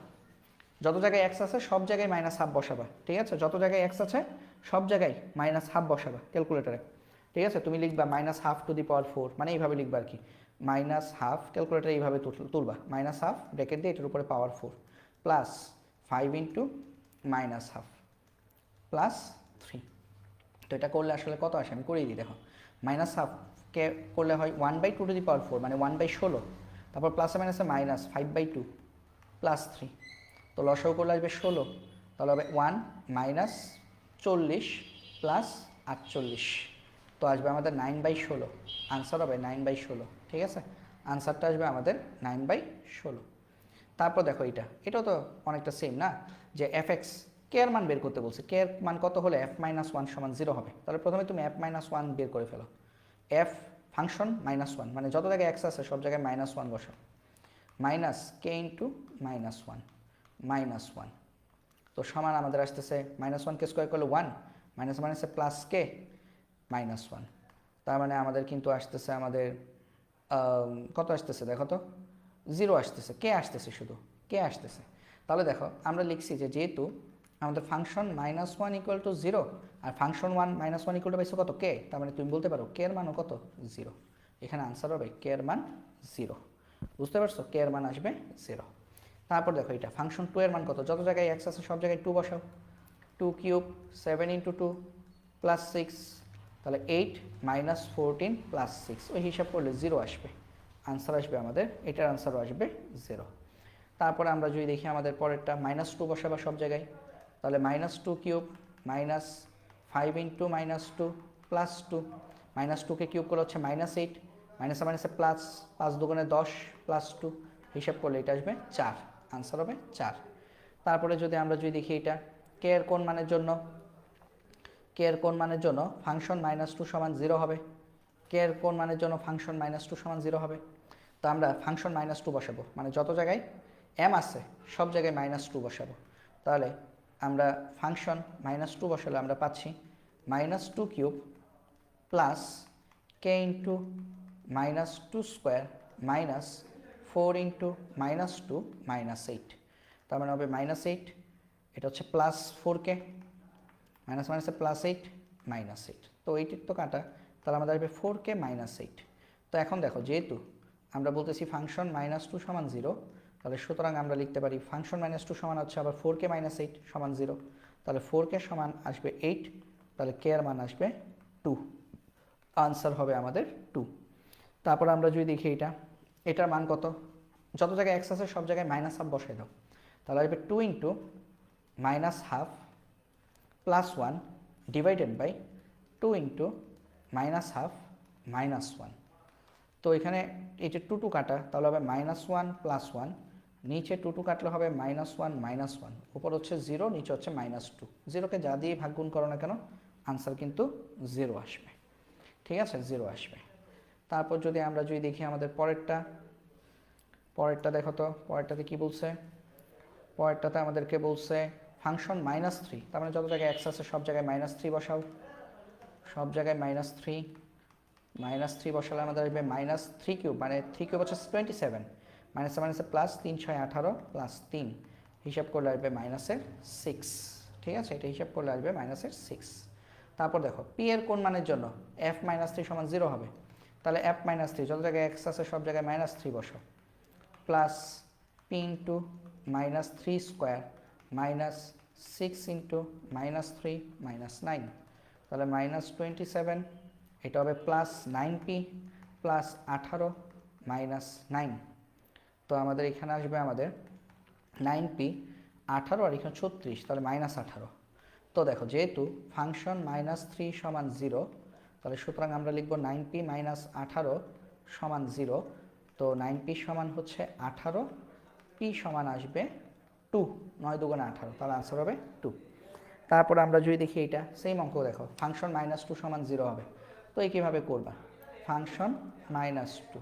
যত জায়গায় এক্স আছে সব জায়গায় -1/2 বসাবা, ঠিক আছে। যত জায়গায় এক্স আছে সব জায়গায় -1/2 বসাবা ক্যালকুলেটরে, ঠিক আছে। তুমি লিখবা -1/2 মানে এইভাবে লিখবা আর কি, -1/2 ক্যালকুলেটরে এইভাবে তুলবা, -1/2 ব্র্যাকেট দিয়ে এটার উপরে পাওয়ার 4 প্লাস 5 ইন্টু -1/2 প্লাস 3। তো এটা করলে আসলে কত আসে আমি করিয়ে দিই, দেখো -1/2 কে করলে হয় 1/2 মানে 1/16, তারপর প্লাসে মাইনাসে -5/2 প্লাস 3। তো লসাগু করলে আসবে 16, তাহলে হবে 1 - 40 প্লাস 48, তো আসবে আমাদের 9/16। আনসার হবে 9/16, ঠিক আছে। আনসারটা আসবে আমাদের 9/16। তারপর দেখো এটাও তো অনেকটা সেম না, যে f(x) কে এর মান বের করতে বলছে, কে এর মান কত হলে f-1 = 0 হবে। তাহলে প্রথমে তুমি f-1 বের করে ফেলো, f ফাংশন -1 মানে যত জায়গায় x আছে সব জায়গায় -1 বসাও, মাইনাস কে ইন্টু -1 তো সমান আমাদের আসতেছে -1 কে স্কোয়ার করলে 1 মাইনাস মাইনাসে প্লাস কে -1, তার মানে আমাদের কিন্তু আসতেছে আমাদের কত আসতেছে দেখো তো, 0 আসতেছে, কে আসতেছে, শুধু কে আসতেছে। তাহলে দেখো আমরা লিখছি যে যেহেতু আমাদের ফাংশন -1 = 0 আর ফাংশন 1 = পাইছো কত, কে, তার মানে তুমি বলতে পারো কে এর মানও কত 0। এখানে আনসার হবে কে এর মান 0। বুঝতে পারছো, কে এর মান আসবে 0। তারপর দেখো এটা ফাংশন 2 এর মান কত, যত জায়গায় x আছে সব জায়গায় 2 বসাও, 2³ 7 × 2 প্লাস 6, তাহলে 8 - 14 প্লাস 6, ওই হিসাব করলে 0 আসবে। আনসার আসবে আমাদের, এটার আনসারও আসবে 0। তারপরে আমরা যদি দেখি আমাদের পরেরটা -2 বসাবা সব জায়গায়, তাহলে -2³ -5 × -2 প্লাস 2, -2 কে কিউব করলে হচ্ছে -8, মাইনাসে মাইনাসে প্লাস, 5 × 2 = 10 প্লাস 2, হিসাব করলে এটা আসবে 4। আনসার হবে 4। তারপরে যদি আমরা দেখি এটা কে এর কোন মানের জন্য ফাংশন -2 = 0 হবে, কে এর কোন মানের জন্য ফাংশন -2 = 0 হবে। তো আমরা ফাংশন -2 বসাবো, মানে যত জায়গায় m আছে সব জায়গায় -2 বসাবো। তাহলে আমরা ফাংশন -2 বসালে আমরা পাচ্ছি -2³ প্লাস কে ইন্টু -2² মাইনাস 4 × -2 -8, তার মানে হবে -8, এটা হচ্ছে প্লাস 4কে মাইনাস মাইনাসে প্লাস 8 -8, তো এইটির তো কাটা, তাহলে আমাদের আসবে 4কে -8। তো এখন দেখো যেহেতু আমরা বলতেছি ফাংশন -2 = 0, তাহলে সুতরাং আমরা লিখতে পারি ফাংশন -2 সমান হচ্ছে আবার 4কে -8 সমান 0, তাহলে 4কে সমান আসবে 8, তাহলে কে এর মান আসবে 2। আনসার হবে আমাদের 2। তারপর আমরা যদি দেখি এটার মান কত, যত জায়গায় x আছে সব জায়গায় -1/2 বসাই দাও, তাহলে আসবে 2 × -1/2 প্লাস 1 ডিভাইডেড বাই 2 × -1/2 -1। তো এখানে এই যে 2 কাটা, তাহলে হবে -1 প্লাস 1, নিচে 2 কাটলে হবে -1 -1, উপর হচ্ছে 0, নিচে হচ্ছে -2, 0কে যা দিয়ে ভাগ গুণ করো না কেন আনসার কিন্তু 0 আসবে, ঠিক আছে, 0 আসবে। তারপর যদি আমরা দেখি আমাদের পরেরটা দেখো তো, পরেরটাতে কি বলছে, পরেরটাতে আমাদেরকে বলছে ফাংশন -3, তার মানে যত জায়গায় x আছে সব জায়গায় -3 বসাও, সব জায়গায় -3 বসালে আমাদের আসবে -3³ মানে 3³ হচ্ছে 27, মাইনাসে মাইনাসে প্লাস 3 × 6 = 18 প্লাস 3, হিসাব করলে আসবে -6, ঠিক আছে, এটা হিসাব করলে আসবে -6। তারপর দেখো p এর কোন মানের জন্য f-3 = 0 হবে, তাহলে f-3 যত জায়গায় x আছে সব জায়গায় -3 বসাও, প্লাস p × -3² মাইনাস 6 × -3 -9, তাহলে -27, এটা হবে প্লাস 9p প্লাস 18 -9, তো আমাদের এখানে আসবে আমাদের 9p 18 আর এখানে 36, তাহলে -18। তো দেখো যেহেতু ফাংশন -3 = 0, তাহলে সুতরাং আমরা লিখব 9p - 18 = 0, তো 9p সমান হচ্ছে 18, p সমান আসবে 2, 9 × 2 = 18, তাহলে আনসার হবে 2। তারপর আমরা যদি দেখি এটা সেম অঙ্ক, দেখো ফাংশন -2 = 0 হবে, তো এই কীভাবে করবা, ফাংশন -2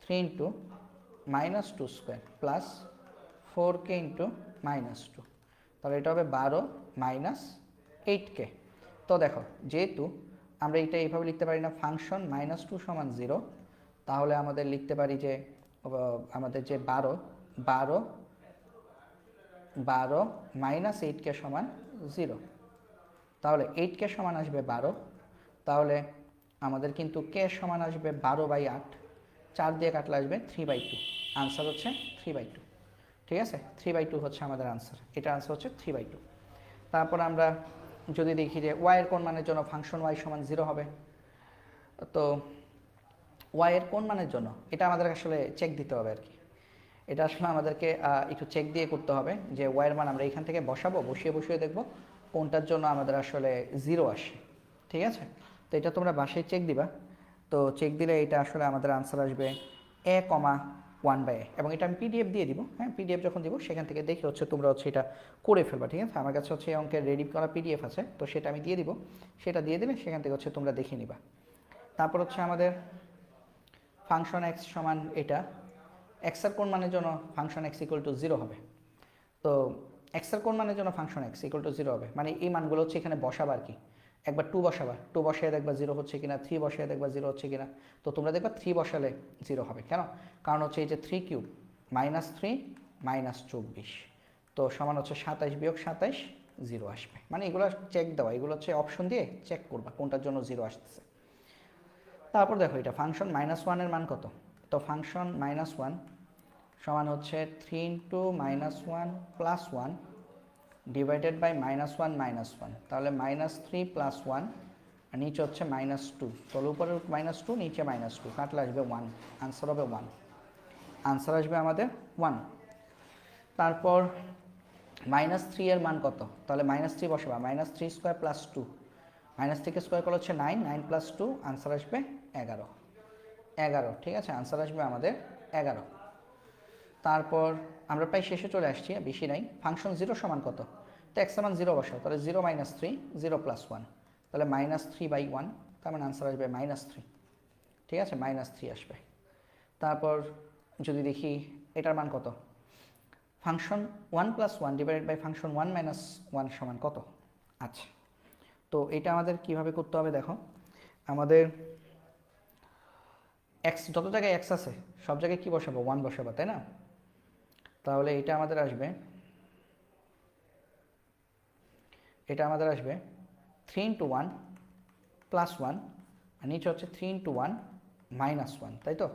3 × -2² প্লাস 4k × -2, তাহলে এটা হবে 12 - 8k। তো দেখো যেহেতু আমরা এটা এইভাবে লিখতে পারি না ফাংশন -2 সমান 0, তাহলে আমাদের লিখতে পারি যে আমাদের যে 12 -8 কে সমান 0, তাহলে 8 কে সমান আসবে 12, তাহলে আমাদের কিন্তু কে সমান আসবে 12/8, 4 দিয়ে কাটলে আসবে 3/2, আনসার হচ্ছে 3/2। ঠিক আছে, 3/2 হচ্ছে আমাদের আনসার, এটা আনসার হচ্ছে 3/2। তারপর আমরা যদি দেখি যে y এর কোন মানের জন্য ফাংশন y সমান 0 হবে, তো y এর কোন মানের জন্য এটা আমাদের আসলে চেক দিতে হবে আর কি। এটা আসলে আমাদেরকে একটু চেক দিয়ে করতে হবে যে y এর মান আমরা এখান থেকে বসাবো, বসিয়ে দেখব কোনটার জন্য আমাদের আসলে 0 আসে। ঠিক আছে, তো এটা তোমরা বাসায় চেক দিবা, তো চেক দিলে এটা আসলে আমাদের আনসার আসবে a,1/a, এবং এটা আমি পিডিএফ দিয়ে দিব। হ্যাঁ, পিডিএফ যখন দিব সেখান থেকে দেখে হচ্ছে তোমরা হচ্ছে এটা করে ফেলবা। ঠিক আছে, আমার কাছে হচ্ছে এই অঙ্কের রেডি করা পিডিএফ আছে, তো সেটা আমি দিয়ে দিব, সেটা দিয়ে দিলে সেখান থেকে হচ্ছে তোমরা দেখে নিবা। তারপর হচ্ছে আমাদের ফাংশন x সমান এটা, x এর কোন মানের জন্য ফাংশন x = 0 হবে, তো x এর কোন মানের জন্য ফাংশন x = 0 হবে, মানে এই মানগুলো হচ্ছে এখানে বসাবা আর কি। একবার 2 বসাবা, 2 বসিয়ে দেখবা 0 হচ্ছে কিনা, 3 বসিয়ে দেখবা 0 হচ্ছে কিনা, তো তোমরা দেখবা 3 বসালে 0 হবে। কেন? কারণ হচ্ছে এই যে 3 কিউব -3 -24, তো সমান হচ্ছে 27 বিয়োগ 27, 0 আসবে। মানে এগুলো চেক দেওয়া, এগুলো হচ্ছে অপশন দিয়ে চেক করবা কোনটার জন্য 0 আসতেছে। তারপর দেখো এটা ফাংশন -1 এর মান কত, তো ফাংশন -1 সমান হচ্ছে 3 × -1 + 1 ডিভাইডেড বাই -1 -1, তাহলে -3 + 1 আর নিচে হচ্ছে -2, তাহলে উপরে -2 নিচে -2 কাটলে আসবে 1, আনসার হবে 1, আনসার আসবে আমাদের 1। তারপর -3 এর মান কত, তাহলে -3 বসাবা, -3 স্কোয়ার + 2, -3 কে স্কোয়ার করলে হচ্ছে 9, 9 + 2 আনসার আসবে 11। ঠিক আছে, আনসার আসবে আমাদের 11। তারপর আমরা প্রায় শেষে চলে আসছি, বেশি নাই। ফাংশন 0 সমান কত, তো x সমান 0 বসাও, তাহলে 0 - 3 0 + 1, তাহলে -3/1, তার মানে আনসার আসবে -3। ঠিক আছে, -3 আসবে। তারপর যদি দেখি এটার মান কত, ফাংশন 1 + 1 ডিভাইডেড বাই ফাংশন 1 - 1 সমান কত। আচ্ছা, তো এটা আমাদের কিভাবে করতে হবে দেখো, আমাদের x যত জায়গায় x আছে সব জায়গায় কি বসাবো, 1 বসাবো, তাই না? তাহলে এটা আমাদের আসবে 3 × 1 + 1 আর নিচে হচ্ছে 3 × 1 - 1, তাই তো?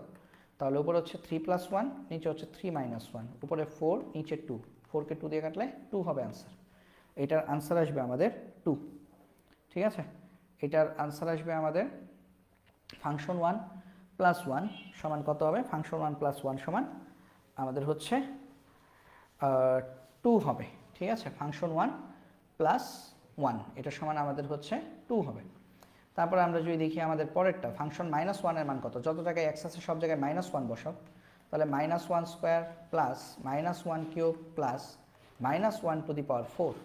তাহলে উপরে হচ্ছে 3 + 1, নিচে হচ্ছে 3 - 1, উপরে 4 নিচে 2, 4কে 2 দিয়ে কাটলে 2 হবে আনসার। এটার আনসার আসবে আমাদের 2। ঠিক আছে, এটার আনসার আসবে আমাদের ফাংশন 1 + 1 সমান কত হবে, ফাংশন 1 + 1 সমান আমাদের হচ্ছে 2 হবে। ঠিক আছে, ফাংশন 1 + 1 এটা সমান আমাদের হচ্ছে 2 হবে। তারপরে আমরা যদি দেখি আমাদের পরেরটা ফাংশন -1 এর মান কত, যত জায়গায় x আছে সব জায়গায় -1 বসাও, তাহলে -1² প্লাস -1³ প্লাস -1⁴,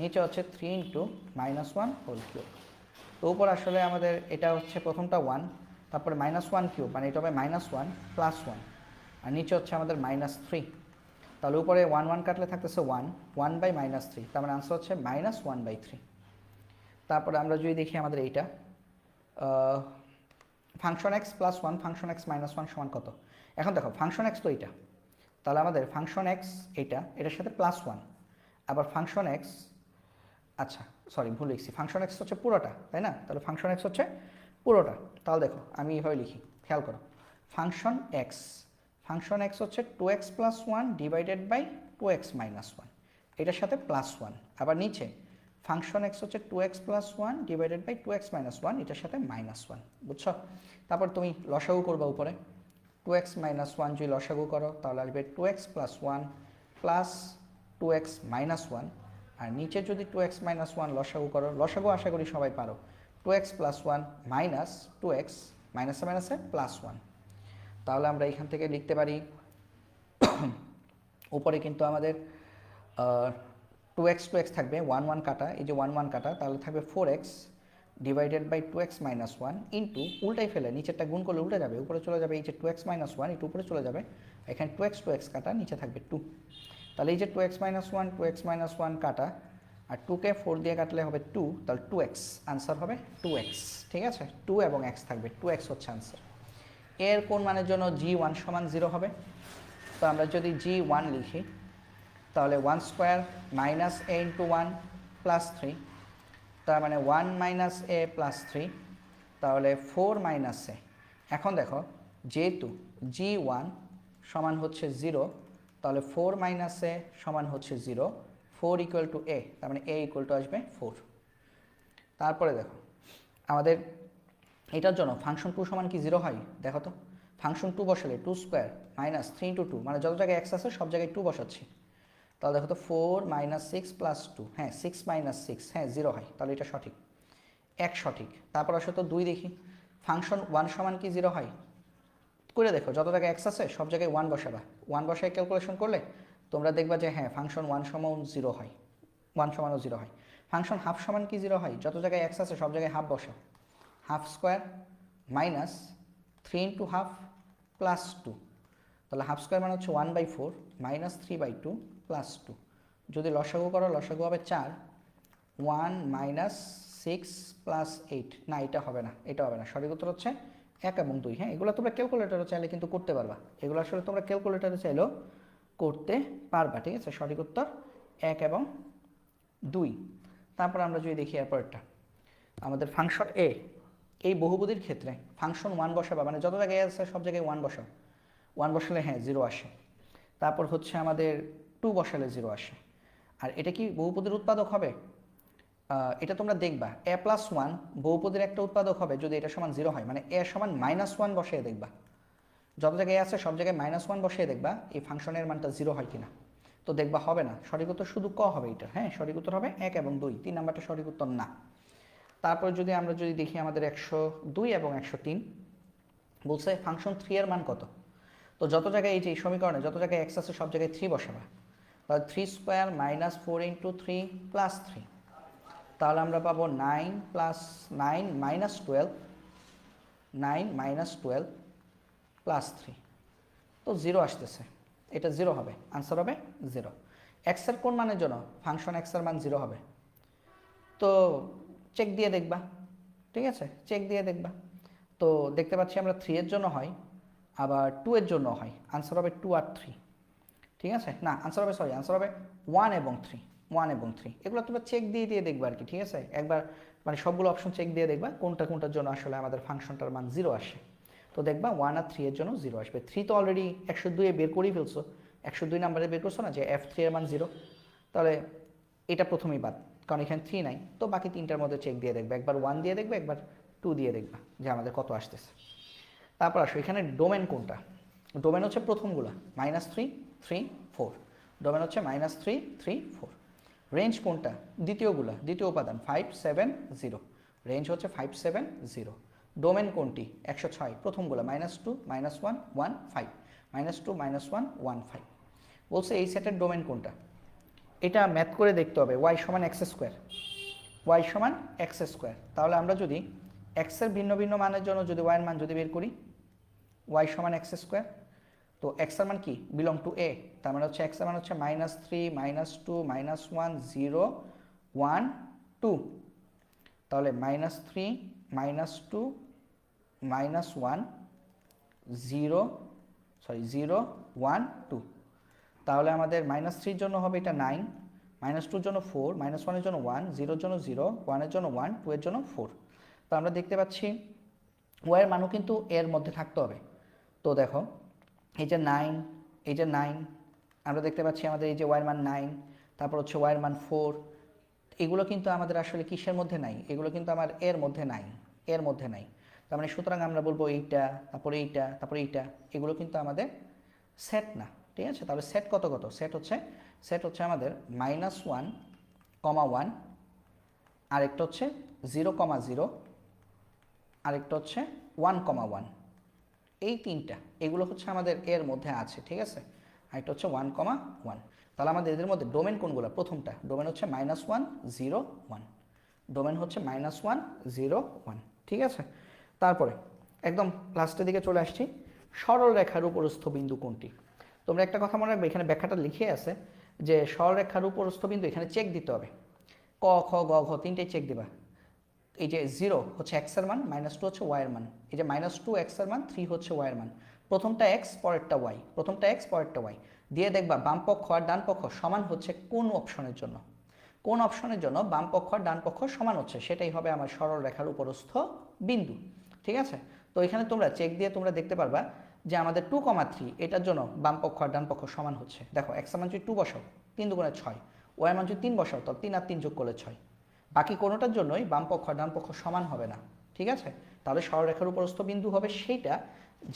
নিচে হচ্ছে 3 × -1³ তো উপর আসলে আমাদের এটা হচ্ছে প্রথমটা 1, তারপরে -1³ মানে এটা হবে -1 + 1 আর নিচে হচ্ছে আমাদের -3, তাহলে উপরে 1 1 কাটলে থাকতেছে 1, 1/-3, তার মানে আনসার হচ্ছে -1/3। তারপরে আমরা যদি দেখি আমাদের এইটা ফাংশন x + 1 ফাংশন x - 1 সমান কত। এখন দেখো ফাংশন x তো এইটা, তাহলে আমাদের ফাংশন x এটার সাথে +1, আবার ফাংশন x, আচ্ছা সরি ভুল লিখছি, ফাংশন x হচ্ছে পুরোটা, তাই না? তাহলে ফাংশন x হচ্ছে পুরোটা, তাহলে দেখো আমি এইভাবে লিখি, খেয়াল করো, ফাংশন x হচ্ছে 2x + 1 ডিভাইডেড বাই 2x - 1, এটার সাথে +1, আবার নিচে ফাংশন x হচ্ছে 2x + 1 ডিভাইডেড বাই 2x - 1, এটার সাথে -1, বুঝছো? তারপর তুমি লসাগু করবা, উপরে 2x - 1 যদি লসাগু করো তাহলে আসবে 2x + 1 প্লাস 2x - 1, আর নিচে যদি 2x - 1 লসাগু করো, লসাগু আশা করি সবাই পারো, 2x + 1 মাইনাস 2x মাইনাসে মাইনাসে +1, তাহলে আমরা এখান থেকে লিখতে পারি উপরে কিন্তু আমাদের 2x থাকবে, 1 1 কাটা, এই যে 1 1 কাটা, তাহলে থাকবে 4x divided by 2x - 1 into, উল্টাই ফেলে নিচেরটা গুণ করলে উল্টে যাবে, উপরে চলে যাবে এই যে 2x - 1, একটু উপরে চলে যাবে, এখানে 2x কাটা, নিচে থাকবে 2, তাহলে এই যে 2x - 1 কাটা, আর 2কে 4 দিয়ে কাটলে হবে 2, তাহলে 2x, আনসার হবে 2x। ঠিক আছে, 2 এবং x থাকবে, 2x হচ্ছে আনসার। এর কোন মানের জন্য g1 সমান 0 হবে? তো আমরা যদি g1 লিখি তাহলে 1 square minus a into 1 plus 3, তার মানে 1 মাইনাস a প্লাস 3, তাহলে 4 মাইনাস a। এখন দেখো যেহেতু g1 সমান হচ্ছে 0, তাহলে 4 মাইনাস a সমান হচ্ছে 0, 4 ইকুয়াল টু a, তার মানে a ইকুয়াল টু আসবে 4। তারপরে দেখো আমাদের এটার জন্য ফাংশন 2 সমান কি 0 হয়? দেখো তো, ফাংশন 2 বসালে 2 স্কোয়ার মাইনাস 3 ইন্টু 2, মানে যত জায়গায় x আছে সব জায়গায় 2 বসাচ্ছি। তাহলে দেখো তো 4 মাইনাস 6 প্লাস 2, হ্যাঁ 6 মাইনাস 6, হ্যাঁ 0 হয়, তাহলে এটা সঠিক, এক সঠিক। তারপর আসলে তো 2 দেখি, ফাংশন 1 সমান কি 0 হয়? করে দেখো, যত জায়গায় x আছে সব জায়গায় 1 বসাবা, 1 বসায় ক্যালকুলেশন করলে তোমরা দেখবা যে হ্যাঁ ফাংশন 1 সমান 0 হয়, 1 সমানও 0 হয়। ফাংশন হাফ সমান কি 0 হয়? যত জায়গায় x আছে সব জায়গায় হাফ বসা, half square minus 3 into half plus 2, তাহলে হাফ স্কোয়ার মানে হচ্ছে 1/4 মাইনাস 3/2 প্লাস 2। যদি লসাগু করো, লসাগু হবে 4, 1 মাইনাস 6 প্লাস 8, না এটা হবে না, এটা হবে না, সঠিক উত্তর হচ্ছে 1 এবং 2। হ্যাঁ, এগুলো তোমরা ক্যালকুলেটারে চাইলে কিন্তু করতে পারবা, এগুলো আসলে তোমরা ক্যালকুলেটারে চাইলেও করতে পারবা। ঠিক আছে, সঠিক উত্তর 1 এবং 2। তারপর আমরা যদি দেখি এরপরটা, আমাদের ফাংশন এ, এই বহুপদীর ক্ষেত্রে ফাংশন 1 বসাবা, মানে যত জায়গায় আছে সব জায়গায় 1 বসাও, 1 বসালে হ্যাঁ 0 আসে। তারপর হচ্ছে আমাদের 2 বসালে 0 আসে। আর এটা কি বহুপদীর উৎপাদক হবে? এটা তোমরা দেখবা a প্লাস 1 বহুপদীর একটা উৎপাদক হবে যদি এটা সমান 0 হয়, মানে a সমান -1 বসিয়ে দেখবা, যত জায়গায় আছে সব জায়গায় -1 বসিয়ে দেখবা এই ফাংশনের মানটা 0 হয় কিনা। তো দেখবা হবে না, সঠিক উত্তর শুধু ক হবে এটা। হ্যাঁ, সঠিক উত্তর হবে 1 এবং 2, 3 নাম্বারটা সঠিক উত্তর না। তারপর যদি আমরা দেখি আমাদের 102 এবং 103 বলছে ফাংশন 3 এর মান কত? তো যত জায়গায় এই যে সমীকরণে যত জায়গায় x আছে সব জায়গায় 3 বসাবা, তাহলে 3 স্কোয়ার মাইনাস 4 ইন্টু 3 প্লাস 3, তাহলে আমরা পাবো 9 প্লাস 9 মাইনাস 12, 9 মাইনাস 12 প্লাস 3, তো 0 আসতেছে, এটা 0 হবে, আনসার হবে 0। x এর কোন মানের জন্য ফাংশন x এর মান 0 হবে? তো চেক দিয়ে দেখবা, ঠিক আছে, চেক দিয়ে দেখবা। তো দেখতে পাচ্ছি আমরা 3 এর জন্য হয়, আবার 2 এর জন্য হয়, আনসার হবে 2 আর 3। ঠিক আছে, না আনসার হবে, সরি আনসার হবে 1 এবং 3, 1 এবং 3, এগুলো তোমরা চেক দিয়ে দিয়ে দেখবা আর কি। ঠিক আছে, একবার মানে সবগুলো অপশন চেক দিয়ে দেখবা কোনটার জন্য আসলে আমাদের ফাংশনটার মান 0 আসে। তো দেখবা 1 আর 3 এর জন্য 0 আসবে। 3 তো অলরেডি 102 এ বের করেই ফেলছো, 102 নাম্বারে বের করছো না যে f3 এর মান 0, তাহলে এটা প্রথমেই বাদ, কারণ এখানে 3 নাই। তো বাকি তিনটার মধ্যে চেক দিয়ে দেখবে, একবার 1 দিয়ে দেখবে, একবার 2 দিয়ে দেখবা যে আমাদের কত আসতেছে। তারপর আসো এখানে ডোমেন কোনটা? ডোমেন হচ্ছে প্রথমগুলা -3 3 4, ডোমেন হচ্ছে -3 3 4। রেঞ্জ কোনটা? দ্বিতীয়গুলা, দ্বিতীয় উপাদান 5 7 0, রেঞ্জ হচ্ছে 5 7 0। ডোমেন কোনটি? 106, প্রথমগুলা -2 -1 1 5, -2 -1 1 5। বলছে এই সেটের ডোমেন কোনটা? এটা ম্যাথ করে দেখতে হবে, y সমান x স্কোয়ার, y সমান x স্কোয়ার। তাহলে আমরা যদি x এর ভিন্ন ভিন্ন মানের জন্য যদি y এর মান যদি বের করি, y সমান x স্কোয়ার, তো x এর মান কি বিলং টু a, তার মানে হচ্ছে x এর মান হচ্ছে -3 -2 -1 0 1 2, তাহলে -3 -2 -1 0 0 1 2, তাহলে আমাদের -3 এর জন্য হবে এটা 9, -2 এর জন্য 4, -1 এর জন্য 1, 0 এর জন্য 0, 1 এর জন্য 1, 2 এর জন্য 4। তো আমরা দেখতে পাচ্ছি y এর মানও কিন্তু এর মধ্যে থাকতে হবে। তো দেখো এই যে 9, এই যে 9, আমরা দেখতে পাচ্ছি আমাদের এই যে y এর মান 9, তারপর হচ্ছে y এর মান 4, এগুলো কিন্তু আমাদের আসলে কিসের মধ্যে নাই, এগুলো কিন্তু আমার এর মধ্যে নাই, এর মধ্যে নাই। তার মানে সুতরাং আমরা বলবো এইটা, তারপরে এইটা, তারপরে এইটা, এগুলো কিন্তু আমাদের সেট না। ঠিক আছে, তাহলে সেট কত কত? সেট হচ্ছে আমাদের -1, 1, আরেকটা হচ্ছে 0, 0, আরেকটা হচ্ছে 1, 1, এই তিনটা, এগুলো হচ্ছে আমাদের এর মধ্যে আছে। ঠিক আছে, আরেকটা হচ্ছে 1, 1। তাহলে আমাদের এদের মধ্যে ডোমেন কোনগুলো? প্রথমটা ডোমেন হচ্ছে -1 0 1, ডোমেন হচ্ছে -1 0 1। ঠিক আছে, তারপরে একদম লাস্টের দিকে চলে আসছি, সরল রেখার উপরস্থ বিন্দু কোনটি? তোমরা একটা কথা মনে রাখবে, এখানে ব্যাখ্যাটা লিখে আছে যে সরল রেখার উপরস্থ বিন্দু, এখানে চেক দিতে হবে ক খ গ ঘ তিনটেই চেক দিবা। এই যে 0 হচ্ছে x এর মান, -2 হচ্ছে y এর মান, এই যে -2 x এর মান, 3 হচ্ছে y এর মান, প্রথমটা x পরেরটা y, প্রথমটা x পরেরটা y দিয়ে দেখবা বাম পক্ষ আর ডান পক্ষ সমান হচ্ছে কোন অপশনের জন্য, কোন অপশনের জন্য বাম পক্ষ আর ডান পক্ষ সমান হচ্ছে, সেটাই হবে আমার সরল রেখার উপরস্থ বিন্দু। ঠিক আছে, তো এখানে তোমরা চেক দিয়ে তোমরা দেখতে পারবা যে আমাদের 2,3 এটার জন্য বাম পক্ষ আর ডান পক্ষ সমান হচ্ছে। দেখো x এর মান যদি 2 বসাও 3 দুগুণে 6, y এর মান যদি 3 বসাও তো 3 আর 3 যোগ করলে 6, বাকি কোনোটার জন্যই বাম পক্ষ আর ডান পক্ষ সমান হবে না। ঠিক আছে, তাহলে সরলরেখার উপরস্থ বিন্দু হবে সেইটা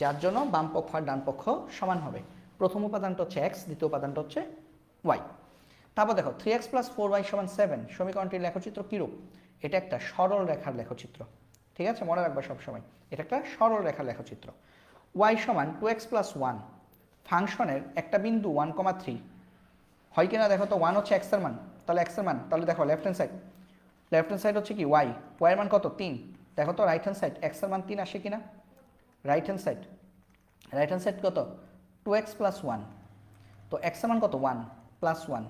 যার জন্য বাম পক্ষ আর ডান পক্ষ সমান হবে। প্রথম উপাদানটা হচ্ছে x, দ্বিতীয় উপাদানটা হচ্ছে y। তারপর দেখো 3x + 4y = 7 সমীকরণটির লেখচিত্র কিরূপ? এটা একটা সরল রেখার লেখচিত্র। ঠিক আছে, মনে রাখবা সবসময় এটা একটা সরল রেখার লেখচিত্র। y = 2x + 1 ফাংশনের একটা বিন্দু 1,3 হয় কিনা দেখো তো। 1 হচ্ছে x এর মান, তাহলে x এর মান, তাহলে দেখো লেফট হ্যান্ড সাইড হচ্ছে কি y, y এর মান কত 3, দেখো তো রাইট হ্যান্ড সাইড x এর মান 3 আসে কিনা, রাইট হ্যান্ড সাইড কত 2x + 1, তো x এর মান কত 1 + 1,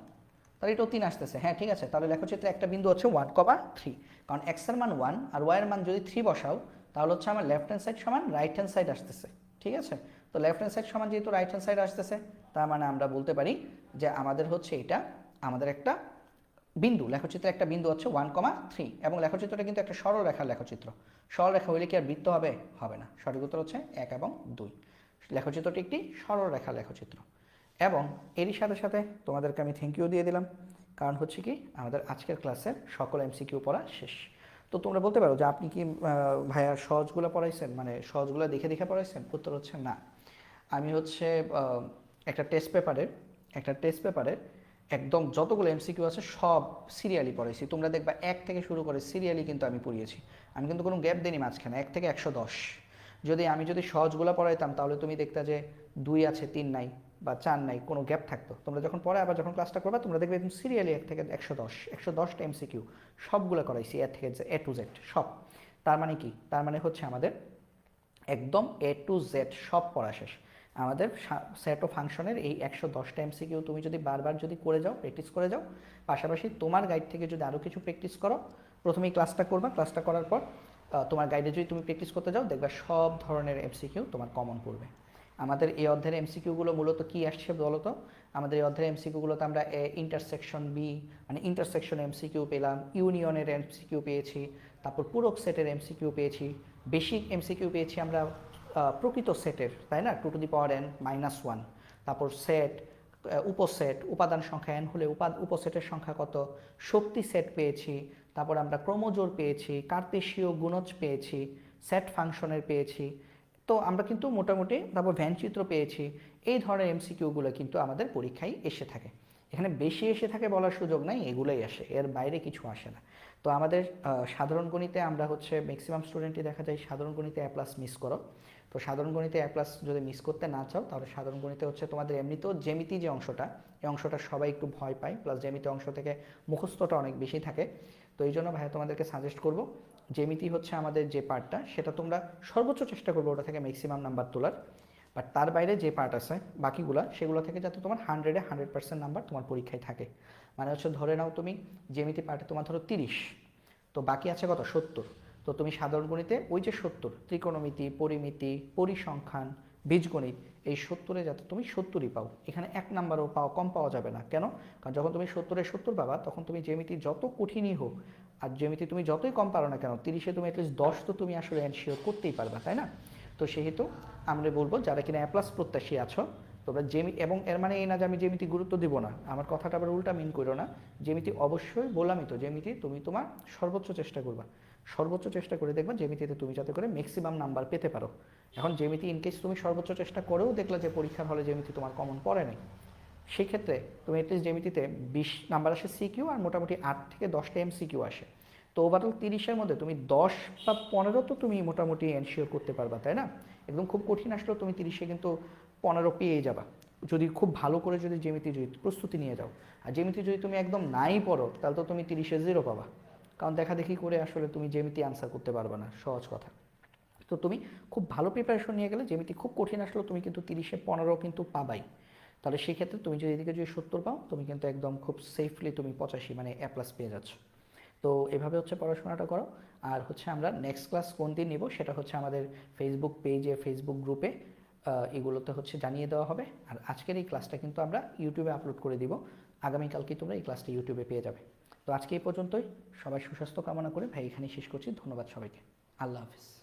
তাহলে এটাও 3 আসতেছে। হ্যাঁ ঠিক আছে, তাহলে লেখচিত্রে একটা বিন্দু হচ্ছে 1,3, কারণ x এর মান 1 আর y এর মান যদি 3 বসাও তাহলে হচ্ছে আমার লেফট হ্যান্ড সাইড সমান রাইট হ্যান্ড সাইড আসতেছে। ঠিক আছে, তো লেফট হ্যান্ড সাইড সমান যেহেতু রাইট হ্যান্ড সাইড আসতেছে, তার মানে আমরা বলতে পারি যে আমাদের হচ্ছে এটা আমাদের একটা বিন্দু, লেখচিত্রে একটা বিন্দু হচ্ছে 1,3 এবং লেখচিত্রটা কিন্তু একটা সরল রেখার লেখচিত্র। সরল রেখা হইলে কি আর বৃত্ত হবে? হবে না। সঠিক উত্তর হচ্ছে 1 এবং 2। লেখচিত্রটি একটি সরল রেখার লেখচিত্র। এবং এরই সাথে সাথে তোমাদেরকে আমি থ্যাংক ইউ দিয়ে দিলাম, কারণ হচ্ছে কি আমাদের আজকের ক্লাসের সকল এমসিকিউ পড়া শেষ। তো তোমরা বলতে পারো যে আপনি কি ভাইয়া সহজগুলো পড়াইছেন, মানে সহজগুলো দেখে দেখে পড়াইছেন? উত্তর হচ্ছে না। আমি হচ্ছে একটা টেস্ট পেপারের একদম যতগুলো এমসিকিউ আছে সব সিরিয়ালি পড়াইছি। তোমরা দেখবা 1 থেকে শুরু করে সিরিয়ালি কিন্তু আমি পড়িয়েছি, আমি কিন্তু কোনো গ্যাপ দিইনি মাঝখানে। 1 থেকে 110 আমি যদি সহজগুলো পড়াইতাম তাহলে তুমি দেখতা যে 2 আছে 3 নাই বা 4 নাই, কোনো গ্যাপ থাকতো। তোমরা যখন পরে আবার যখন ক্লাসটা করবা তোমরা দেখবে একদম সিরিয়ালি 1 থেকে 110টা এমসিকিউ সবগুলো করাইছি, এ থেকে এ টু জেড সব। তার মানে কি? তার মানে হচ্ছে আমাদের একদম এ টু জেড সব পড়া শেষ। আমাদের সেট ও ফাংশনের এই 110টা এমসিকিউ তুমি যদি বারবার যদি করে যাও, প্র্যাকটিস করে যাও, পাশাপাশি তোমার গাইড থেকে যদি আরও কিছু প্র্যাকটিস করো, প্রথমেই ক্লাসটা করবা, ক্লাসটা করার পর তোমার গাইডে যদি তুমি প্র্যাকটিস করতে যাও দেখবা সব ধরনের এমসিকিউ তোমার কমন পড়বে। আমাদের এই অধ্যায়ের এমসিকিউগুলো মূলত কি আসছে বলো তো? আমাদের এই অধ্যায়ের এমসিকিউগুলোতে আমরা ইন্টারসেকশন বি মানে ইন্টারসেকশন এমসিকিউ পেলাম, ইউনিয়নের এমসিকিউ পেয়েছি, তারপর পূরক সেটের এমসিকিউ পেয়েছি, বেসিক এমসিকিউ পেয়েছি আমরা প্রকৃত সেটের, তাই না, 2 টু দি পাওয়ার n - 1, তারপর সেট, উপসেট, উপাদান সংখ্যা n হলে উপসেটের সংখ্যা কত, শক্তি সেট পেয়েছি, তারপর আমরা ক্রমজোড় পেয়েছি, কার্তেশীয় গুণজ পেয়েছি, সেট ফাংশনের পেয়েছি। তো আমরা কিন্তু মোটামুটি, তারপর ভ্যানচিত্র পেয়েছি। এই ধরনের এমসিকিউগুলো কিন্তু আমাদের পরীক্ষায় এসে থাকে। এখানে বেশি এসে থাকে বলার সুযোগ নাই, এগুলোই আসে, এর বাইরে কিছু আসে না। তো আমাদের সাধারণ গণিতে আমরা হচ্ছে ম্যাক্সিমাম স্টুডেন্টই দেখা যায় সাধারণ গণিতে A+ মিস করো। তো সাধারণ গণিতে A+ যদি মিস করতে না চাও তাহলে সাধারণ গণিতে হচ্ছে তোমাদের এমনিতেও জ্যামিতি যে অংশটা, এই অংশটা সবাই একটু ভয় পায়, প্লাস জ্যামিতি অংশ থেকে মুখস্থটা অনেক বেশি থাকে। তো এই জন্য ভাইয়া তোমাদেরকে সাজেস্ট করব জ্যামিতি হচ্ছে আমাদের যে পার্টটা, সেটা তোমরা সর্বোচ্চ চেষ্টা করবে ওটা থেকে ম্যাক্সিমাম নাম্বার তোলার। বাট তার বাইরে যে পার্ট আছে বাকিগুলা, সেগুলো থেকে যাতে তোমার 100% নাম্বার তোমার পরীক্ষায় থাকে। মানে হচ্ছে ধরে নাও তুমি জ্যামিতি পার্টে তোমার ধরো 30, তো বাকি আছে কত 70। তো তুমি সাধারণ গণিতে ওই যে 70, ত্রিকোণমিতি, পরিমিতি, পরিসংখ্যান, বীজগণিত, এই 70-এ যাতে তুমি 70ই পাও। এখানে 1 নাম্বারও কম পাওয়া যাবে না। কেন? কারণ যখন তুমি 70-এ 70 পাবা তখন তুমি জ্যামিতি যত কঠিনই হোক আর জ্যামিতি তুমি যতই কম পারো না কেন, 30-এ তুমি অ্যাটলিস্ট 10 তো তুমি আসলে এনশিওর করতেই পারবা, তাই না? তো সেহেতু আমরা বলবো যারা কিনা A+ প্রত্যাশী আছো তোমরা এবং এর মানে এই না যে আমি জ্যামিতি গুরুত্ব দিব না, আমার কথাটা আবার উল্টা মিন করো না। জ্যামিতি অবশ্যই বললামই তো, জ্যামিতি তুমি তোমার সর্বোচ্চ চেষ্টা করবা, সর্বোচ্চ চেষ্টা করে দেখবা জ্যামিতিতে তুমি যাতে করে ম্যাক্সিমাম নাম্বার পেতে পারো। এখন জ্যামিতি ইনকেস তুমি সর্বোচ্চ চেষ্টা করেও দেখলা যে পরীক্ষার হলে জ্যামিতি তোমার কমন পড়ে নাই, সেই ক্ষেত্রে তুমি অ্যাটলিস্ট জ্যামিতিতে 20 নাম্বার আসে সিকিউ আর মোটামুটি 8 থেকে 10টা এমসিকিউ আসে। তো ওভারঅল 30-এর মধ্যে তুমি 10 বা 15 তো তুমি মোটামুটি এনশিওর করতে পারবা, তাই না? একদম খুব কঠিন আসলেও তুমি 30-এ কিন্তু 15 পেয়ে যাবা, যদি খুব ভালো করে যদি জ্যামিতি যদি প্রস্তুতি নিয়ে যাও। আর জ্যামিতি যদি তুমি একদম নাই পড়ো তাহলে তো তুমি 30-এ 0 পাবা, কারণ দেখাদেখি করে আসলে তুমি জ্যামিতি আনসার করতে পারবে না, সহজ কথা। তো তুমি খুব ভালো প্রিপারেশন নিয়ে গেলে জ্যামিতি খুব কঠিন আসলেও তুমি কিন্তু 30-এ 15 কিন্তু পাবাই। তাহলে সেক্ষেত্রে তুমি যদি এদিকে যদি 70 পাও তুমি কিন্তু একদম খুব সেফলি তুমি 85 মানে A+ পেয়ে যাচ্ছ। তো এভাবে হচ্ছে পড়াশোনাটা করো। আর হচ্ছে আমরা নেক্সট ক্লাস কোন দিন নিব সেটা হচ্ছে আমাদের ফেসবুক পেজে, ফেসবুক গ্রুপে এগুলোতে হচ্ছে জানিয়ে দেওয়া হবে। আর আজকের এই ক্লাসটা কিন্তু আমরা ইউটিউবে আপলোড করে দিব, আগামীকালকে তোমরা এই ক্লাসটা ইউটিউবে পেয়ে যাবে। তো আজকে এই পর্যন্তই, সবাই সুস্বাস্থ্য কামনা করে ভাই এখানেই শেষ করছি। ধন্যবাদ সবাইকে, আল্লাহ হাফিজ।